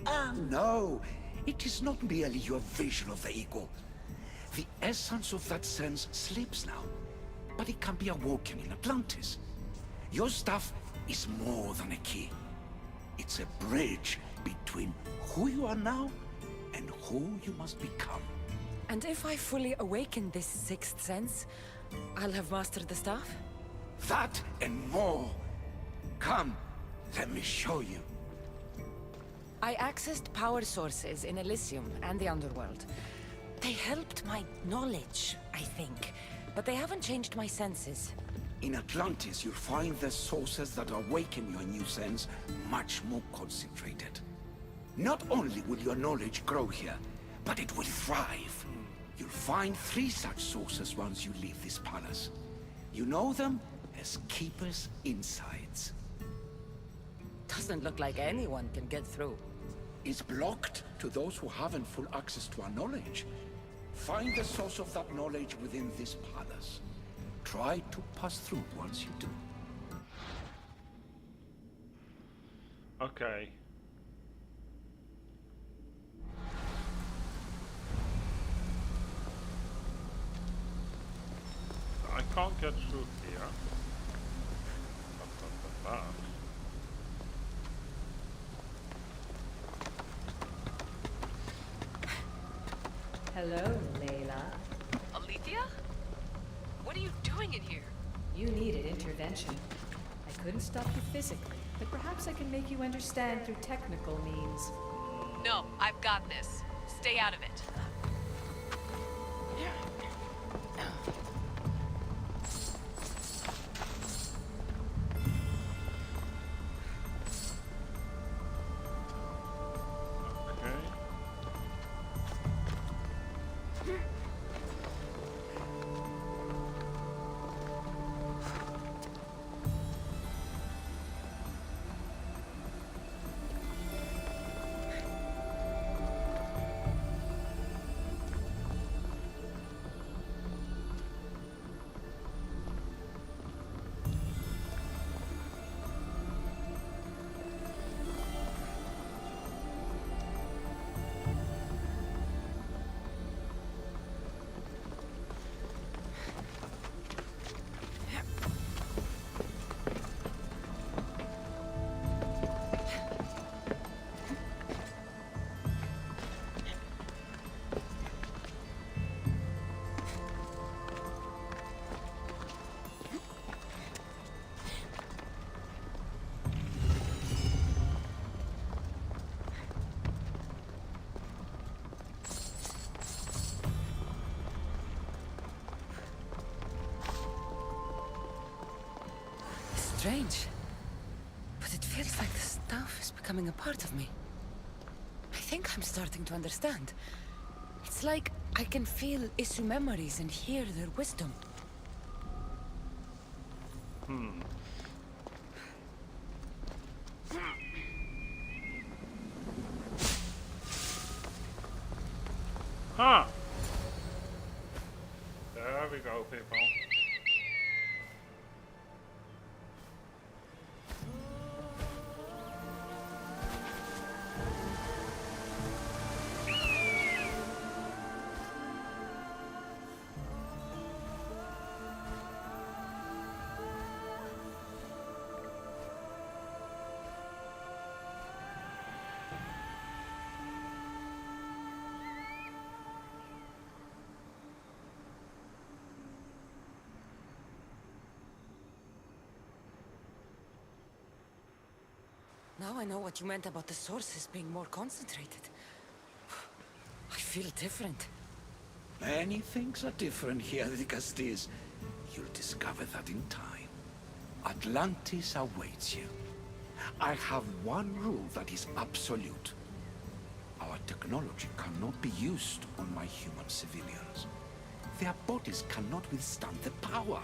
Ah, no. It is not merely your vision of the ego. The essence of that sense slips now. But it can be awoken in Atlantis. Your stuff is more than a key. It's a bridge between who you are now and who you must become. And if I fully awaken this 6th sense, I'll have mastered the staff? That and more. Come, let me show you. I accessed power sources in Elysium and the Underworld. They helped my knowledge, I think, but they haven't changed my senses. In Atlantis, you'll find the sources that awaken your new sense much more concentrated. Not only will your knowledge grow here, but it will thrive. You'll find 3 such sources once you leave this palace. You know them as Keeper's Insides. Doesn't look like anyone can get through. It's blocked to those who haven't full access to our knowledge. Find the source of that knowledge within this palace. Try to pass through once you do. Okay. I can't get through here. But. Hello, Layla. Alethea? What are you doing in here? You needed intervention. I couldn't stop you physically, but perhaps I can make you understand through technical means. No, I've got this. Stay out of it. Strange. But it feels like the stuff is becoming a part of me. I think I'm starting to understand. It's like I can feel Isu memories and hear their wisdom. Huh. There we go, people. Now I know what you meant about the sources being more concentrated. I feel different. Many things are different here, the Castis. You'll discover that in time. Atlantis awaits you. I have one rule that is absolute. Our technology cannot be used on my human civilians. Their bodies cannot withstand the power.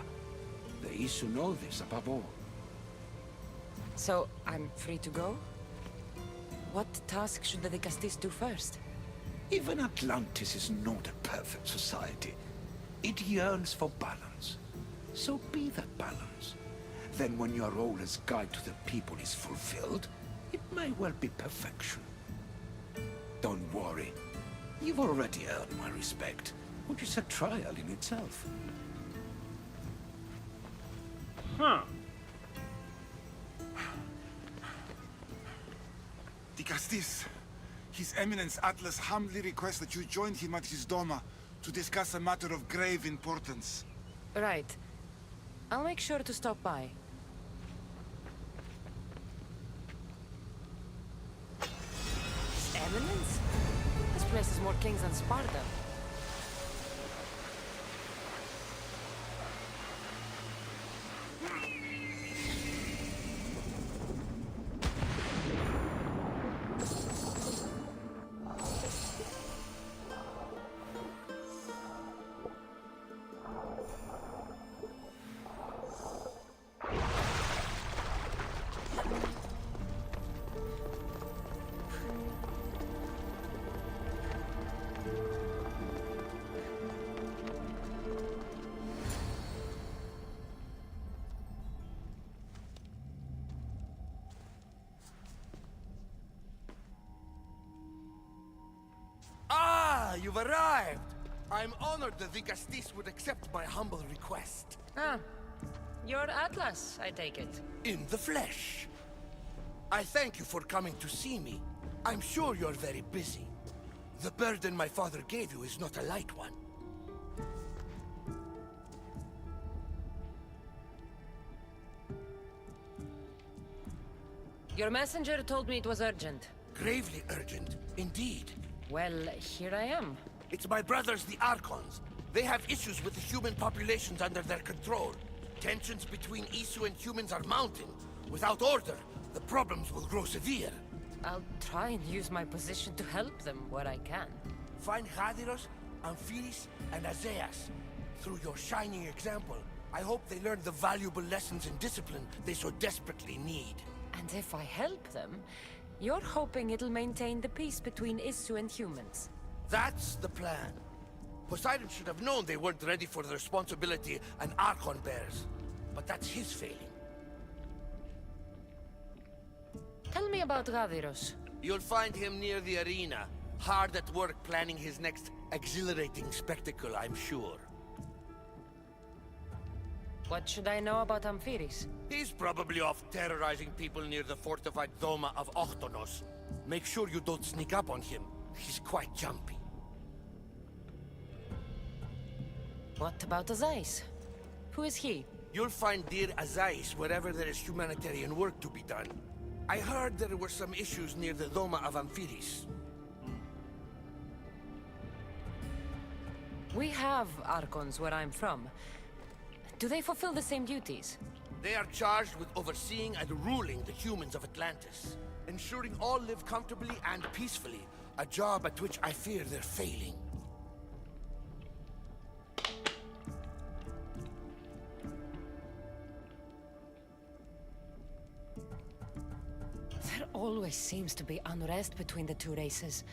The Isu know this above all. So, I'm free to go? What task should the Castis do first? Even Atlantis is not a perfect society. It yearns for balance. So be that balance. Then when your role as guide to the people is fulfilled, it may well be perfection. Don't worry. You've already earned my respect, which is a trial in itself. Huh. The Castis. His Eminence Atlas humbly requests that you join him at his Doma to discuss a matter of grave importance. Right. I'll make sure to stop by. His Eminence? This place has more kings than Sparta. You've arrived! I'm honored that the Castis would accept my humble request. Ah, you're Atlas, I take it. In the flesh. I thank you for coming to see me. I'm sure you're very busy. The burden my father gave you is not a light one. Your messenger told me it was urgent. Gravely urgent, indeed. Well, here I am. It's my brothers, the Archons. They have issues with the human populations under their control. Tensions between Isu and humans are mounting. Without order, the problems will grow severe. I'll try and use my position to help them where I can. Find Hadiros, Amphiris, and Azeas. Through your shining example, I hope they learn the valuable lessons in discipline they so desperately need. And if I help them, you're hoping it'll maintain the peace between Isu and humans. That's the plan. Poseidon should have known they weren't ready for the responsibility an Archon bears. But that's his failing. Tell me about Gaviros. You'll find him near the arena, hard at work planning his next exhilarating spectacle, I'm sure. What should I know about Amphiris? He's probably off terrorizing people near the fortified Doma of Ochtonos. Make sure you don't sneak up on him. He's quite jumpy. What about Azais? Who is he? You'll find dear Azais wherever there is humanitarian work to be done. I heard there were some issues near the Doma of Amphiris. We have Archons where I'm from. Do they fulfill the same duties? They are charged with overseeing and ruling the humans of Atlantis. Ensuring all live comfortably and peacefully. A job at which I fear they're failing. There always seems to be unrest between the two races.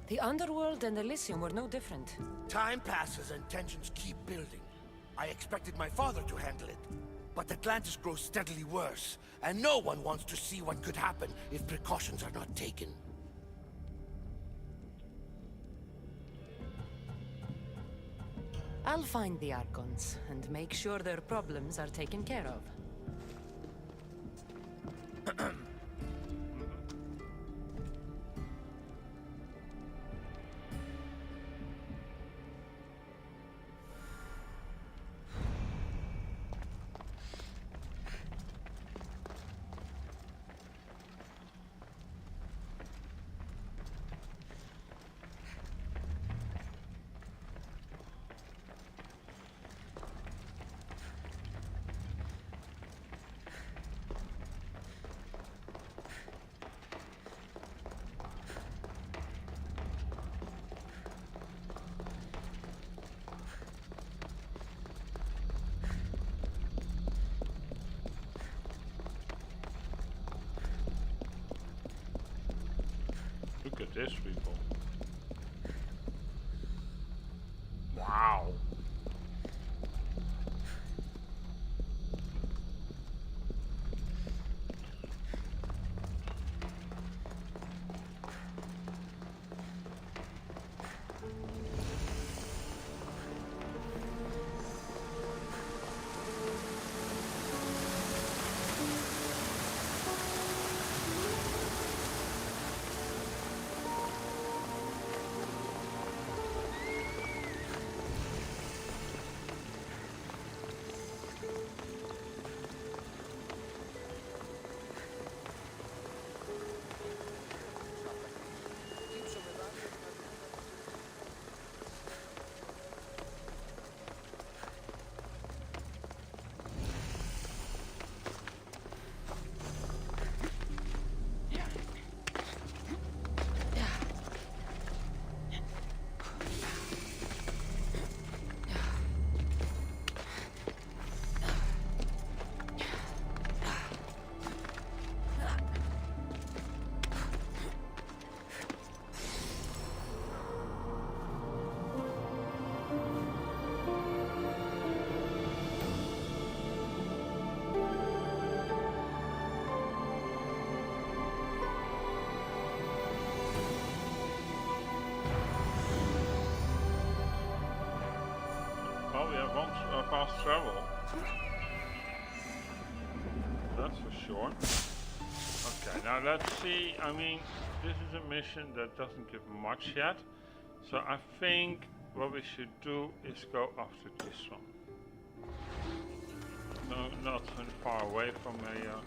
The Underworld and Elysium were no different. Time passes and tensions keep building. I expected my father to handle it. But Atlantis grows steadily worse, and no one wants to see what could happen if precautions are not taken. I'll find the Archons, and make sure their problems are taken care of. with these people. Wow. Oh, we have fast travel. That's for sure. Okay, now let's see. I mean, this is a mission that doesn't give much yet. So I think what we should do is go after this one. No, not so far away from a...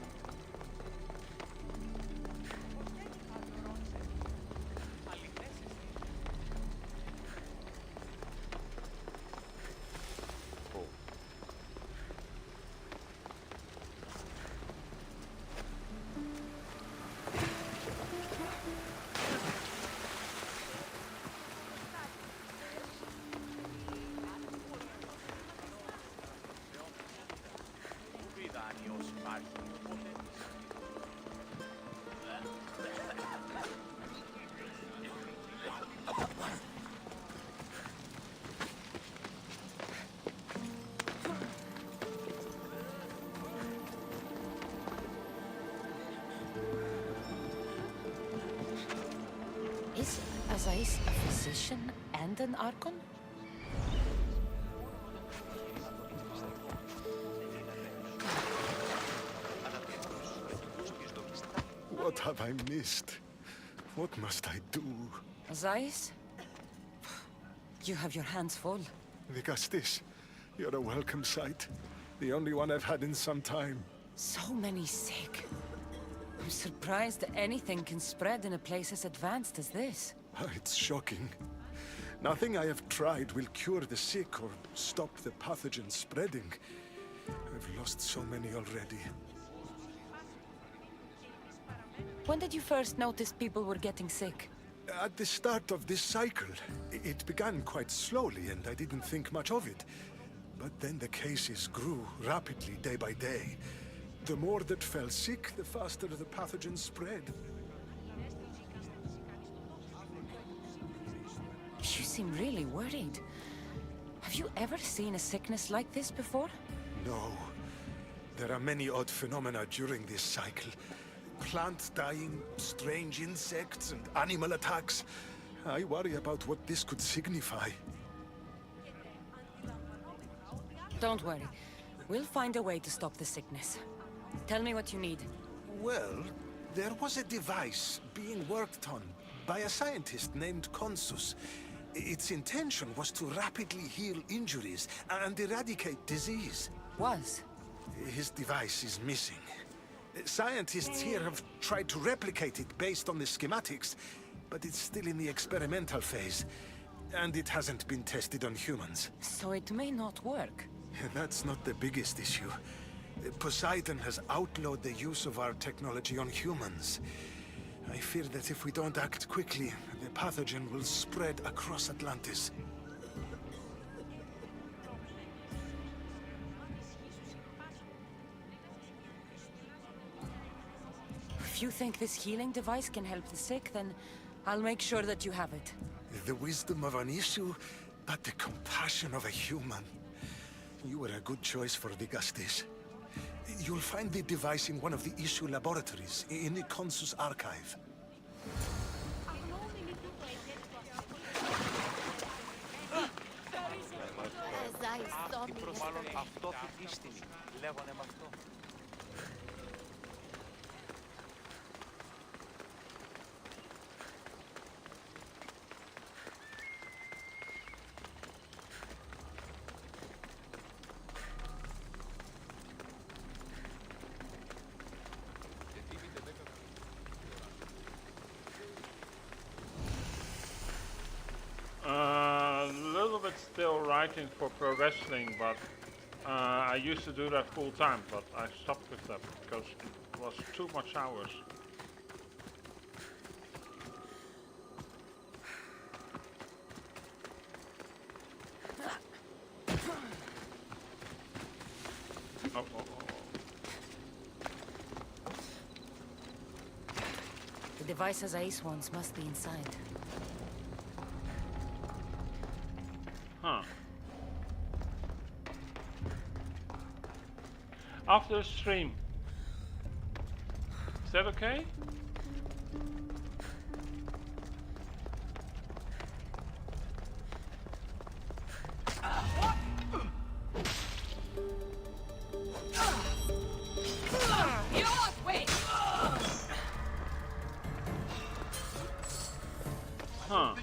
Is Azais a physician and an Archon? What have I missed? What must I do? Azais? You have your hands full. Vigastis, you're a welcome sight. The only one I've had in some time. So many sick. I'm surprised that anything can spread in a place as advanced as this. It's shocking. Nothing I have tried will cure the sick or stop the pathogen spreading. I've lost so many already. When did you first notice people were getting sick? At the start of this cycle. It began quite slowly and I didn't think much of it. But then the cases grew rapidly day by day. The more that fell sick, the faster the pathogen spread. You seem really worried. Have you ever seen a sickness like this before? No. There are many odd phenomena during this cycle. Plants dying, strange insects, and animal attacks. I worry about what this could signify. Don't worry. We'll find a way to stop the sickness. Tell me what you need. Well, there was a device being worked on by a scientist named Consus. Its intention was to rapidly heal injuries and eradicate disease. Was? His device is missing. Scientists here have tried to replicate it based on the schematics, but it's still in the experimental phase. And it hasn't been tested on humans. So it may not work. That's not the biggest issue. Poseidon has outlawed the use of our technology on humans. I fear that if we don't act quickly, the pathogen will spread across Atlantis. If you think this healing device can help the sick, then I'll make sure that you have it. The wisdom of an issue, but the compassion of a human. You were a good choice for the Gustis. You'll find the device in one of the issue laboratories, in the Consus archive. A little bit still writing for pro wrestling, but I used to do that full time, but I stopped with that because it was too much hours. The devices Ace wants must be inside. Huh. After the stream. Is that okay? Huh.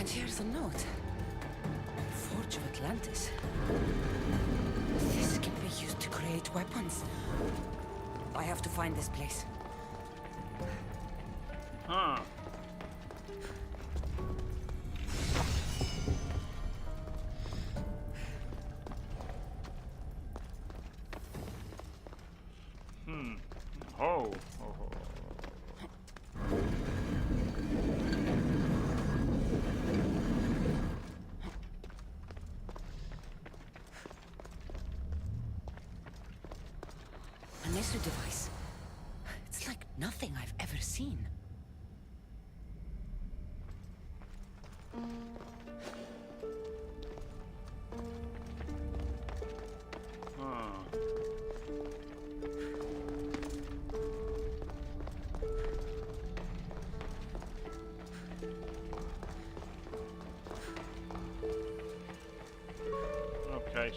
Here's a note. Forge of Atlantis. This can be used to create weapons. I have to find this place. Huh. Oh. A laser device. It's like nothing I've ever seen.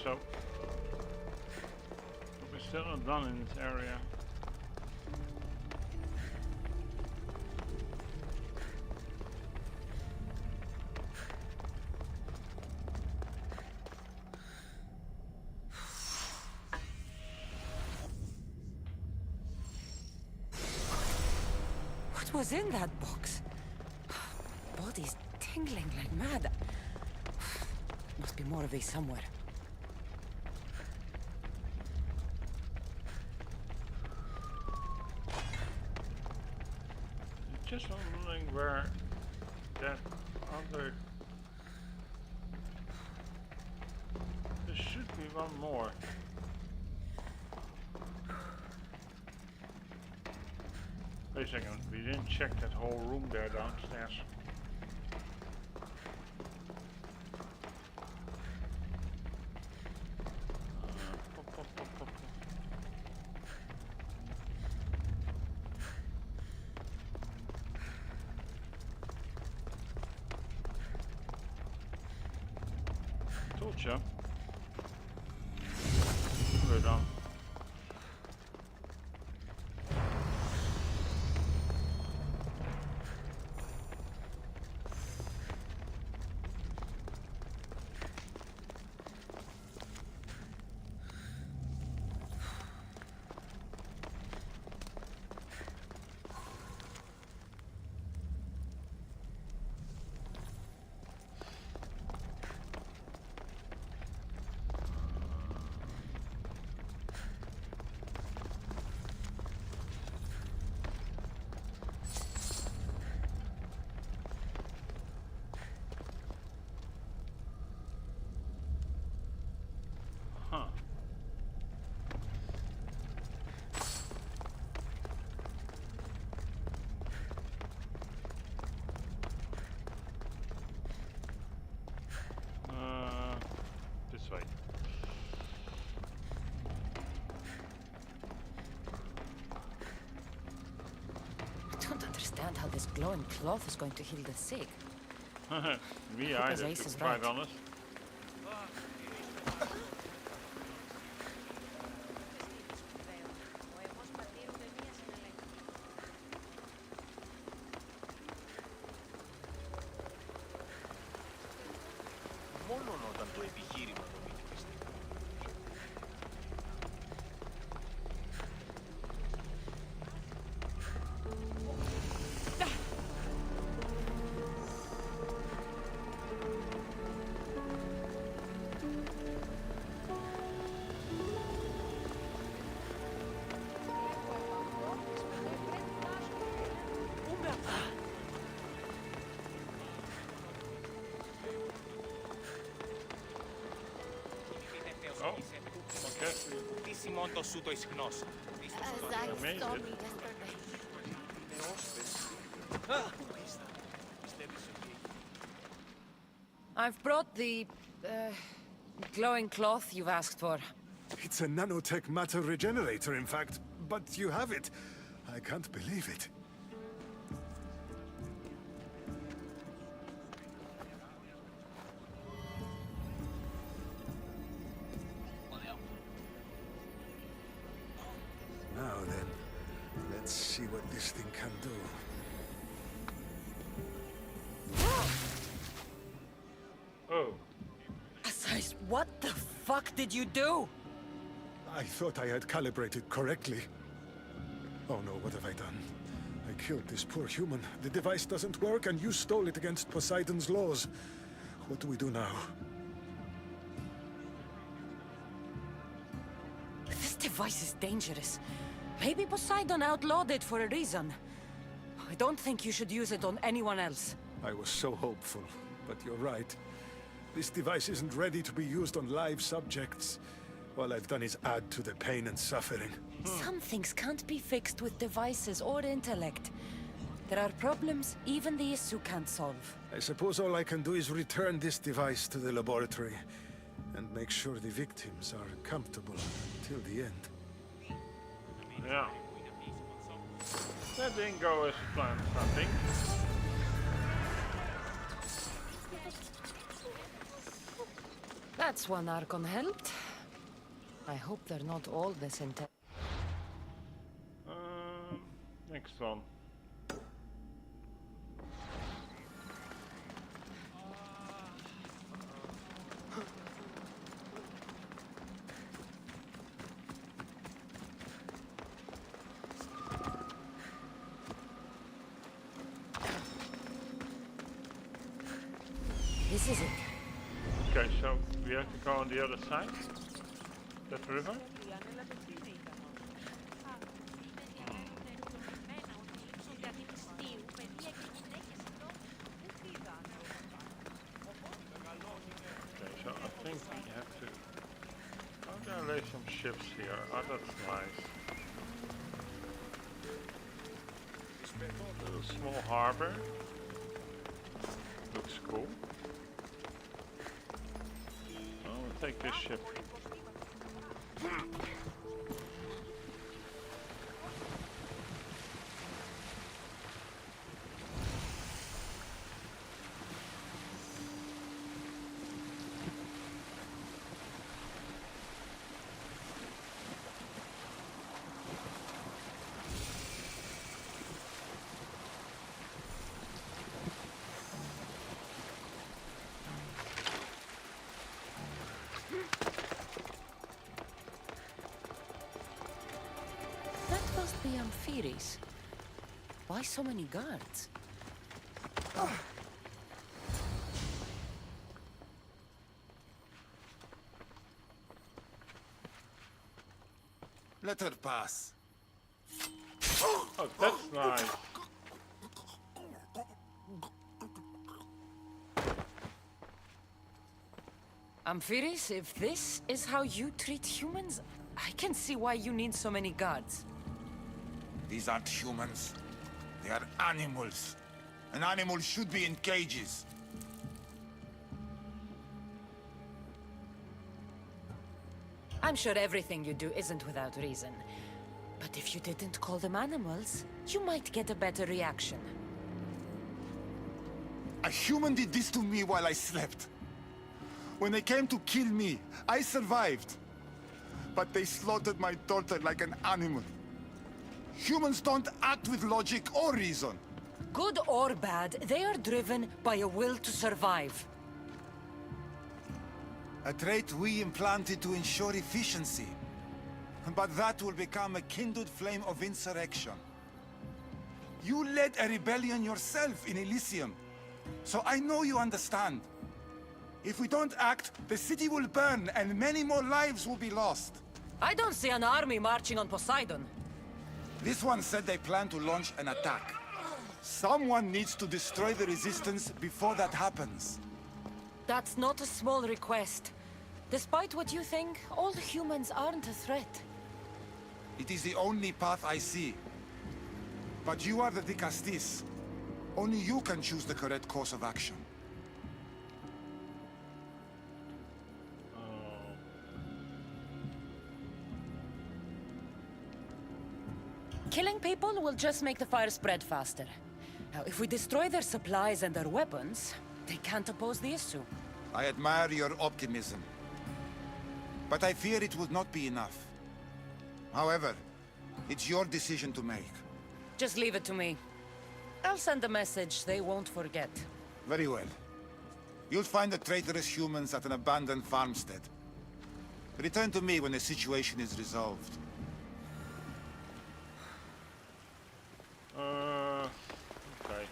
so we're still not done in this area. What was in that box? Body's tingling like mad. Must be more of these somewhere. Just wondering where that other... There should be one more. Wait a second, we didn't check that whole room there downstairs. Told ya. We're done. This way. I don't understand how this glowing cloth is going to heal the sick. Me either, to be quite honest. As I saw me yesterday. I've brought the glowing cloth you've asked for. It's a nanotech matter regenerator, in fact. But you have it. I can't believe it. Now then, let's see what this thing can do. Oh. Asais, what the fuck did you do? I thought I had calibrated correctly. Oh no, what have I done? I killed this poor human. The device doesn't work, and you stole it against Poseidon's laws. What do we do now? This device is dangerous. Maybe Poseidon outlawed it for a reason. I don't think you should use it on anyone else. I was so hopeful, but you're right. This device isn't ready to be used on live subjects. All I've done is add to the pain and suffering. Some things can't be fixed with devices or intellect. There are problems even the Isu can't solve. I suppose all I can do is return this device to the laboratory and make sure the victims are comfortable till the end. Yeah. That didn't go as planned, I think. That's one Archon helped. I hope they're not all this intent. Next one. This is it. Okay, so we have to go on the other side. That river? Okay, so I think we have to... Oh, there are some ships here. Oh, that's nice. A little small harbor. Looks cool. Oh, we'll take this ship. Must be Amphiris. Why so many guards? Let her pass. Oh, that's nice. Amphiris, if this is how you treat humans, I can see why you need so many guards. These aren't humans. They are animals. An animal should be in cages. I'm sure everything you do isn't without reason. But if you didn't call them animals, you might get a better reaction. A human did this to me while I slept. When they came to kill me, I survived. But they slaughtered my daughter like an animal. Humans don't act with logic or reason. Good or bad, they are driven by a will to survive. A trait we implanted to ensure efficiency. But that will become a kindled flame of insurrection. You led a rebellion yourself in Elysium, so I know you understand. If we don't act, the city will burn and many more lives will be lost. I don't see an army marching on Poseidon. This one said they plan to launch an attack. Someone needs to destroy the resistance before that happens. That's not a small request. Despite what you think, all humans aren't a threat. It is the only path I see. But you are the Dicastis. Only you can choose the correct course of action. Killing people will just make the fire spread faster. Now, if we destroy their supplies and their weapons, they can't oppose the issue. I admire your optimism. But I fear it will not be enough. However, it's your decision to make. Just leave it to me. I'll send a message they won't forget. Very well. You'll find the traitorous humans at an abandoned farmstead. Return to me when the situation is resolved. Okay.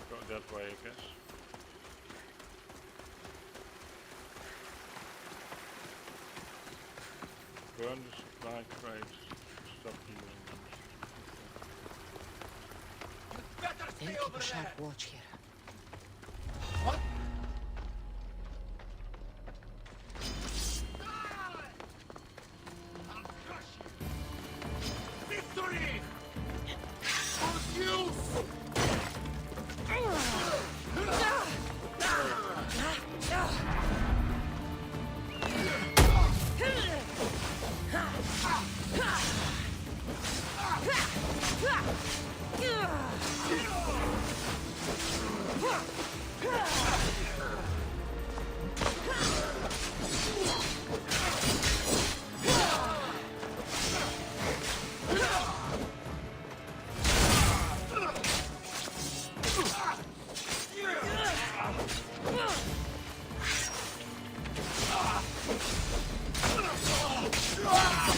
Go that way, I guess. Burn the supply crates. Stop healing them. They'll keep a sharp watch here. What? Victory! For you!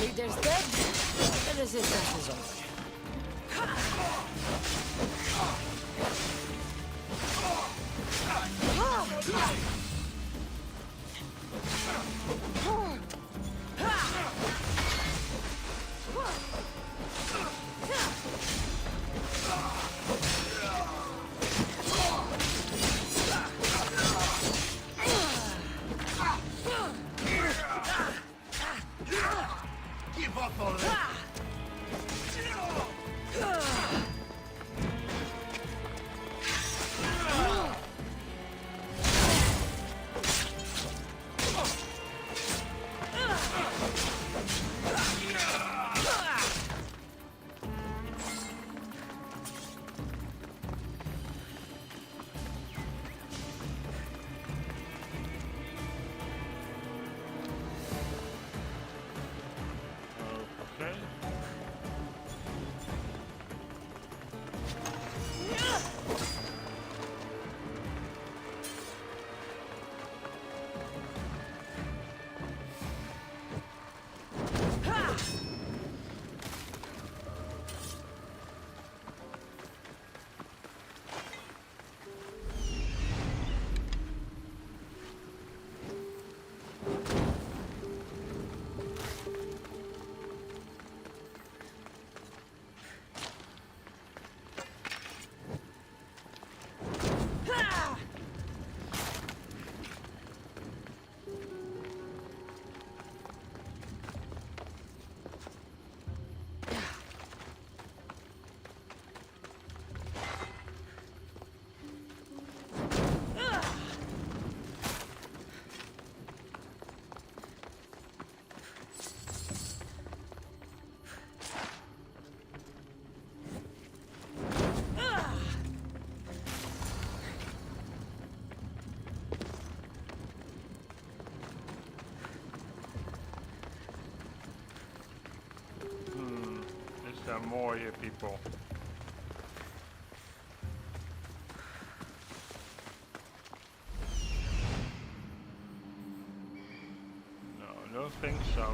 Leader's dead. The resistance is over. Give up already! Okay. Is there more here, people? No, I don't think so.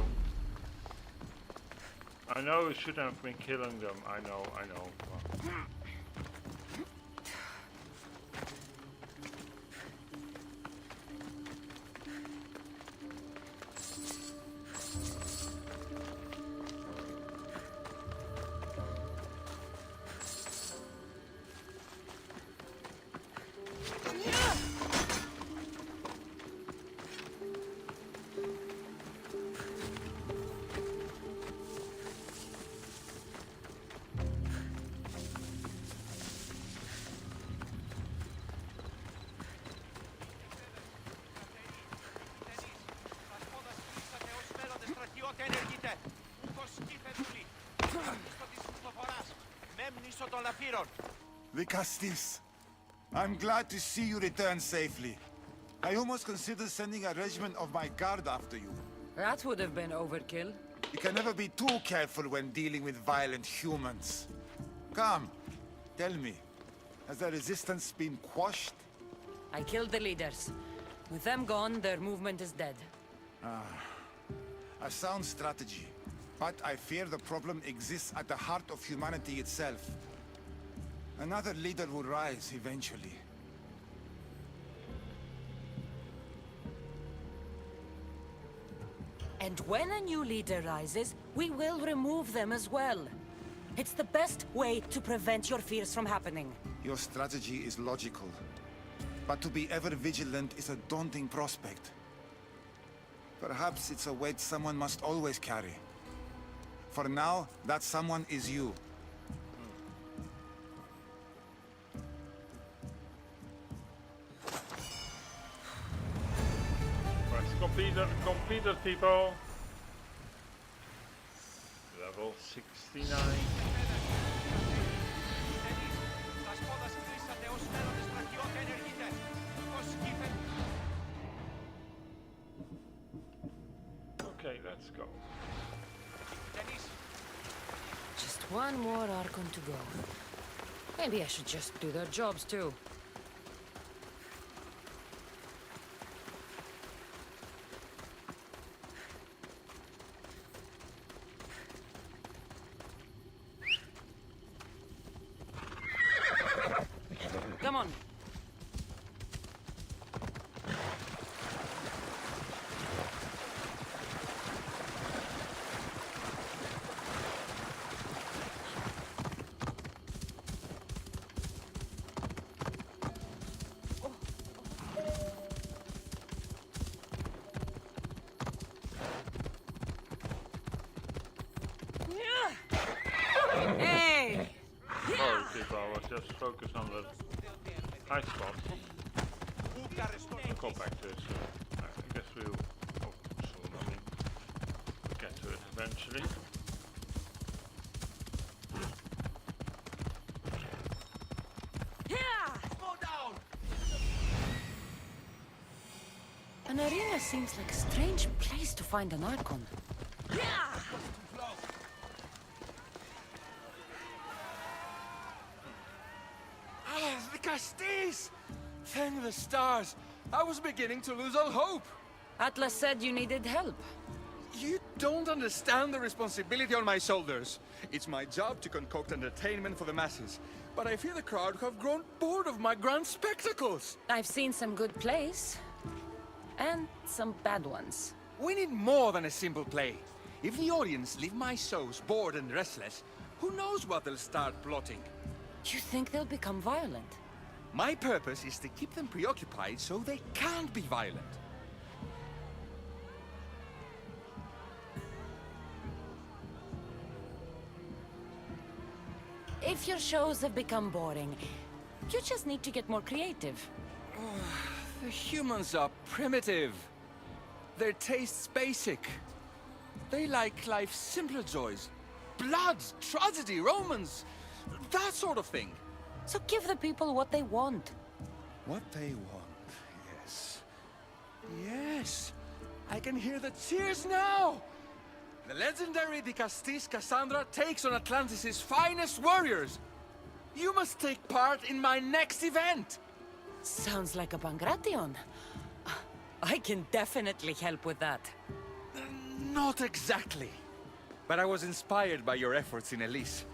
I know we shouldn't have been killing them. I know. Well. Vicastis, I'm glad to see you return safely. I almost considered sending a regiment of my guard after you. That would have been overkill. You can never be too careful when dealing with violent humans. Come, tell me, has the resistance been quashed? I killed the leaders. With them gone, their movement is dead. A sound strategy. But I fear the problem exists at the heart of humanity itself. Another leader will rise eventually. And when a new leader rises, we will remove them as well. It's the best way to prevent your fears from happening. Your strategy is logical. But to be ever vigilant is a daunting prospect. Perhaps it's a weight someone must always carry. For now, that someone is you. Completed, people. Level 69. Let's go. Just one more Archon to go. Maybe I should just do their jobs too. Come on. Hey! Sorry people, I was just focused on the high spot. I'll go back to it soon. I guess we'll soon, I mean, we'll get to it eventually. An arena seems like a strange place to find an Archon. The Castis! Thank the stars! I was beginning to lose all hope! Atlas said you needed help. You don't understand the responsibility on my shoulders. It's my job to concoct entertainment for the masses. But I fear the crowd have grown bored of my grand spectacles. I've seen some good plays. And some bad ones. We need more than a simple play. If the audience leave my shows bored and restless, who knows what they'll start plotting? You think they'll become violent? My purpose is to keep them preoccupied so they can't be violent. If your shows have become boring, you just need to get more creative. The humans are primitive. Their tastes basic. They like life's simpler joys. Blood, tragedy, romance, that sort of thing. So give the people what they want. What they want, yes. Yes, I can hear the cheers now! The legendary De Castis Cassandra takes on Atlantis' finest warriors! You must take part in my next event! Sounds like a Pangration. I can definitely help with that. Not exactly. But I was inspired by your efforts in Elise.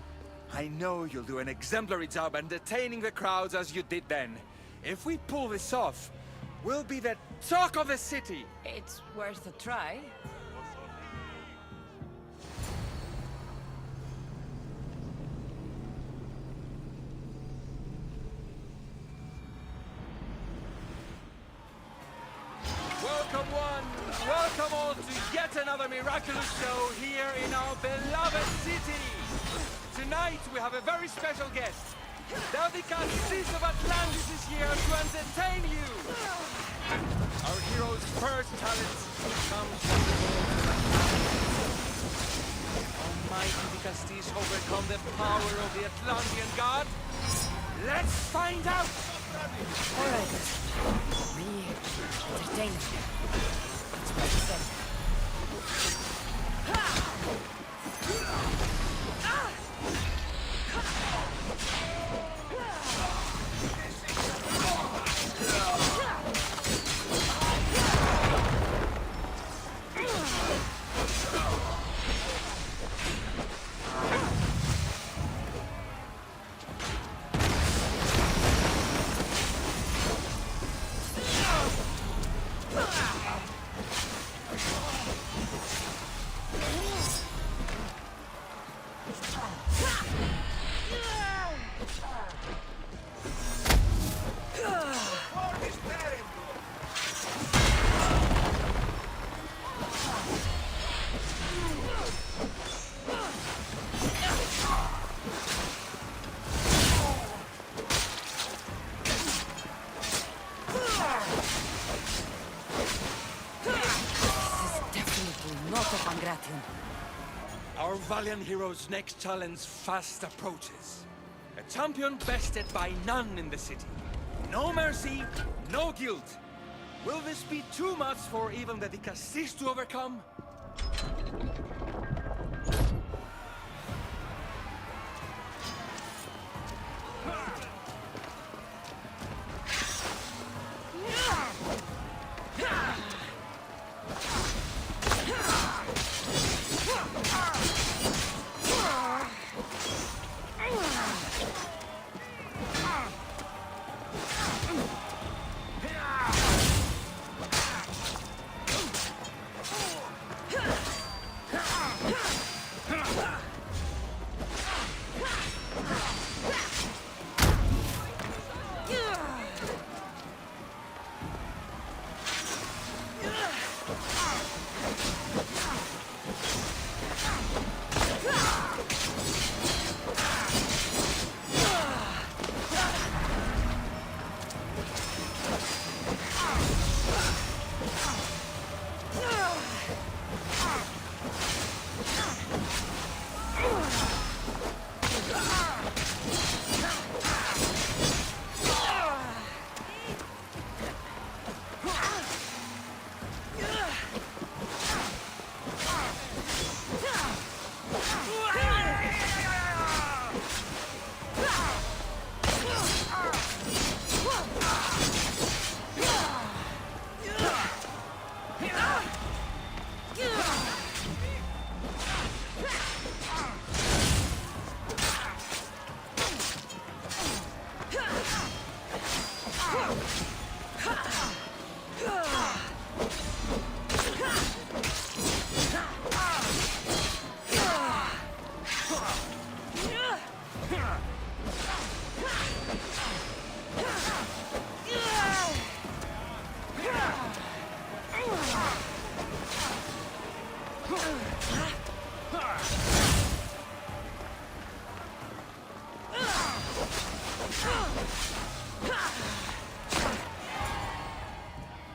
I know you'll do an exemplary job entertaining the crowds as you did then. If we pull this off, we'll be the talk of the city! It's worth a try. Welcome one, welcome all to yet another miraculous show here in our beloved city! Tonight we have a very special guest. The Castis of Atlantis is here to entertain you! Our hero's first talent comes from the Almighty the Castis overcome the power of the Atlantean god? Let's find out! Alright. Be entertaining. That's what I said. Our valiant hero's next challenge fast approaches. A champion bested by none in the city. No mercy, no guilt. Will this be too much for even the De Castis to overcome?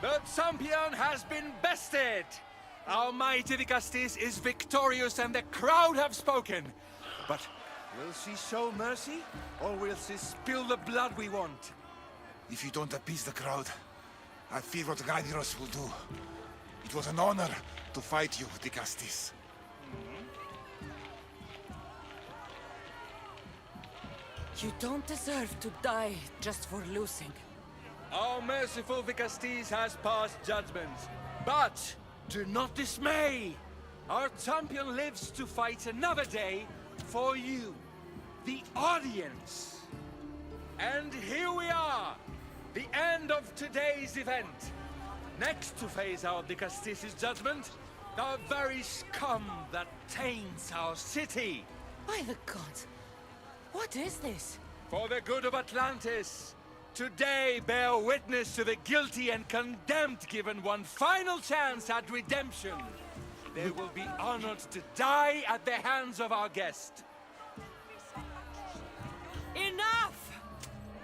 The champion has been bested! Our mighty Vicastis is victorious and the crowd have spoken. But will she show mercy? Or will she spill the blood we want? If you don't appease the crowd, I fear what Gaidiros will do. It was an honor to fight you, Vicastis. You don't deserve to die just for losing. Our merciful Vicastis has passed judgment. But do not dismay! Our champion lives to fight another day for you, the audience. And here we are, the end of today's event. Next to face our Vicastis' judgment, the very scum that taints our city. By the gods, what is this? For the good of Atlantis, today bear witness to the guilty and condemned given one final chance at redemption. They will be honored to die at the hands of our guest. Enough!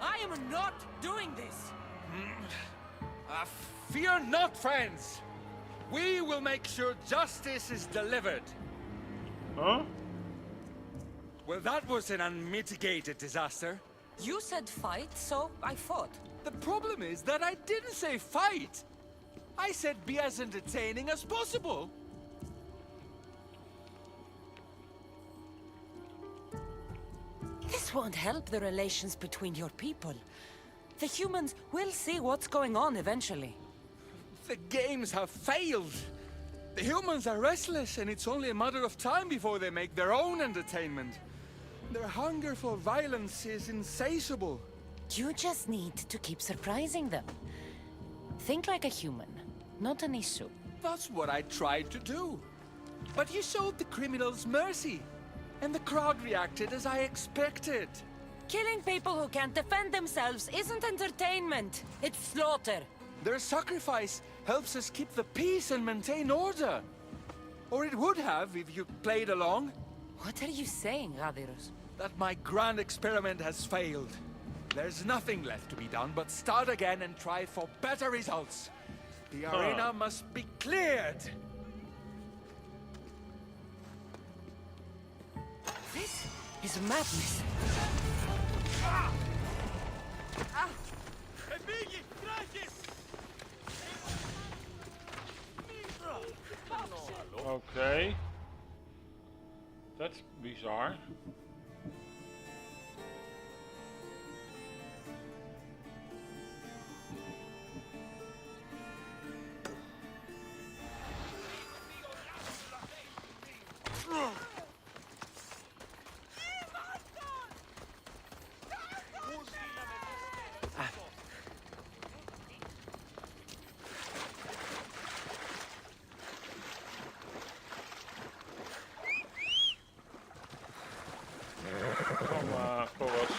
I am not doing this! Fear not, friends. We will make sure justice is delivered. Huh? Well, that was an unmitigated disaster. You said fight, so I fought. The problem is that I didn't say fight. I said be as entertaining as possible. This won't help the relations between your people. The humans will see what's going on eventually. The games have failed. The humans are restless, and it's only a matter of time before they make their own entertainment. Their hunger for violence is insatiable. You just need to keep surprising them. Think like a human, not an issue. That's what I tried to do. But you showed the criminals mercy, and the crowd reacted as I expected. Killing people who can't defend themselves isn't entertainment. It's slaughter. Their sacrifice helps us keep the peace and maintain order. Or it would have if you played along. What are you saying, Gadiros? That my grand experiment has failed. There's nothing left to be done but start again and try for better results. The arena must be cleared. This is madness. Okay. That's bizarre. Kom, Boris.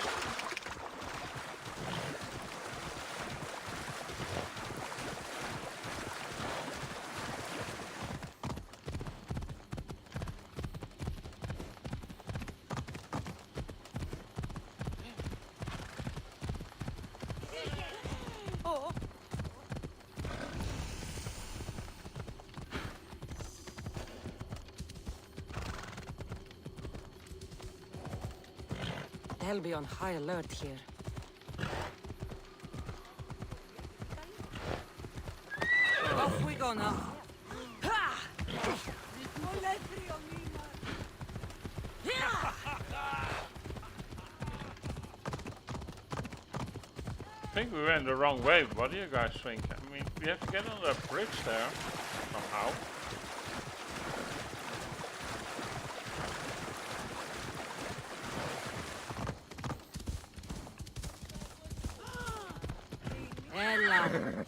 They'll be on high alert here. Off we go now. I think we went the wrong way. What do you guys think? I mean, we have to get on the bridge there somehow. Ella.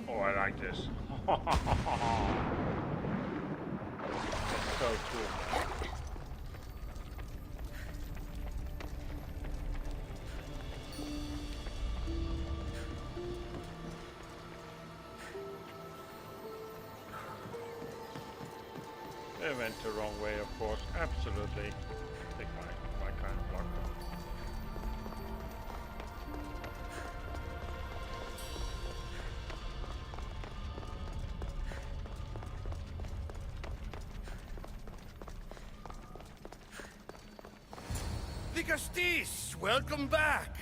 Oh, I like this. That's so cool. They went the wrong way, of course. Absolutely. I think my kind of blocked them. Vigastis, welcome back.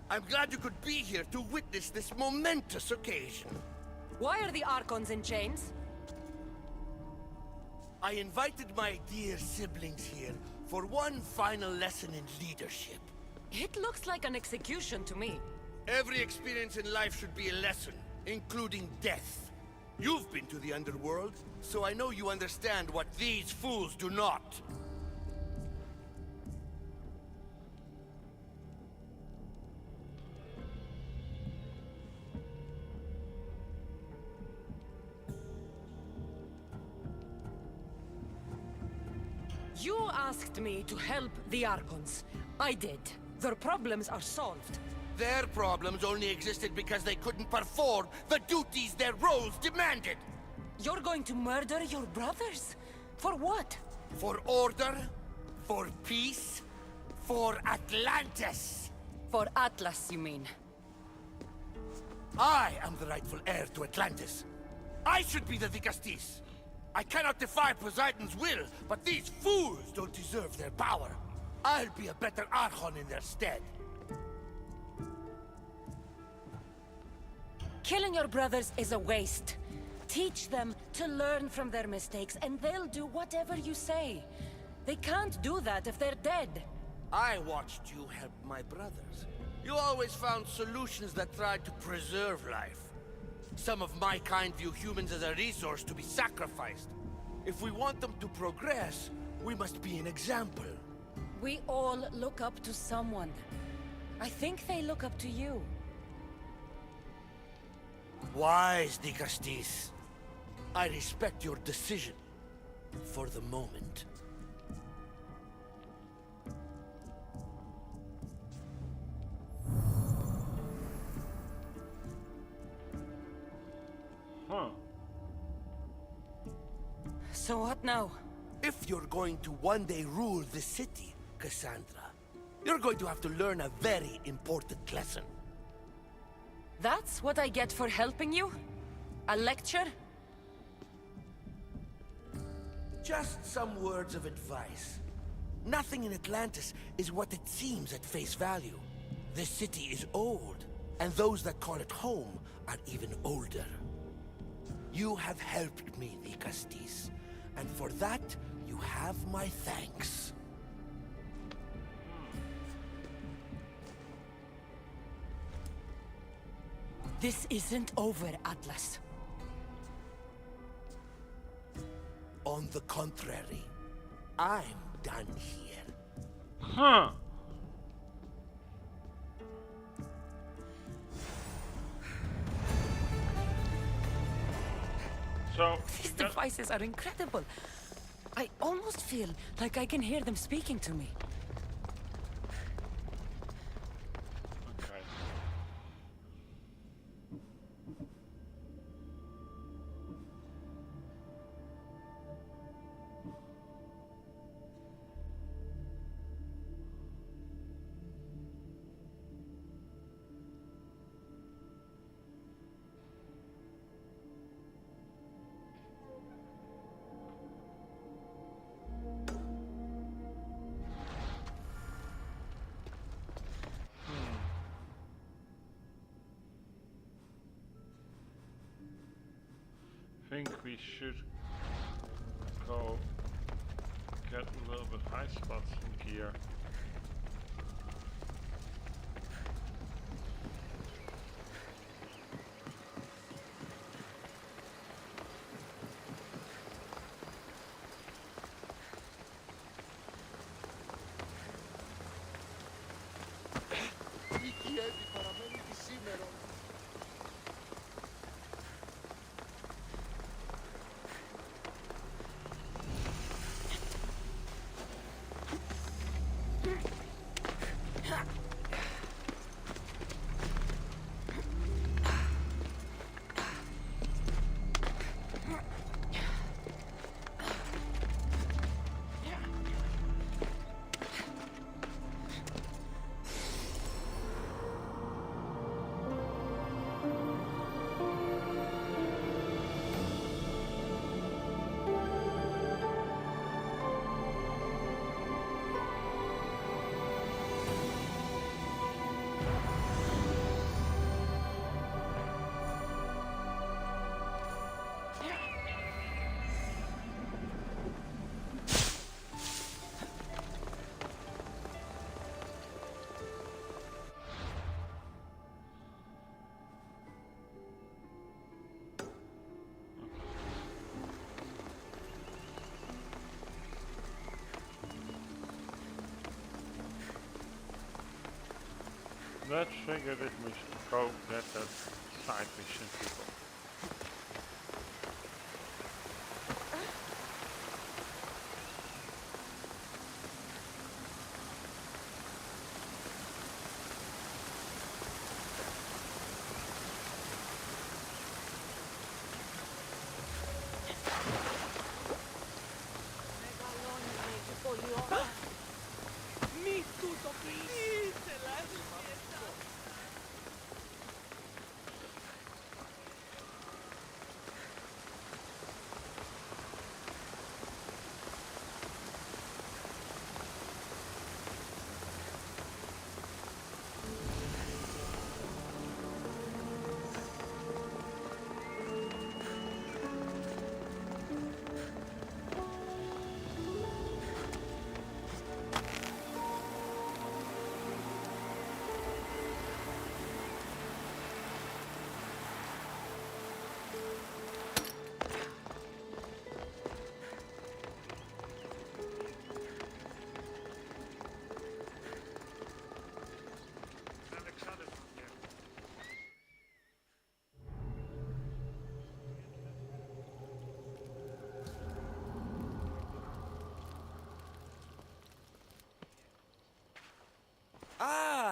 I'm glad you could be here to witness this momentous occasion. Why are the Archons in chains? I invited my dear siblings here for one final lesson in leadership. It looks like an execution to me. Every experience in life should be a lesson, including death. You've been to the underworld, so I know you understand what these fools do not. You asked me to help the Archons. I did. Their problems are solved. Their problems only existed because they couldn't perform the duties their roles demanded. You're going to murder your brothers? For what? For order, for peace, for Atlantis. For Atlas, you mean? I am the rightful heir to Atlantis. I should be the Dicastis. I cannot defy Poseidon's will, but these fools don't deserve their power. I'll be a better Archon in their stead. Killing your brothers is a waste. Teach them to learn from their mistakes, and they'll do whatever you say. They can't do that if they're dead. I watched you help my brothers. You always found solutions that tried to preserve life. Some of my kind view humans as a resource to be sacrificed. If we want them to progress, we must be an example. We all look up to someone. I think they look up to you. Wise, Dicastis. I respect your decision. For the moment. Huh. So what now? If you're going to one day rule the city, Cassandra, you're going to have to learn a very important lesson. That's what I get for helping you? A lecture? Just some words of advice. Nothing in Atlantis is what it seems at face value. This city is old, and those that call it home are even older. You have helped me, Dicastis, and for that, you have my thanks. This isn't over, Atlas. On the contrary, I'm done here. Huh. So these devices are incredible. I almost feel like I can hear them speaking to me. Okay. I think we should go get a little bit high spots in gear. Let's figure that we should go get that side mission people.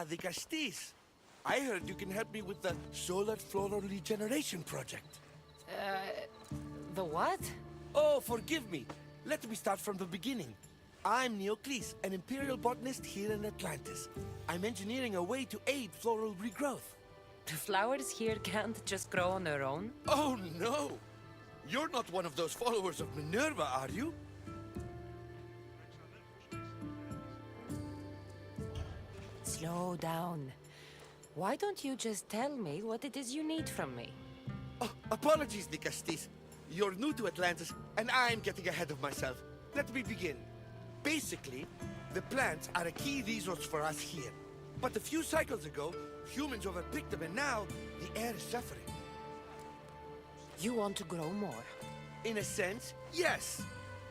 the Castis. I heard you can help me with the solar floral regeneration project. The what? Oh, forgive me. Let me start from the beginning. I'm Neocles, an imperial botanist here in Atlantis. I'm engineering a way to aid floral regrowth. The flowers here can't just grow on their own? Oh, no! You're not one of those followers of Minerva, are you? Slow down. Why don't you just tell me what it is you need from me? Oh, apologies, the Castis. You're new to Atlantis, and I'm getting ahead of myself. Let me begin. Basically, the plants are a key resource for us here. But a few cycles ago, humans overpicked them, and now the air is suffering. You want to grow more? In a sense, yes.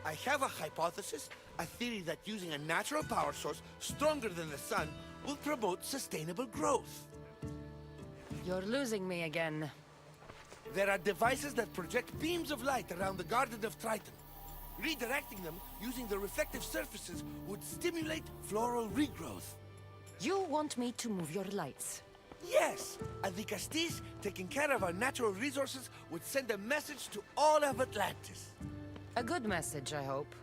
I have a hypothesis, a theory that using a natural power source stronger than the sun will promote sustainable growth. You're losing me again. There are devices that project beams of light around the Garden of Triton. Redirecting them using the reflective surfaces would stimulate floral regrowth. You want me to move your lights? Yes! And the Castis, taking care of our natural resources, would send a message to all of Atlantis. A good message, I hope.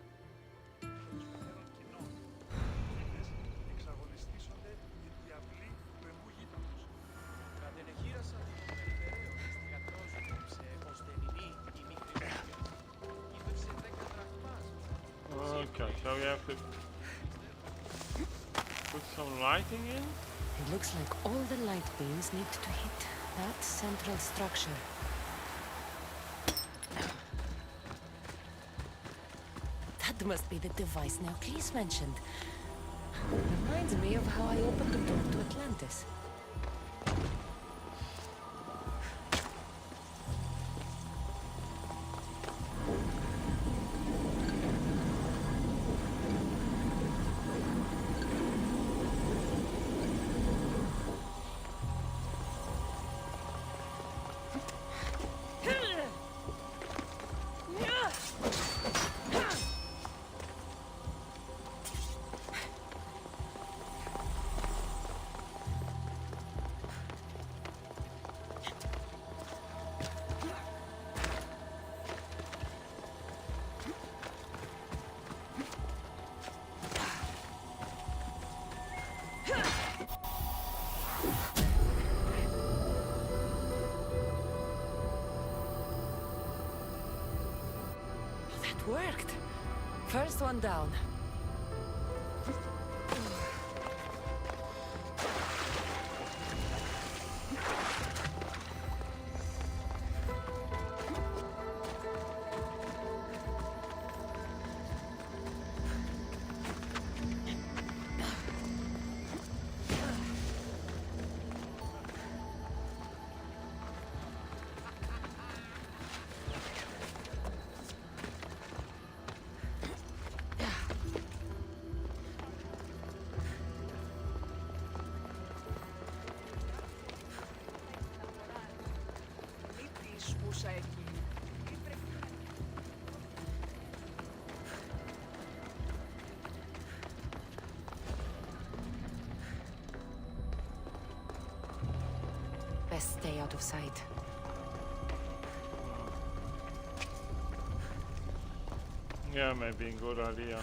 Okay, so we have to put some lighting in. It looks like all the light beams need to hit that central structure. That must be the device Neocles mentioned. Reminds me of how I opened the door to Atlantis. Worked. First one down. Best stay out of sight. Yeah, maybe a good idea.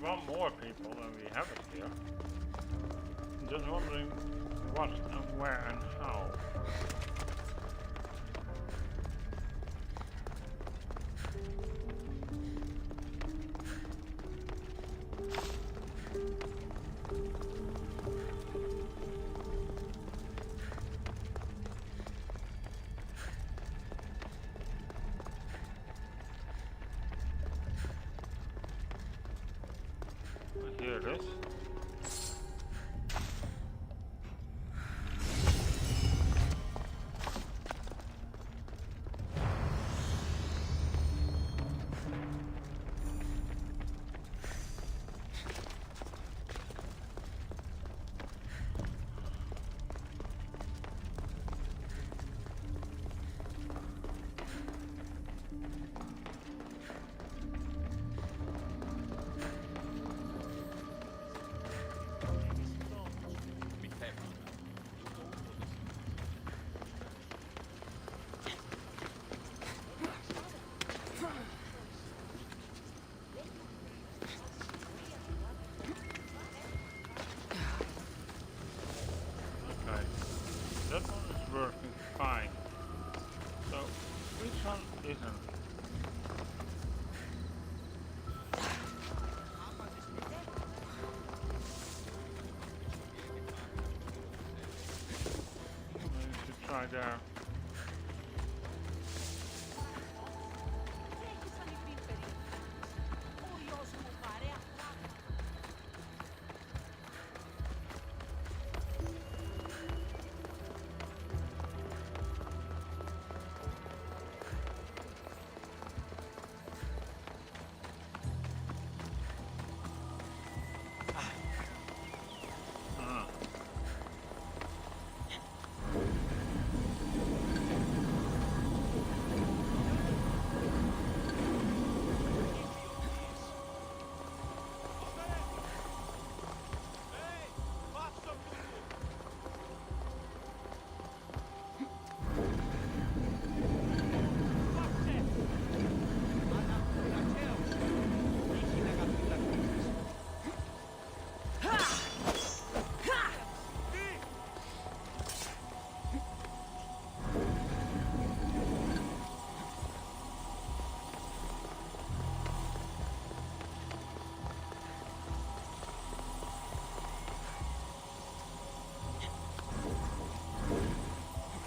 want more people than we have it here. I'm just wondering what and where and how. Here it is. That one is working fine. So, which one isn't? Maybe we should try there.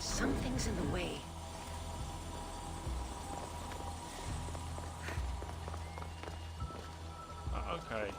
Something's in the way. Okay.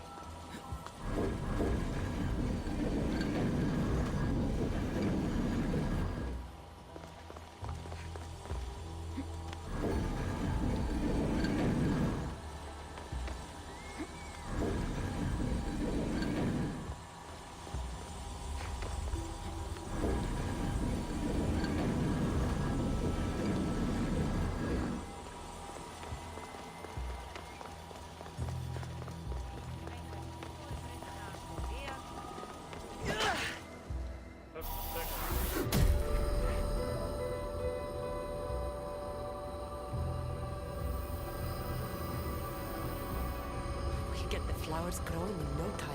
We get the flowers growing in no time.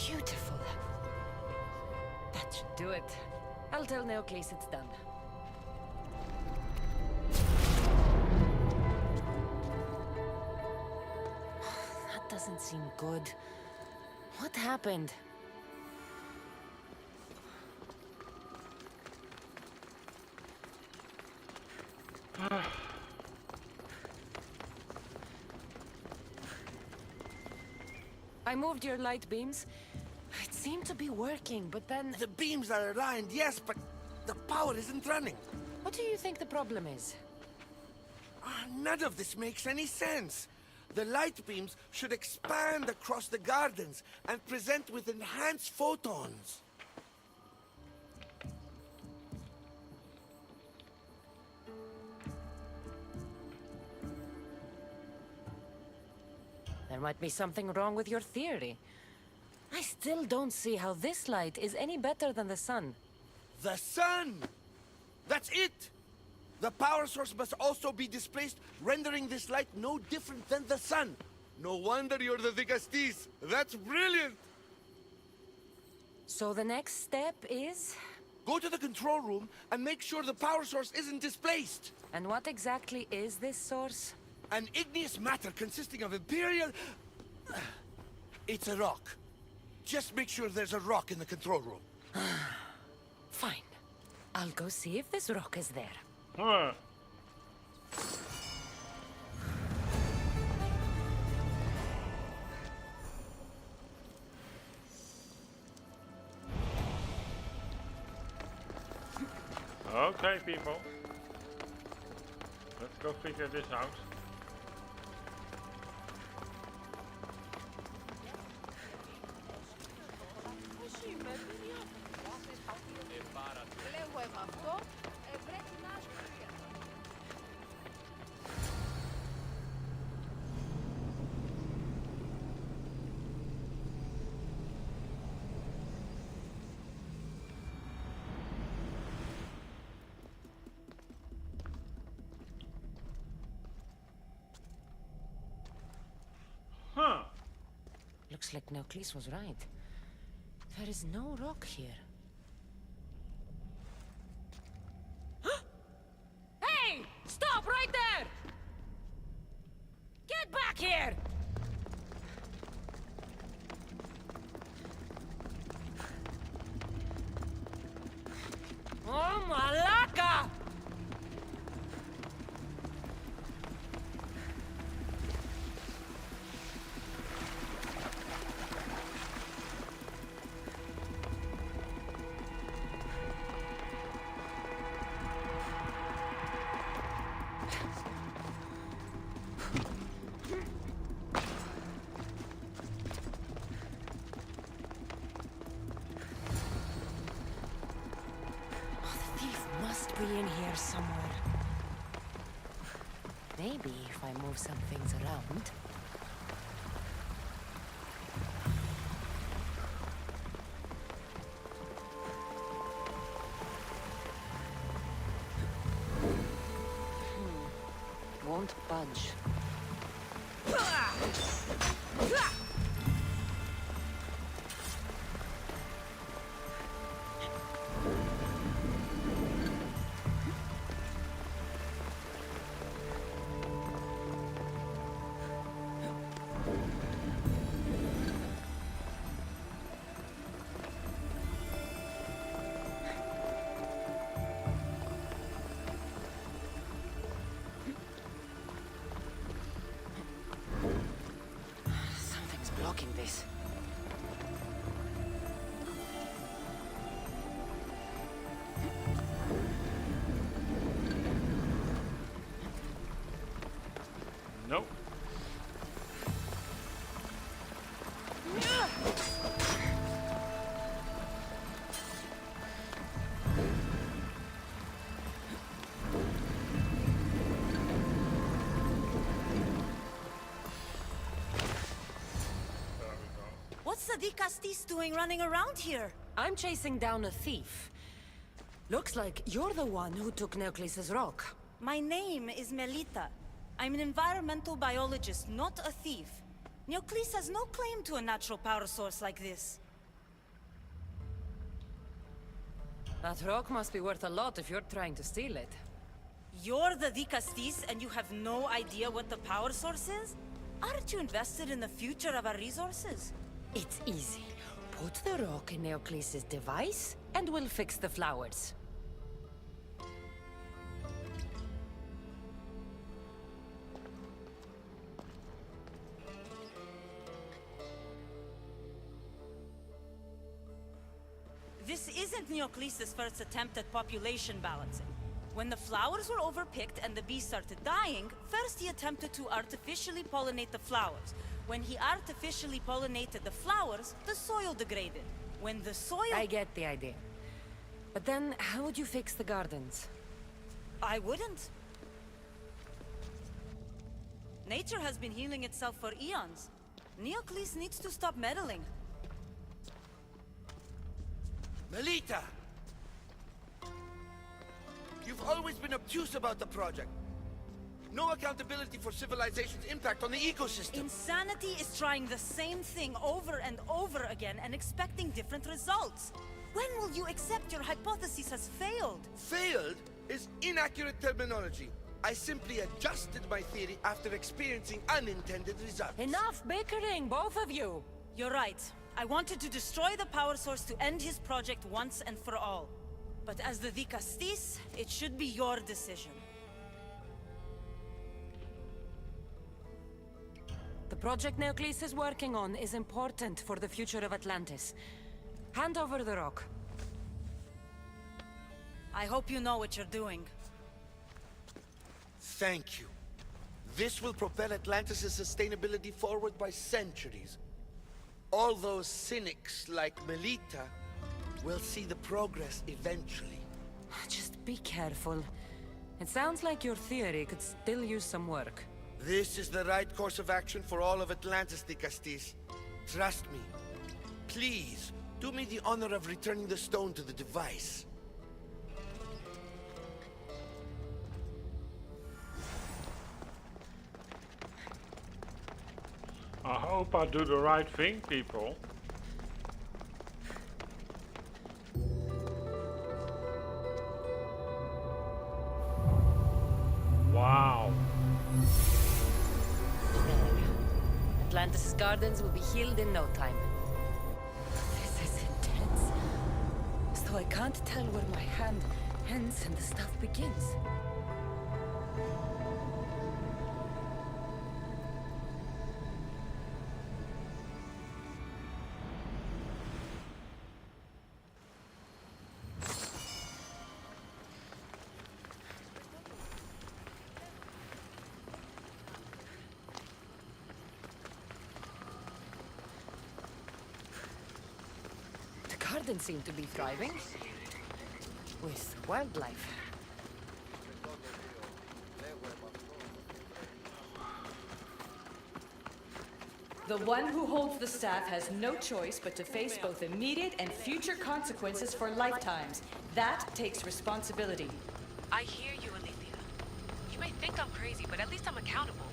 Beautiful. That should do it. I'll tell Neocles it's done. That doesn't seem good. What happened? I moved your light beams. It seemed to be working, but then... The beams are aligned, yes, but the power isn't running. What do you think the problem is? None of this makes any sense. The light beams should expand across the gardens and present with enhanced photons. There might be something wrong with your theory. I still don't see how this light is any better than the sun. The sun! That's it! The power source must also be displaced, rendering this light no different than the sun. No wonder you're the Vigastis. That's brilliant! So the next step is? Go to the control room and make sure the power source isn't displaced. And what exactly is this source? An igneous matter consisting of Imperial... It's a rock. Just make sure there's a rock in the control room. Fine. I'll go see if this rock is there. Huh. Okay, people. Let's go figure this out. Huh. Looks like Neocles was right. There is no rock here. Hey! Stop right there! Get back here! Oh, Malaka! Be in here somewhere. Maybe if I move some things around. Won't budge. Blocking this. Nope. What's the Dicastis doing running around here? I'm chasing down a thief. Looks like you're the one who took Neocles' rock. My name is Melita. I'm an environmental biologist, not a thief. Neocles has no claim to a natural power source like this. That rock must be worth a lot if you're trying to steal it. You're the Dicastis and you have no idea what the power source is? Aren't you invested in the future of our resources? It's easy. Put the rock in Neocles' device, and we'll fix the flowers. This isn't Neocles' first attempt at population balancing. When the flowers were overpicked and the bees started dying, first he attempted to artificially pollinate the flowers. When he artificially pollinated the flowers, the soil degraded. When the soil... I get the idea. But then, how would you fix the gardens? I wouldn't. Nature has been healing itself for eons. Neocles needs to stop meddling. Melita! You've always been obtuse about the project. No accountability for civilization's impact on the ecosystem. Insanity is trying the same thing over and over again and expecting different results. When will you accept your hypothesis has failed? Failed is inaccurate terminology. I simply adjusted my theory after experiencing unintended results. Enough bickering, both of you! You're right. I wanted to destroy the power source to end his project once and for all. But as the Dicastis, it should be your decision. The project Neocles is working on is important for the future of Atlantis. Hand over the rock. I hope you know what you're doing. Thank you. This will propel Atlantis' sustainability forward by centuries. All those cynics like Melita will see the progress eventually. Just be careful. It sounds like your theory could still use some work. This is the right course of action for all of Atlantis, Dicastis. Trust me. Please, do me the honor of returning the stone to the device. I hope I do the right thing, people. Wow. Atlantis' gardens will be healed in no time. This is intense. As though I can't tell where my hand ends and the stuff begins. Gardens seem to be thriving. With wildlife. The one who holds the staff has no choice but to face both immediate and future consequences for lifetimes. That takes responsibility. I hear you, Alethea. You may think I'm crazy, but at least I'm accountable.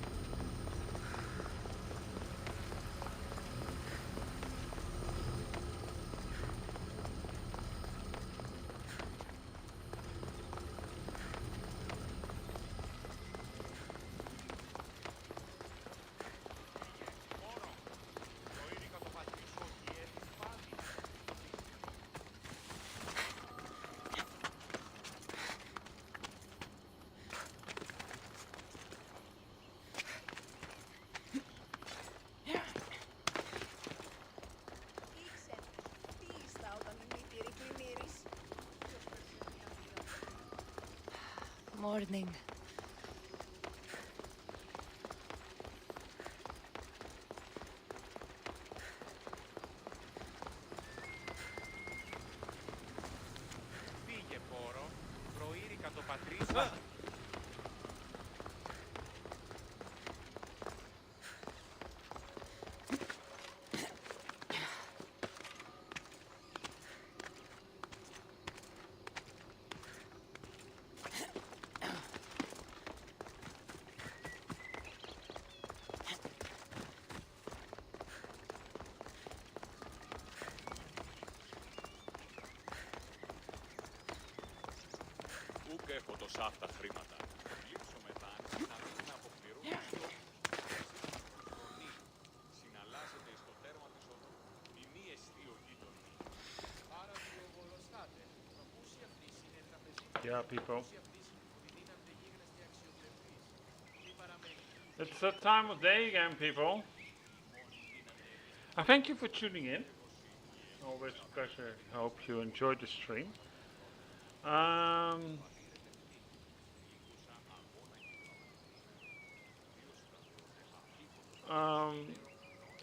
Morning. Φύγε, πόρο. Προείρικα το πατρίσμα. έχω τόσα αυτά χρήματα. Λείψω μετά να μην αποπληρώνω φωνή. Συναλλάσσεται στο τέρμα της οδού. Η μη εστί ο γείτονος. Άρα του οβολοστάτε. Προπούσια αυτή είναι τραπεζική. Yeah, people. It's that time of day again, people. I thank you for tuning in. Always a pleasure. I hope you enjoyed the stream.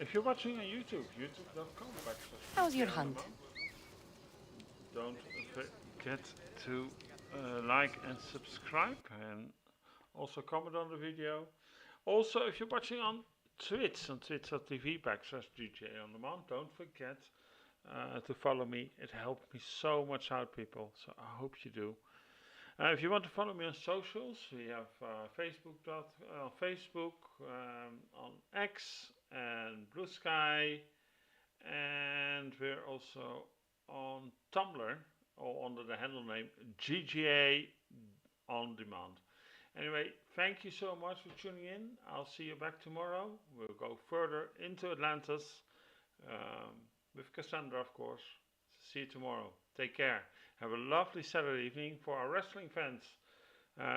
If you're watching on YouTube, youtube.com. How's your hunt? Don't forget to like and subscribe, and also comment on the video. Also, if you're watching on twitch.tv/DJ on demand, don't forget to follow me. It helped me so much out, people, so I hope you do. If you want to follow me on socials, we have Facebook, on X and Blue Sky, and we're also on Tumblr, or under the handle name GGA On Demand. Anyway, thank you so much for tuning in. I'll see you back tomorrow. We'll go further into Atlantis with Cassandra, of course. See you tomorrow. Take care. Have a lovely Saturday evening. For our wrestling fans,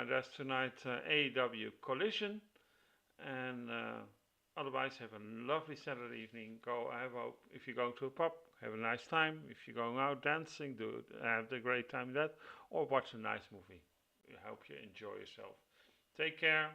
there's tonight AEW Collision. And otherwise, have a lovely Saturday evening. If you're going to a pub, have a nice time. If you're going out dancing, have a great time with that. Or watch a nice movie. I hope you enjoy yourself. Take care.